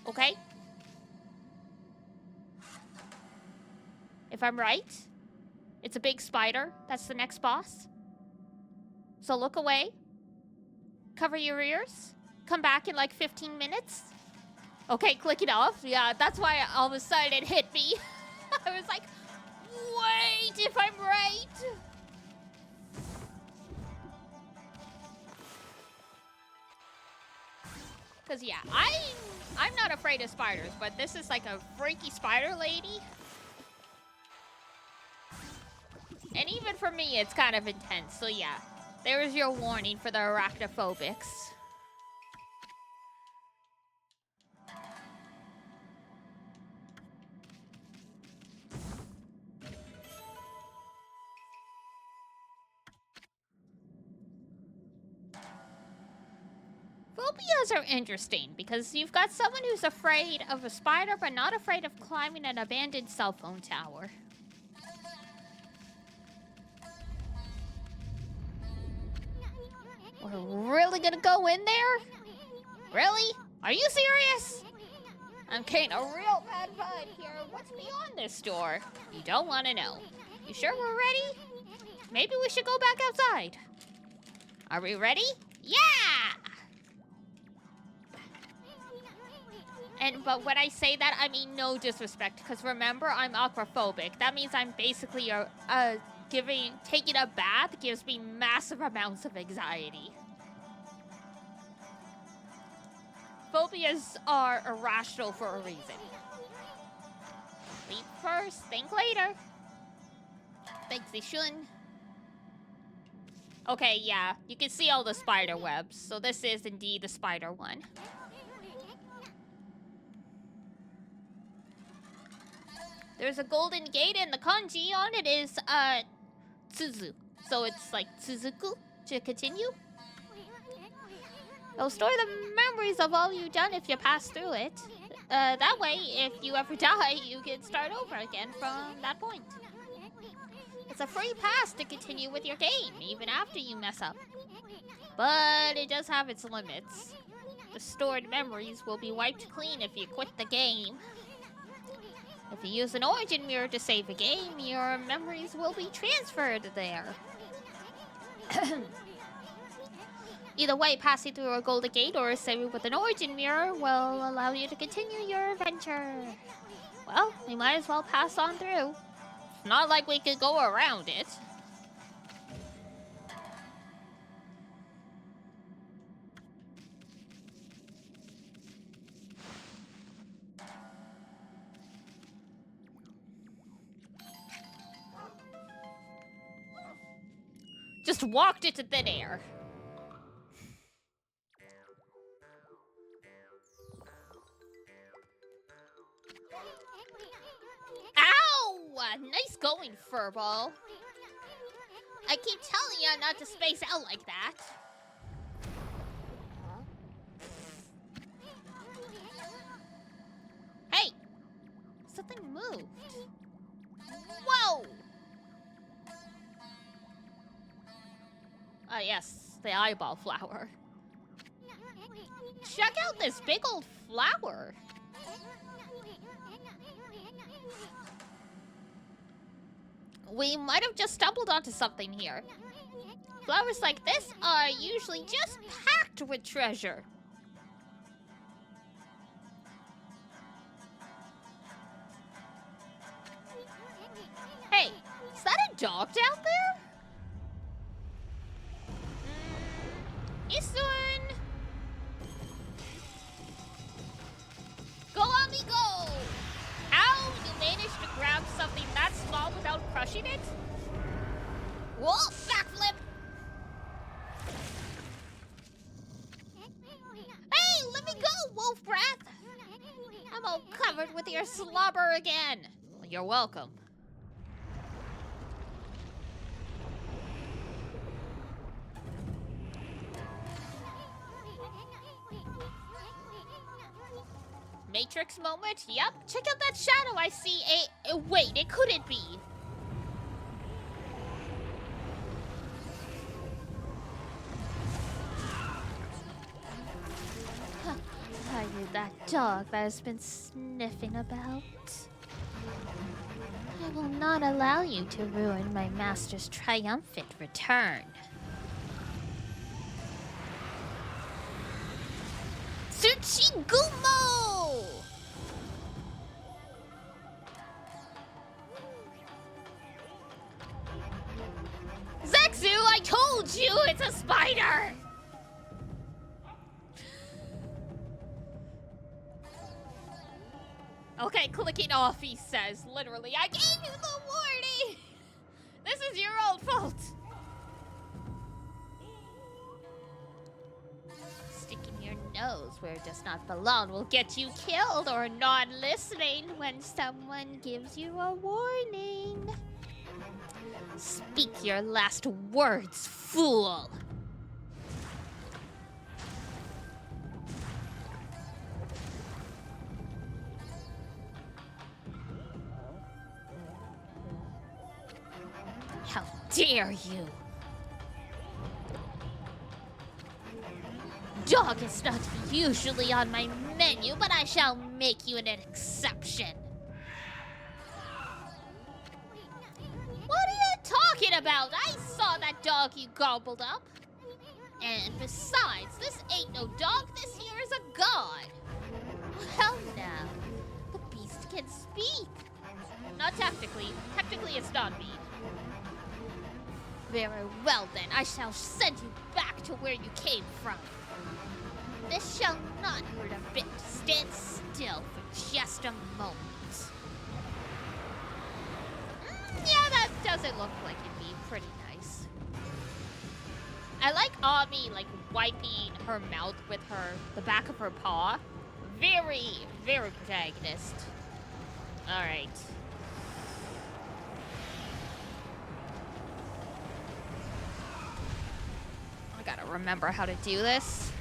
Okay? If I'm right, it's a big spider. That's the next boss. So look away. Cover your ears. Come back in like 15 minutes. Okay, click it off. Yeah, that's why all of a sudden it hit me. I was like, wait, if I'm right. Because, yeah, I'm not afraid of spiders, but this is like a freaky spider lady. And even for me, it's kind of intense. So, yeah, there's your warning for the arachnophobics. Phobias are interesting because you've got someone who's afraid of a spider but not afraid of climbing an abandoned cell phone tower. We're really gonna go in there? Really? Are you serious? I'm getting a real bad vibe here. What's beyond this door? You don't want to know. You sure we're ready? Maybe we should go back outside. Are we ready? Yeah! But when I say that, I mean no disrespect, because remember, I'm aquaphobic. That means I'm basically taking a bath gives me massive amounts of anxiety. Phobias are irrational for a reason. Sleep first, think later. Thanks, Ishun. Okay, yeah, you can see all the spider webs, so this is indeed the spider one. There's a golden gate, and the kanji on it is, Tsuzu. So it's like Tsuzuku to continue. It'll store the memories of all you've done if you pass through it. That way, if you ever die, you can start over again from that point. It's a free pass to continue with your game, even after you mess up. But it does have its limits. The stored memories will be wiped clean if you quit the game. If you use an origin mirror to save a game, your memories will be transferred there. Either way, passing through a golden gate or saving with an origin mirror will allow you to continue your adventure. Well, we might as well pass on through. It's not like we could go around it. Just walked into thin air. Ow! Nice going, Furball. I keep telling you not to space out like that. Hey! Something moved. Whoa! Ah, yes, the eyeball flower. Check out this big old flower. We might have just stumbled onto something here. Flowers like this are usually just packed with treasure. Hey, is that a dog down there? Isun! Go on me, go! Ow, you managed to grab something that small without crushing it? Whoa, backflip! Hey, let me go, wolf breath! I'm all covered with your slobber again. Well, you're welcome. Matrix moment? Yep. Check out that shadow. I see a... Wait, it couldn't be. Are you that dog that has been sniffing about? I will not allow you to ruin my master's triumphant return. Tsuchigumo! Zexu, I told you it's a spider! Okay, clicking off, he says. Literally, I gave you the warning! This is your own fault! Sticking your nose where it does not belong will get you killed or not listening when someone gives you a warning. Speak your last words, fool! How dare you! Dog is not usually on my menu, but I shall make you an exception. What are you talking about? I saw that dog you gobbled up. And besides, this ain't no dog, this here is a god. Hell now, the beast can speak. Not technically. Technically it's not me. Very well then, I shall send you back to where you came from. This shall not hurt a bit. Stand still for just a moment. Yeah, that doesn't look like it'd be pretty nice. I like Ami, like, wiping her mouth with the back of her paw. Very, very protagonist. Alright. I gotta remember how to do this.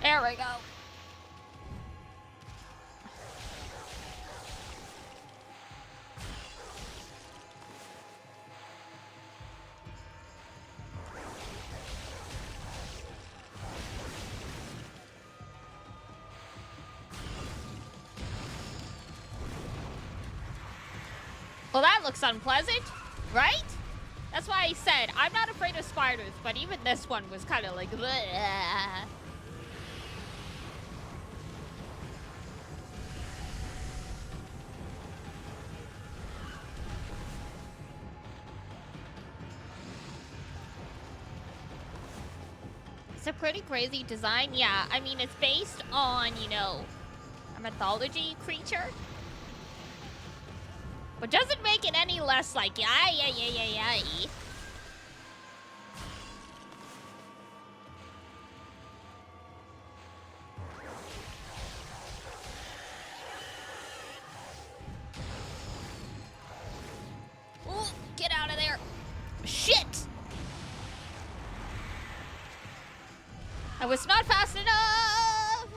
There we go. Well, that looks unpleasant, right? That's why I said I'm not afraid of spiders, but even this one was kind of like, bleh. It's a pretty crazy design. Yeah, I mean, it's based on, you know, a mythology creature. But doesn't make it any less like, yeah. Ooh, get out of there. Shit! I was not fast enough!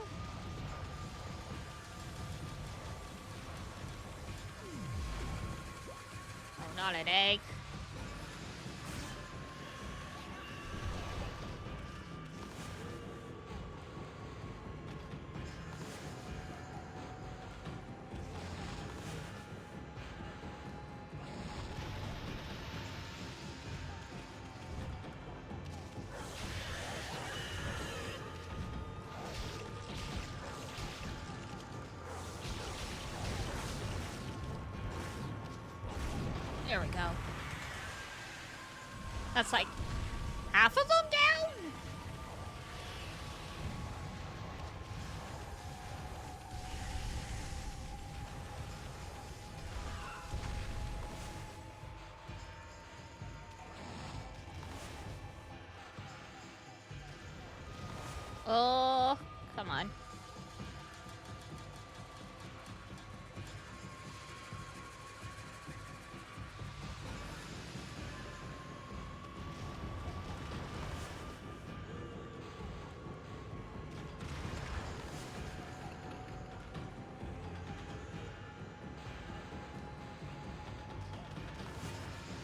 Oh, not an egg. There we go. That's like half of them down? Oh, come on.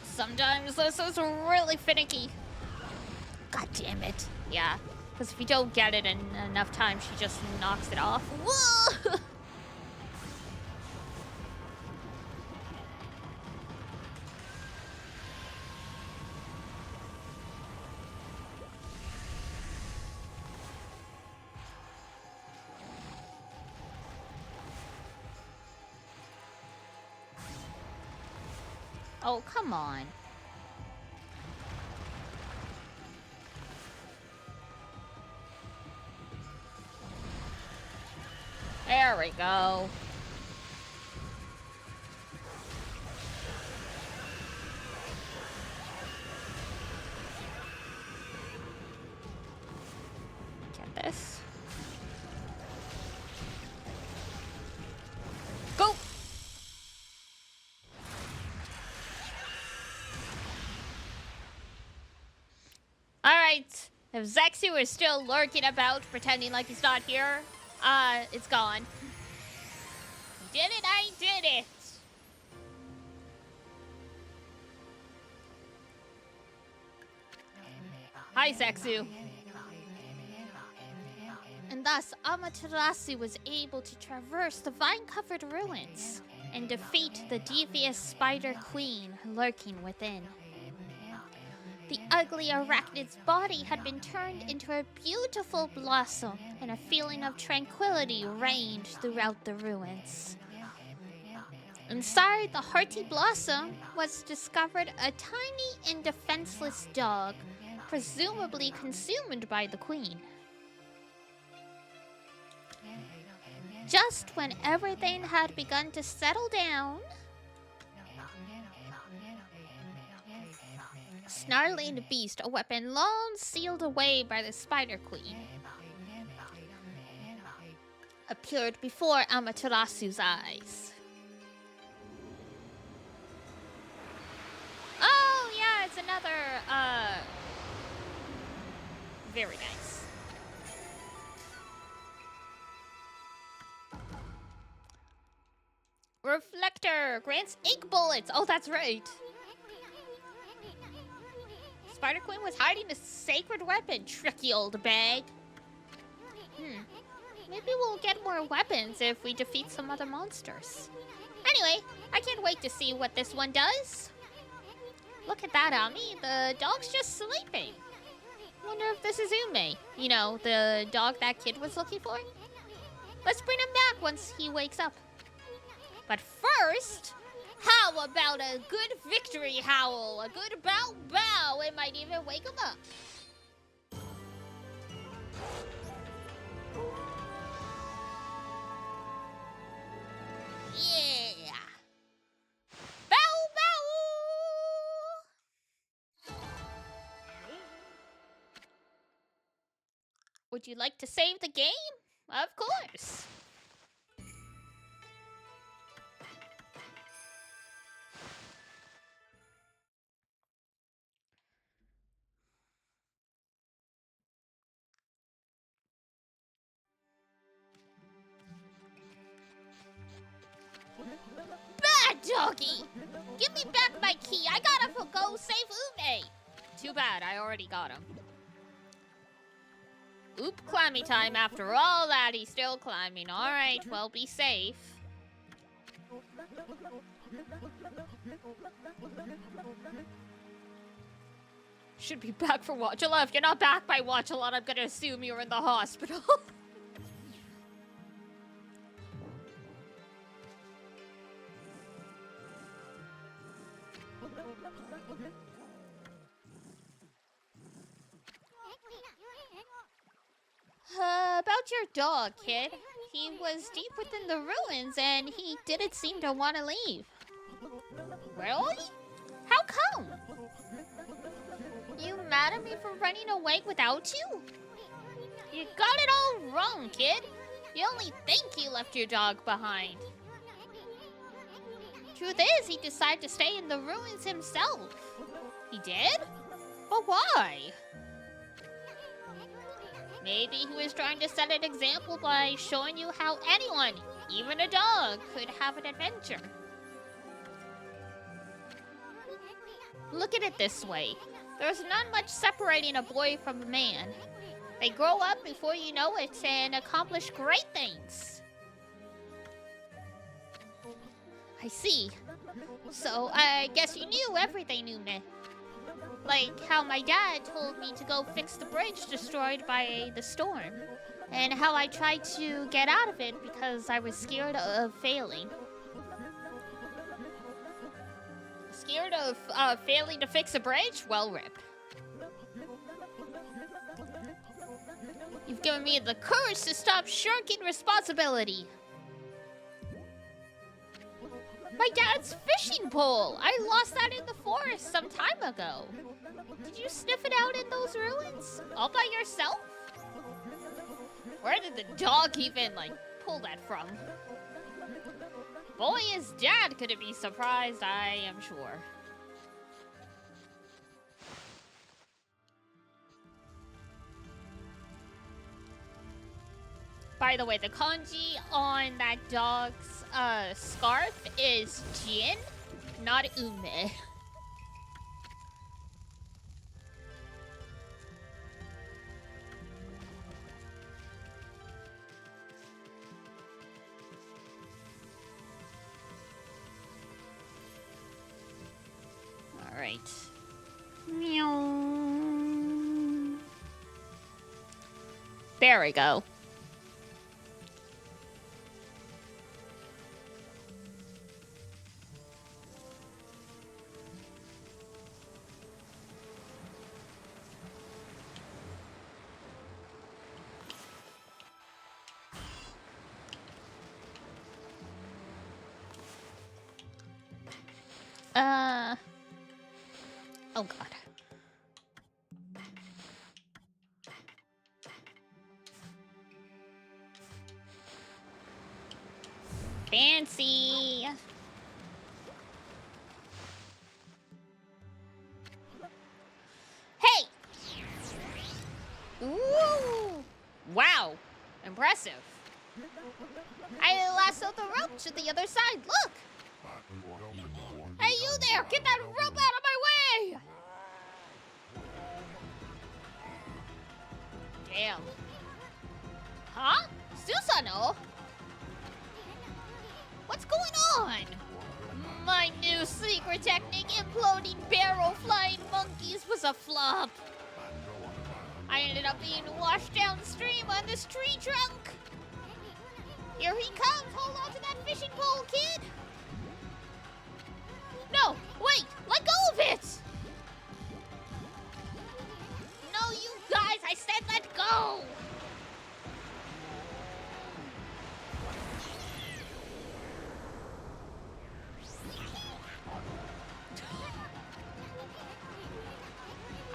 Sometimes this is really finicky. God damn it. Yeah, because if you don't get it in enough time, she just knocks it off. Whoa! Oh, come on. There we go. Get this. Go! Alright. If Zexu is still lurking about, pretending like he's not here, it's gone. Did it, I did it! Hi, Zexu. And thus, Amaterasu was able to traverse the vine-covered ruins and defeat the devious Spider Queen lurking within. The ugly arachnid's body had been turned into a beautiful blossom, and a feeling of tranquility reigned throughout the ruins. Inside the hearty blossom was discovered a tiny and defenseless dog, presumably consumed by the queen. Just when everything had begun to settle down, a snarling beast, a weapon long sealed away by the Spider Queen, appeared before Amaterasu's eyes. Oh, yeah, it's another, very nice. Reflector grants ink bullets. Oh, that's right. Spider Queen was hiding a sacred weapon. Tricky old bag. Maybe we'll get more weapons if we defeat some other monsters. Anyway, I can't wait to see what this one does. Look at that, Ami. The dog's just sleeping. Wonder if this is Ume. You know, the dog that kid was looking for? Let's bring him back once he wakes up. But first, how about a good victory howl? A good bow bow. It might even wake him up. Yeah. Bow bow. Would you like to save the game? Of course. Bad doggy! Give me back my key. I gotta go save Ume. Too bad, I already got him. Oop, climbing time. After all that, he's still climbing. Alright, well, be safe. Should be back for Watch-A-Lot. If you're not back by Watch-A-Lot, I'm gonna assume you're in the hospital. About your dog, kid. He was deep within the ruins and he didn't seem to want to leave. Really? How come? You mad at me for running away without you? You got it all wrong, kid. You only think you left your dog behind. Truth is, he decided to stay in the ruins himself. He did? But why? Maybe he was trying to set an example by showing you how anyone, even a dog, could have an adventure. Look at it this way. There's not much separating a boy from a man. They grow up before you know it and accomplish great things. I see. So, I guess you knew everything, Ume. Like how my dad told me to go fix the bridge destroyed by the storm. And how I tried to get out of it because I was scared of failing. Scared of failing to fix a bridge? Well, rip. You've given me the courage to stop shirking responsibility. My dad's fishing pole! I lost that in the forest some time ago. Did you sniff it out in those ruins? All by yourself? Where did the dog even, like, pull that from? Boy, his dad couldn't be surprised, I am sure. By the way, the kanji on that dog's scarf is Jin, not Ume. All right. Meow. There we go. Oh god. Fancy. Hey! Ooh! Wow. Impressive. I lassoed the rope to the other side. Look! Hey, you there! Get that rope out of my way! Damn. Huh? Susano? What's going on? pyrotechnic imploding barrel flying monkeys was a flop. I ended up being washed downstream on this tree trunk. Here he comes. Hold on to that fishing pole, kid. No, wait, let go of it. No, you guys, I said let go.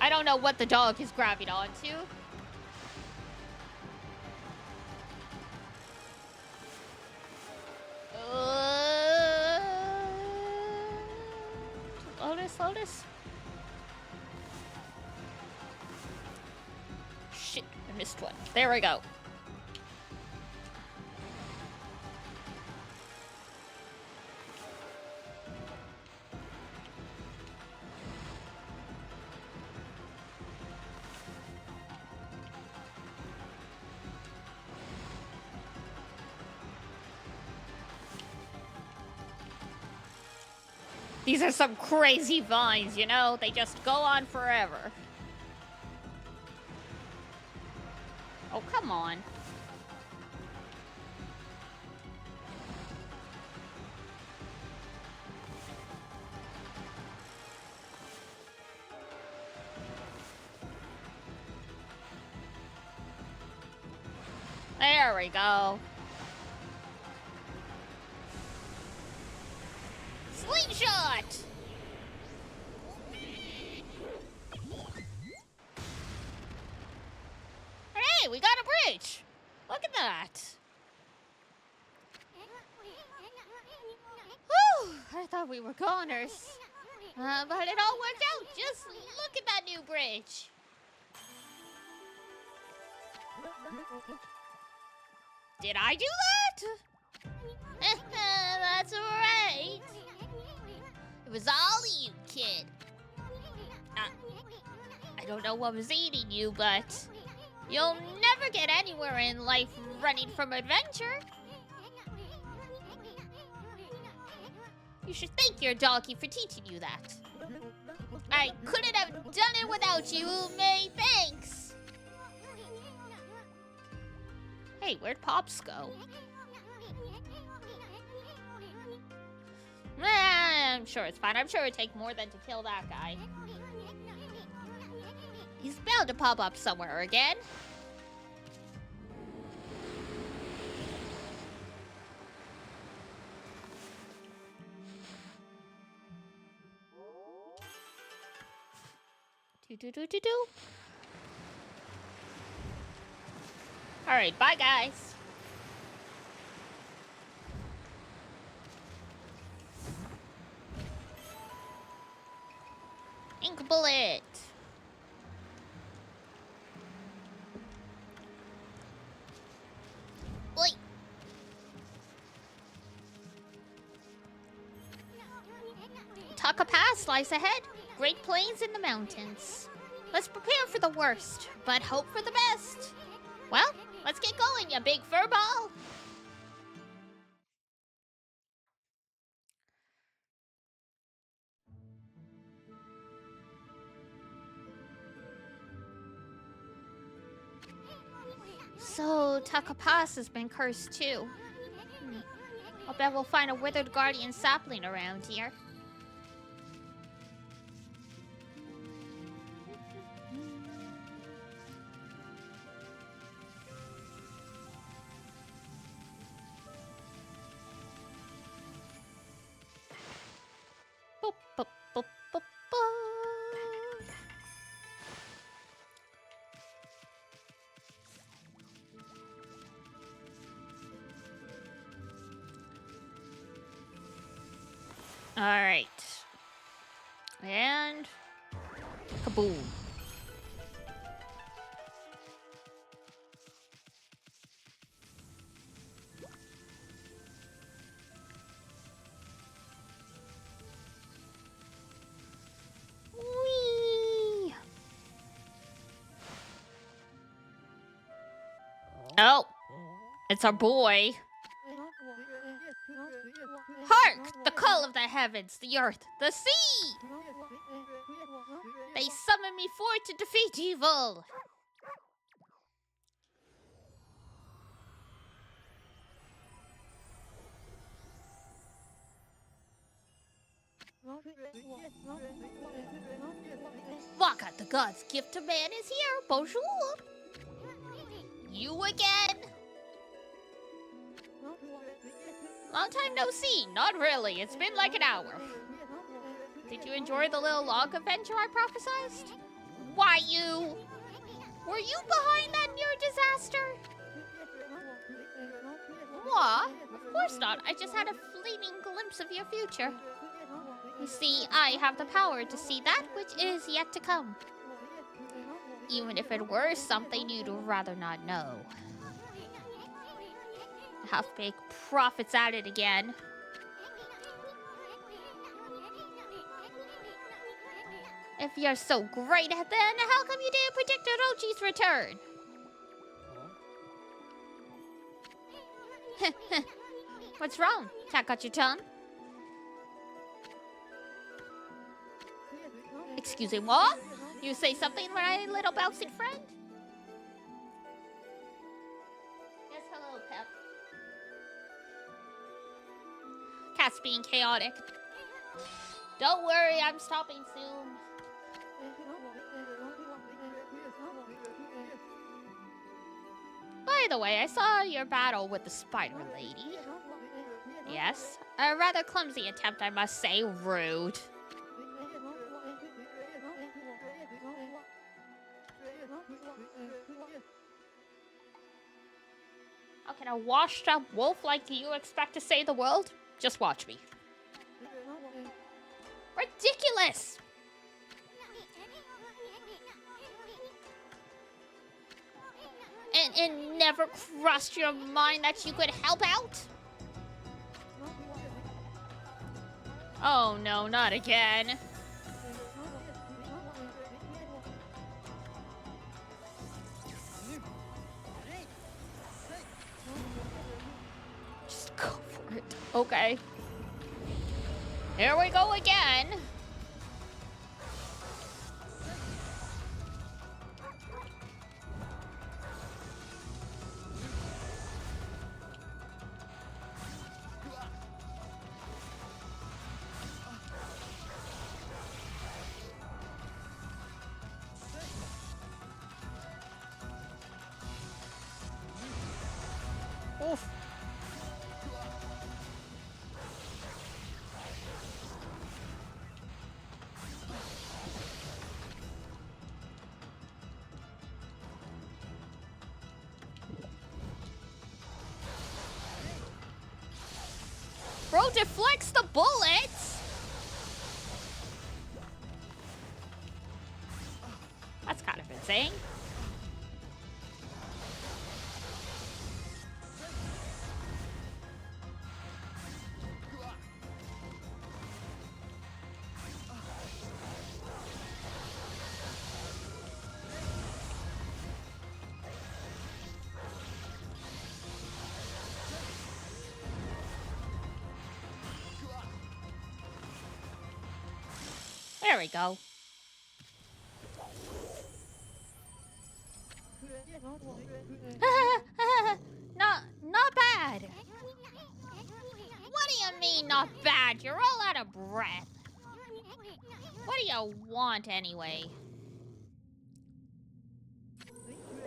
I don't know what the dog is grabbing onto. Lotus. Shit, I missed one. There we go. These are some crazy vines, you know? They just go on forever. Oh, come on. There we go. Slingshot! Hey, we got a bridge! Look at that! Whew, I thought we were goners. But it all worked out. Just look at that new bridge. Did I do that? That's right. It was all you, kid. I don't know what was eating you, but you'll never get anywhere in life running from adventure. You should thank your doggy for teaching you that. I couldn't have done it without you, May. Thanks. Hey, where'd Pops go? I'm sure it's fine. I'm sure it'd take more than to kill that guy. He's bound to pop up somewhere again. Do. Alright, bye guys. Ink bullet. Oi. Taka Pass lies ahead. Great Plains in the mountains. Let's prepare for the worst, but hope for the best. Well, let's get going, you big furball. So, Taka Pass has been cursed too. I'll bet we'll find a withered guardian sapling around here. Boop, boop, boop, boop, boop. All right. And kaboom. Whee! Oh, it's our boy. Hark! The call All of the heavens, the earth, the sea! They summon me forth to defeat evil! Waka, the god's gift to man is here. Bonjour! You again? Long time no see. Not really. It's been like an hour. Did you enjoy the little log adventure I prophesized? Why, you... Were you behind that near disaster? What? Of course not. I just had a fleeting glimpse of your future. You see, I have the power to see that which is yet to come. Even if it were something you'd rather not know. Half-baked prophets at it again. If you're so great at then, how come you didn't predict Orochi's return? What's wrong? Cat got your tongue? Excuse me, what? You say something, my little bouncy friend? Yes, hello, Pep. Cat's being chaotic. Don't worry, I'm stopping soon. By the way, I saw your battle with the spider lady. Yes, a rather clumsy attempt, I must say. Rude. How can a washed up wolf like you expect to save the world? Just watch me. Ridiculous! And it never crossed your mind that you could help out? Oh no, not again. Just go for it. Okay. Here we go again. Oof. Bro deflects the bullets. That's kind of insane. There we go. Not bad. What do you mean not bad? You're all out of breath. What do you want anyway?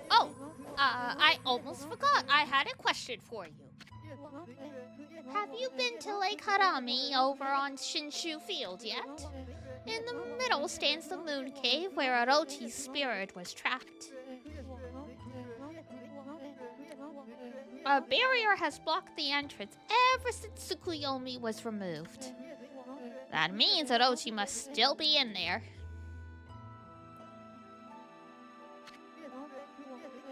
Oh, I almost forgot. I had a question for you. Have you been to Lake Harami over on Shinshu Field yet? In the middle stands the moon cave where Orochi's spirit was trapped. A barrier has blocked the entrance ever since Tsukuyomi was removed. That means Orochi must still be in there.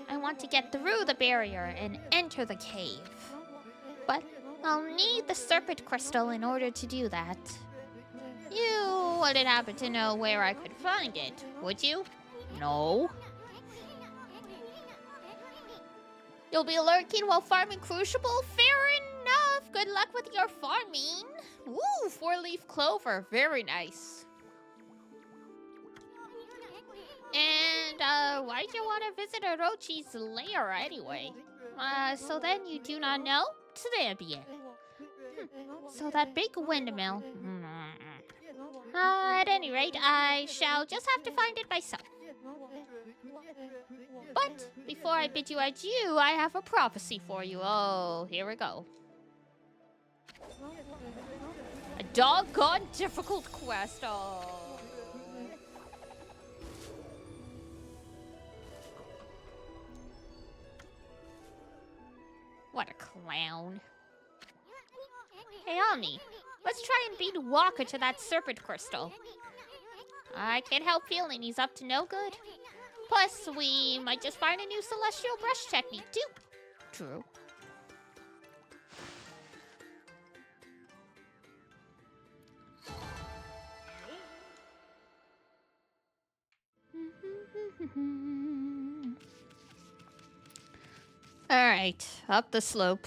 I want to get through the barrier and enter the cave. But I'll need the serpent crystal in order to do that. You wouldn't happen to know where I could find it, would you? No. You'll be lurking while farming Crucible? Fair enough. Good luck with your farming. Woo! 4-leaf clover. Very nice. And, why'd you want to visit Orochi's lair anyway? So then you do not know? Très bien. So that big windmill. At any rate, I shall just have to find it myself. But before I bid you adieu, I have a prophecy for you. Oh, here we go. A doggone difficult quest. Oh. What a clown. Hey, Ami, let's try and beat Walker to that serpent crystal. I can't help feeling he's up to no good. Plus, we might just find a new celestial brush technique, too. True. Alright, up the slope.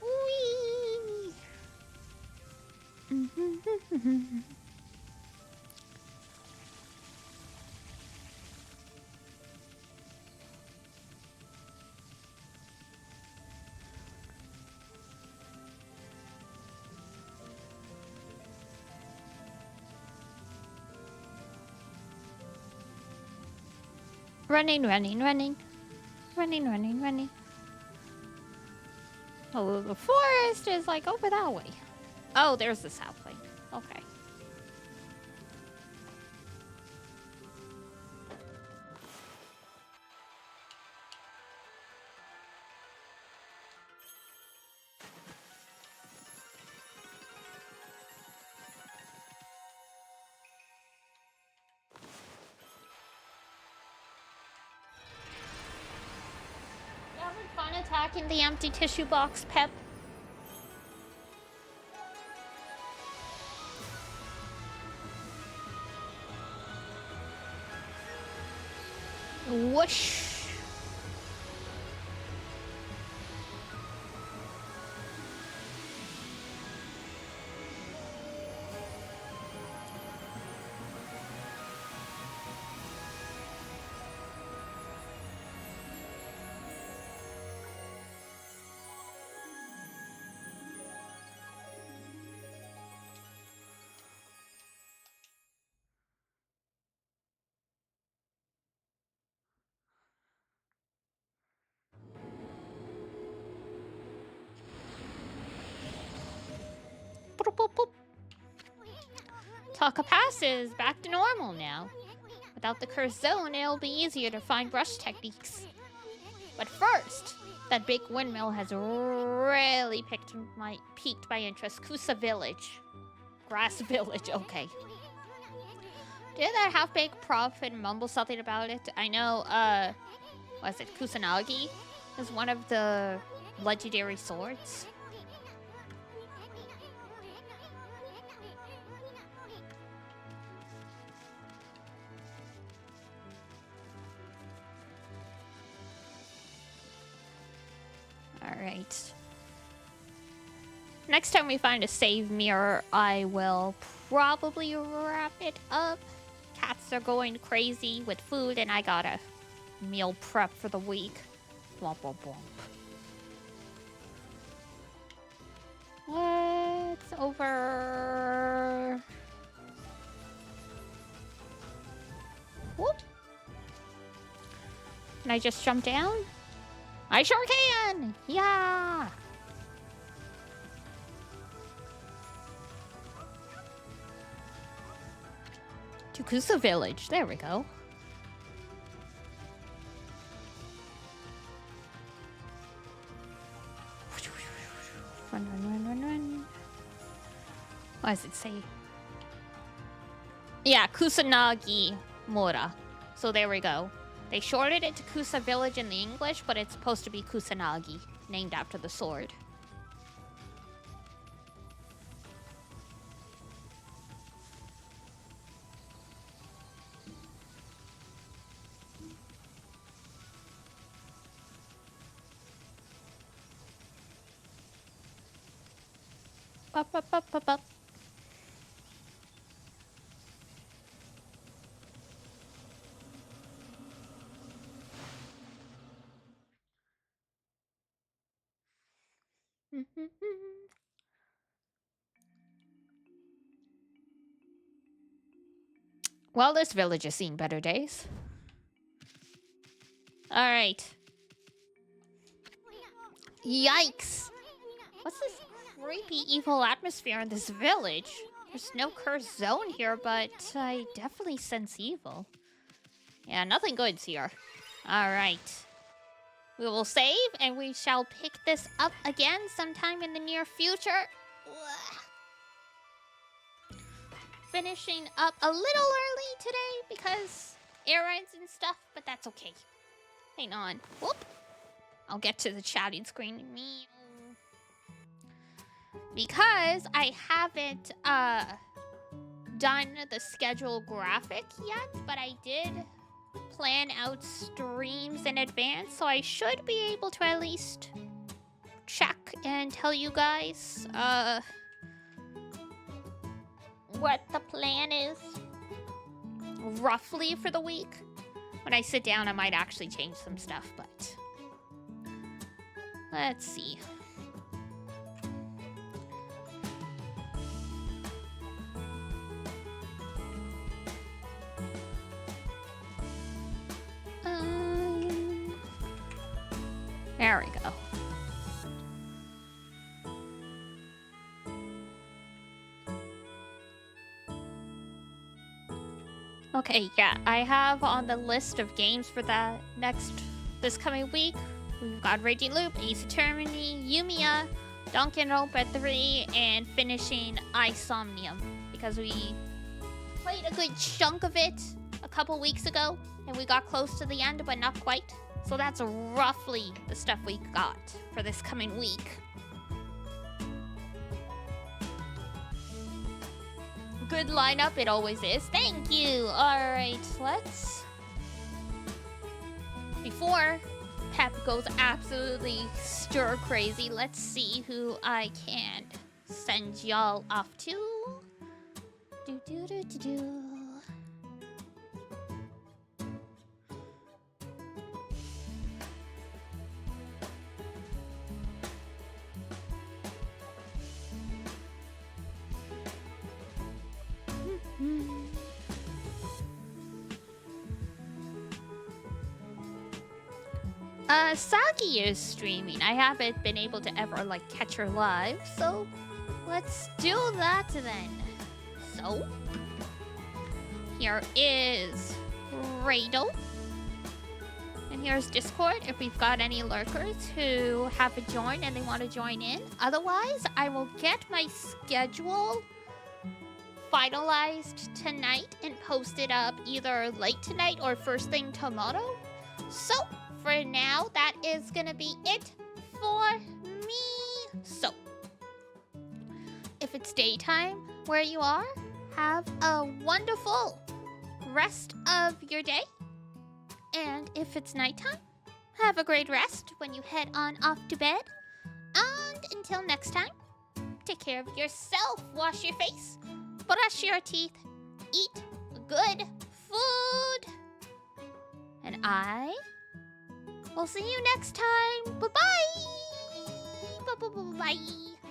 Whee! Running, running, running. Running, running, running. Oh, the forest is like over that way. Oh, there's the south way. Okay. Having fun attacking the empty tissue box, Pep? Whoosh! Boop, boop, boop. Taka Pass is back to normal now. Without the cursed zone, it'll be easier to find brush techniques. But first, that big windmill has really piqued my interest. Kusa Village. Grass Village, okay. Did that half-baked prophet mumble something about it? I know, was it Kusanagi? Is one of the legendary swords. Alright. Next time we find a save mirror, I will probably wrap it up. Cats are going crazy with food, and I gotta meal prep for the week. Womp womp womp. What's over? Whoop. Can I just jump down? I sure can! Yeah! To Kusa Village. There we go. Run, run, run, run, run. What does it say? Yeah, Kusanagi Mora. So there we go. They shorted it to Kusa Village in the English, but it's supposed to be Kusanagi, named after the sword. Up, up, up, up, up. Well, this village has seen better days. Alright. Yikes! What's this creepy, evil atmosphere in this village? There's no cursed zone here, but I definitely sense evil. Yeah, nothing good's here. Alright. We will save, and we shall pick this up again sometime in the near future. Finishing up a little early today because errands and stuff, but that's okay. Hang on. Whoop. I'll get to the chatting screen. Because I haven't done the schedule graphic yet, but I did plan out streams in advance, so I should be able to at least check and tell you guys what the plan is roughly for the week. When I sit down, I might actually change some stuff, but let's see. There we go. Okay, yeah, I have on the list of games for this coming week. We've got Raging Loop, Ace Attorney, Yumiya, Danganronpa 3, and finishing Isomnium, because we played a good chunk of it a couple weeks ago, and we got close to the end, but not quite. So that's roughly the stuff we got for this coming week. Good lineup, it always is. Thank you! Alright, let's... Before Pep goes absolutely stir-crazy, let's see who I can send y'all off to. Do-do-do-do-do. Sagi is streaming. I haven't been able to ever, like, catch her live, so let's do that then. So, here is Radel. And here's Discord if we've got any lurkers who haven't joined and they want to join in. Otherwise, I will get my schedule finalized tonight and post it up either late tonight or first thing tomorrow. So, for now, that is gonna be it for me. So, if it's daytime where you are, have a wonderful rest of your day. And if it's nighttime, have a great rest when you head on off to bed. And until next time, take care of yourself, wash your face, brush your teeth, eat good food. And I will see you next time. Bye-bye. Bye-bye.